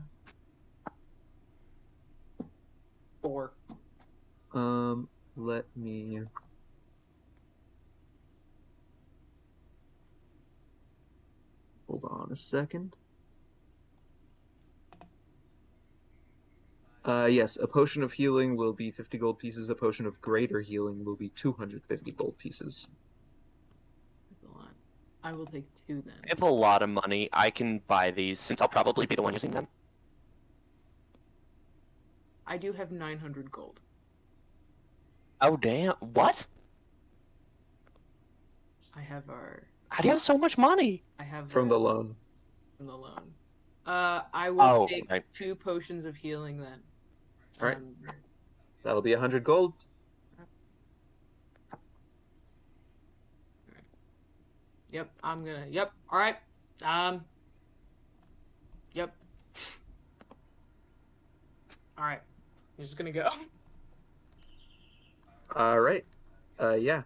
Let me. Hold on a second. Yes, a potion of healing will be 50 gold pieces. A potion of greater healing will be 250 gold pieces. That's a lot. I will take 2 then. I have a lot of money. I can buy these since I'll probably be the one using them. I do have 900 gold. Oh, damn. What? I have our. How do you have so much money? I have From the loan. From the loan. I will take right. 2 potions of healing then. All right. That'll be 100 gold. Yep, I'm gonna. Yep. All right. Yep. All right. He's just gonna go. All right. Yeah.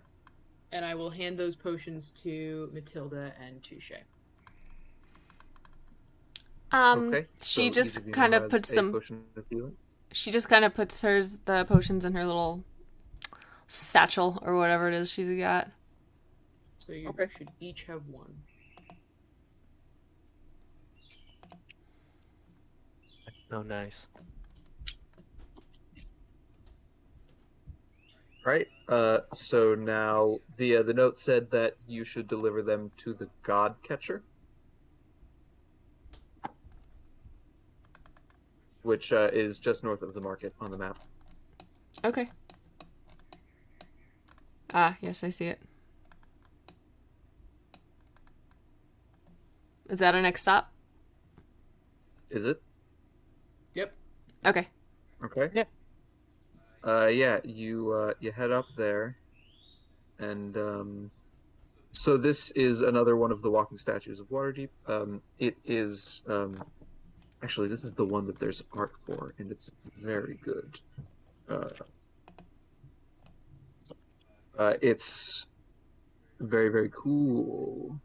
And I will hand those potions to Matilda and to Shay. Okay. She So each just of you kind now of has puts a them. potion of healing. She just kind of puts the potions in her little satchel or whatever it is she's got. So you Okay. should each have one. Oh, nice. Right. So now the note said that you should deliver them to the God Catcher, which is just north of the market on the map. Okay. Ah, yes, I see it. Is that our next stop? Is it? Yep. Okay. Okay. Yeah. Yeah. You head up there, and so this is another one of the walking statues of Waterdeep. It is actually this is the one that there's art for, and it's very good. It's very, very cool.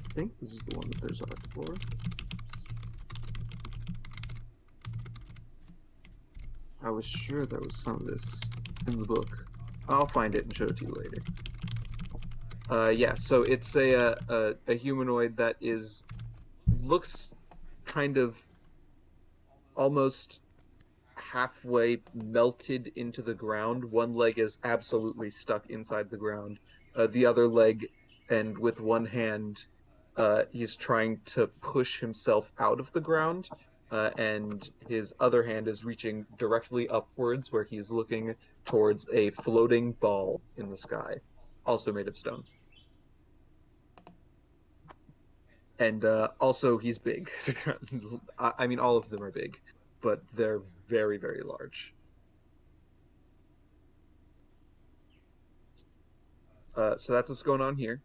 I think this is the one that there's art for. I was sure there was some of this in the book. I'll find it and show it to you later. Yeah, so it's a humanoid that looks kind of almost halfway melted into the ground. One leg is absolutely stuck inside the ground. The other leg, and with one hand, he's trying to push himself out of the ground, and his other hand is reaching directly upwards, where he's looking towards a floating ball in the sky, also made of stone. And also, he's big. I mean, all of them are big, but they're very, very large. So that's what's going on here.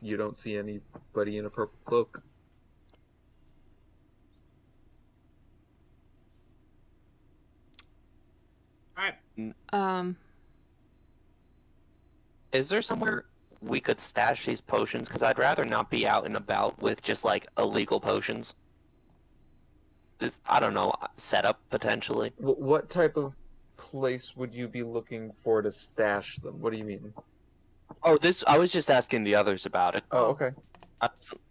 You don't see anybody in a purple cloak. Alright. Is there somewhere we could stash these potions? Because I'd rather not be out and about with just like illegal potions. Just, I don't know, setup potentially. What type of place would you be looking for to stash them? What do you mean? Oh, I was just asking the others about it. Oh, okay.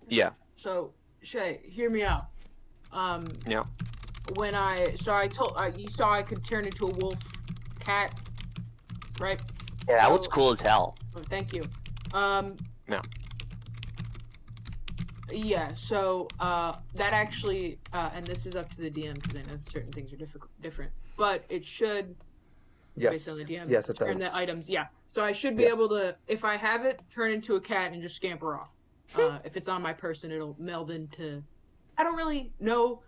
Yeah. So, Shay, hear me out. Yeah. You saw I could turn into a wolf cat, right? Yeah, that was cool as hell. Oh, thank you. Yeah. Yeah, so, that actually, and this is up to the DM, because I know certain things are different, but it should, Yes. based on the DM, Yes, it turn does. the items, yeah. So I should be able to, if I have it, turn into a cat and just scamper off. If it's on my person, it'll meld into, I don't really know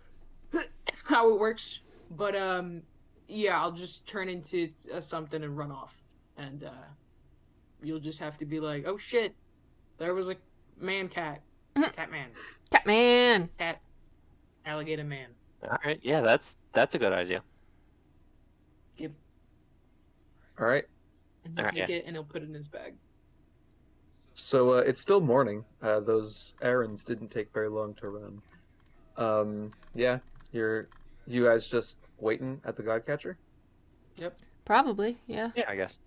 how it works, but, yeah, I'll just turn into something and run off. And, you'll just have to be like, oh shit, there was a man-cat. Catman. Catman. Cat. Alligator man. All right. Yeah, that's a good idea. Yep. All right. And he'll Alright, take it and he'll put it in his bag. So it's still morning. Those errands didn't take very long to run. Yeah, you guys just waiting at the Godcatcher? Yep. Probably, yeah. Yeah, I guess.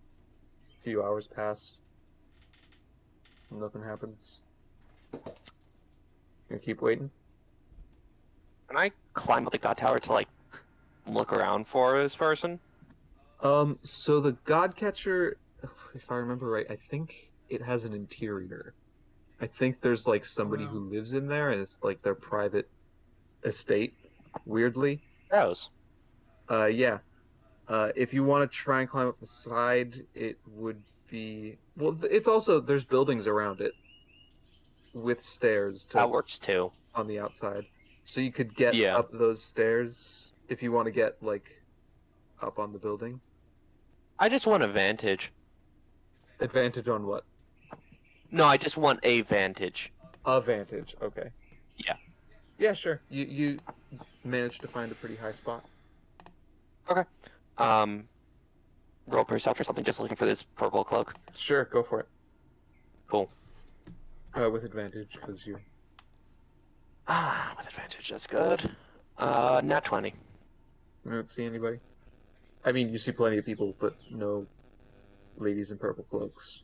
A few hours pass. Nothing happens. Gonna keep waiting? Can I climb up the god tower to like look around for this person? So the Godcatcher, if I remember right, I think it has an interior. I think there's like somebody who lives in there, and it's like their private estate, weirdly. Gross. Yeah. If you want to try and climb up the side, it would be... Well, it's also... There's buildings around it with stairs That works too. on the outside. So you could get Yeah. up those stairs if you want to get, like, up on the building. I just want advantage. Advantage on what? No, I just want a vantage. A vantage. Okay. Yeah. Yeah, sure. You managed to find a pretty high spot. Okay. Roll perception or something. Just looking for this purple cloak. Sure, go for it. Cool. With advantage, because you. With advantage. That's good. Nat 20. I don't see anybody. I mean, you see plenty of people, but no ladies in purple cloaks.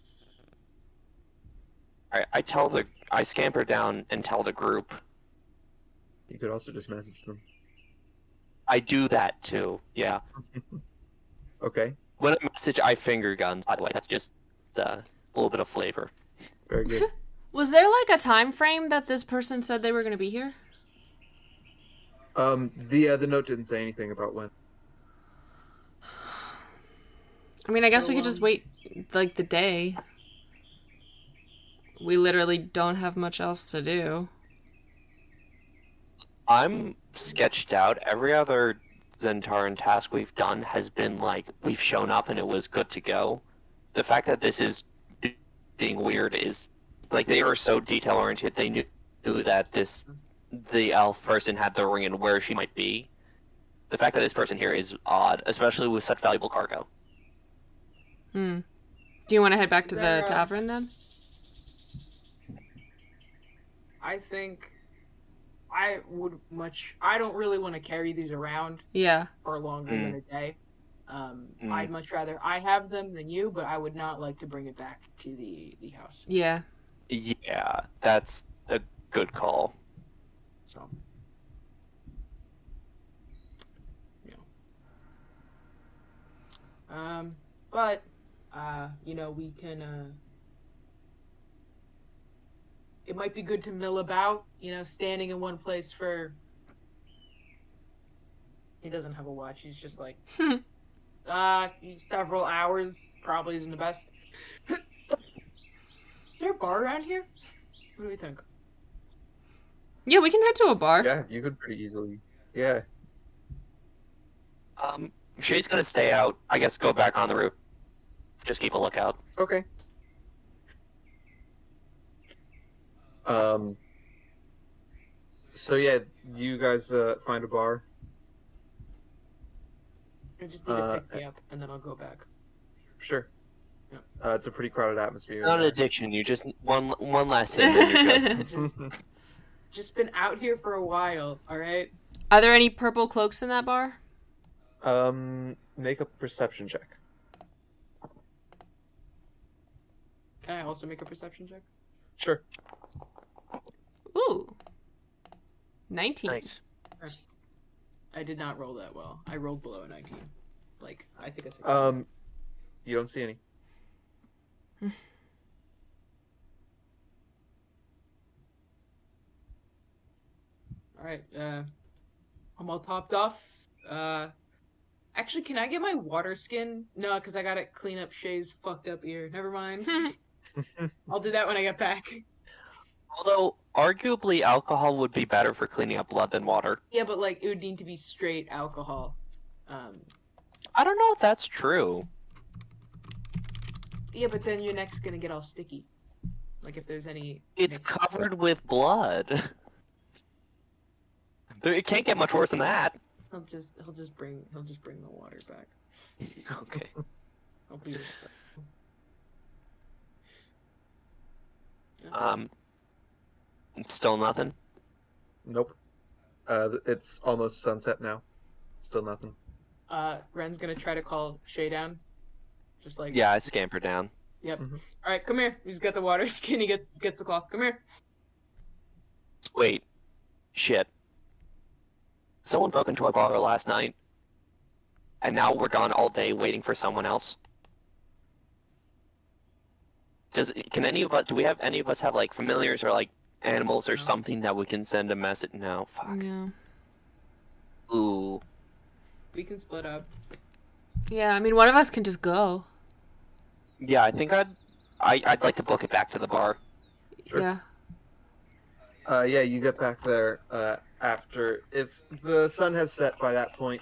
Alright, I scamper down and tell the group. You could also just message them. I do that too, yeah. Okay, When I message, I finger guns, by the way. That's just a little bit of flavor. very good. Was there like a time frame that this person said they were going to be here? The note didn't say anything about when. I mean, I guess So, we could just wait like the day. We literally don't have much else to do. I'm sketched out. Every other Zentaran task we've done has been like, we've shown up and it was good to go. The fact that this is being weird is, like, they were so detail-oriented, they knew that the elf person had the ring and where she might be. The fact that this person here is odd, especially with such valuable cargo. Do you want to head back to There, the tavern then? I think I don't really want to carry these around Yeah. for longer than a day. I'd much rather I have them than you, but I would not like to bring it back to the house. Yeah. Yeah, that's a good call. So, but we can. It might be good to mill about, standing in one place for. He doesn't have a watch. He's just like, several hours probably isn't the best. Is there a bar around here? What do we think? Yeah, we can head to a bar. Yeah, you could pretty easily. Yeah. Shay's gonna stay out. I guess go back on the roof. Just keep a lookout. Okay. So yeah, you guys find a bar. I just need to pick me up, and then I'll go back. Sure. Yeah. It's a pretty crowded atmosphere. Not an addiction. You just one last hit, then you're good. Just been out here for a while, all right? Are there any purple cloaks in that bar? Make a perception check. Can I also make a perception check? Sure. Ooh. 19. Nice. I did not roll that well. I rolled below a 19. Like, I think I said. You don't see any. All right. I'm all topped off. Actually, can I get my water skin? No, because I gotta clean up Shay's fucked up ear. Never mind. I'll do that when I get back. Although, arguably, alcohol would be better for cleaning up blood than water. Yeah, but like it would need to be straight alcohol. I don't know if that's true. Yeah, but then your neck's gonna get all sticky. Like if there's any. It's covered with blood. It can't get much worse than that. He'll just bring the water back. Okay. I'll be respectful. Still nothing? Nope. It's almost sunset now. Still nothing. Ren's gonna try to call Shay down. Just like. Yeah, I scamper down. Yep. All right, come here. He's got the water skin. He gets the cloth. Come here. Wait. Shit. Someone broke into our bar last night. And now we're gone all day waiting for someone else. Do we have any of us have like familiars or like animals or something that we can send a message? No, fuck. Yeah. Ooh. We can split up. Yeah, I mean, one of us can just go. Yeah, I think I'd like to book it back to the bar. Sure. Yeah. Yeah, you get back there after the sun has set by that point.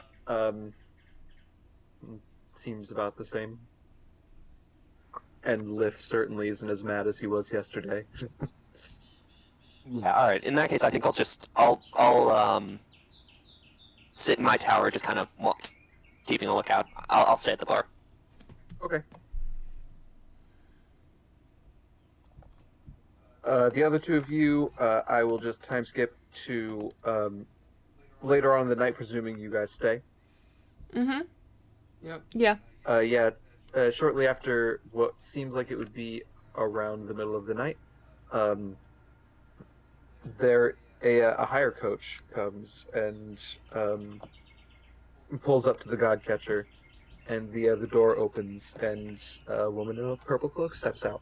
Seems about the same. And Lift certainly isn't as mad as he was yesterday. Yeah, all right. In that case, I think I'll sit in my tower, just kind of keeping a lookout. I'll stay at the bar. Okay. The other two of you, I will just time skip to later on in the night, presuming you guys stay. Mm-hmm. Yep. Yeah. Yeah. Shortly after what seems like it would be around the middle of the night, a hire coach comes and pulls up to the God Catcher, and the door opens, and a woman in a purple cloak steps out.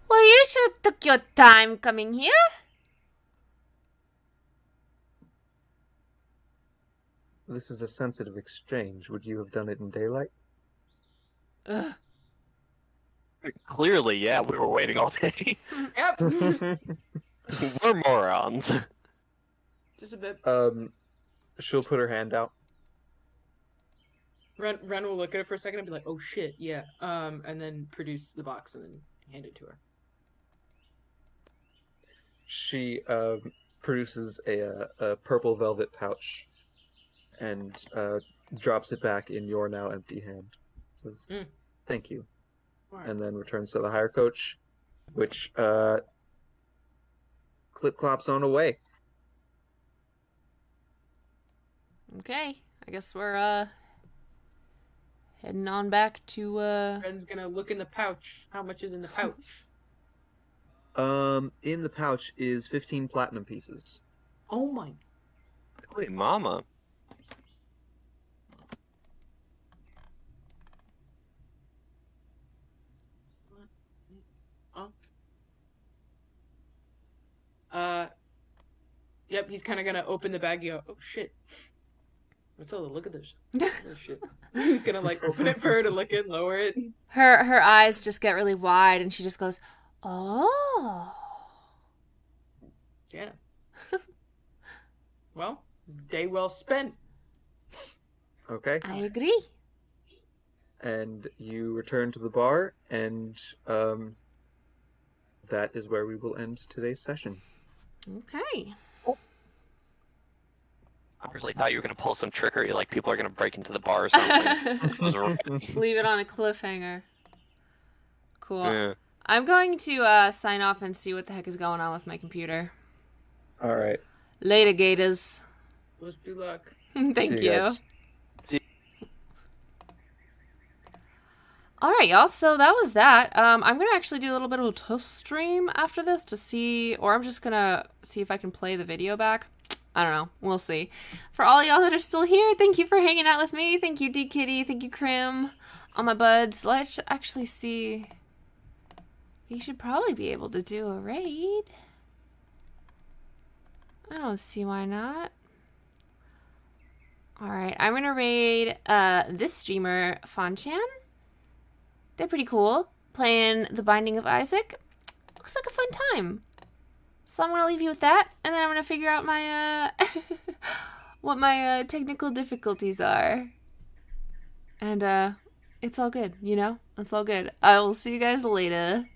Well, you should took your time coming here. This is a sensitive exchange. Would you have done it in daylight? Ugh. Clearly, yeah, we were waiting all day. Yep. We're morons. Just a bit. She'll put her hand out. Ren will look at it for a second and be like, "Oh shit, yeah." And then produce the box and then hand it to her. She produces a purple velvet pouch and drops it back in your now empty hand. Says, "Thank you," Right. and then returns to the hire coach, which clip clops on away. Okay. I guess we're heading on back to Ren's gonna look in the pouch. How much is in the pouch? In the pouch is 15 platinum pieces. Oh my. Wait, mama. Yep, he's kind of gonna open the bag and go, "Oh shit. Matilda, look at this. Oh shit." He's gonna like open it for her to look in, lower it. her eyes just get really wide and she just goes, "Oh." Yeah. Well, day well spent. Okay. I agree. And you return to the bar, and that is where we will end today's session. Okay. I really thought you were gonna pull some trickery, like people are gonna break into the bar or something. Leave it on a cliffhanger. Cool. Yeah. I'm going to sign off and see what the heck is going on with my computer. All right. Later, Gators. Wish you luck. Thank See you. guys. All right, y'all. So that was that. I'm gonna actually do a little bit of a test stream after this to see, or I'm just gonna see if I can play the video back. I don't know. We'll see. For all y'all that are still here, thank you for hanging out with me. Thank you, D Kitty. Thank you, Crim. All my buds. Let's actually see. You should probably be able to do a raid. I don't see why not. Alright, I'm gonna raid this streamer, Fanchan. They're pretty cool. Playing The Binding of Isaac. Looks like a fun time. So I'm gonna leave you with that, and then I'm gonna figure out my what my technical difficulties are. And it's all good, you know? It's all good. I will see you guys later.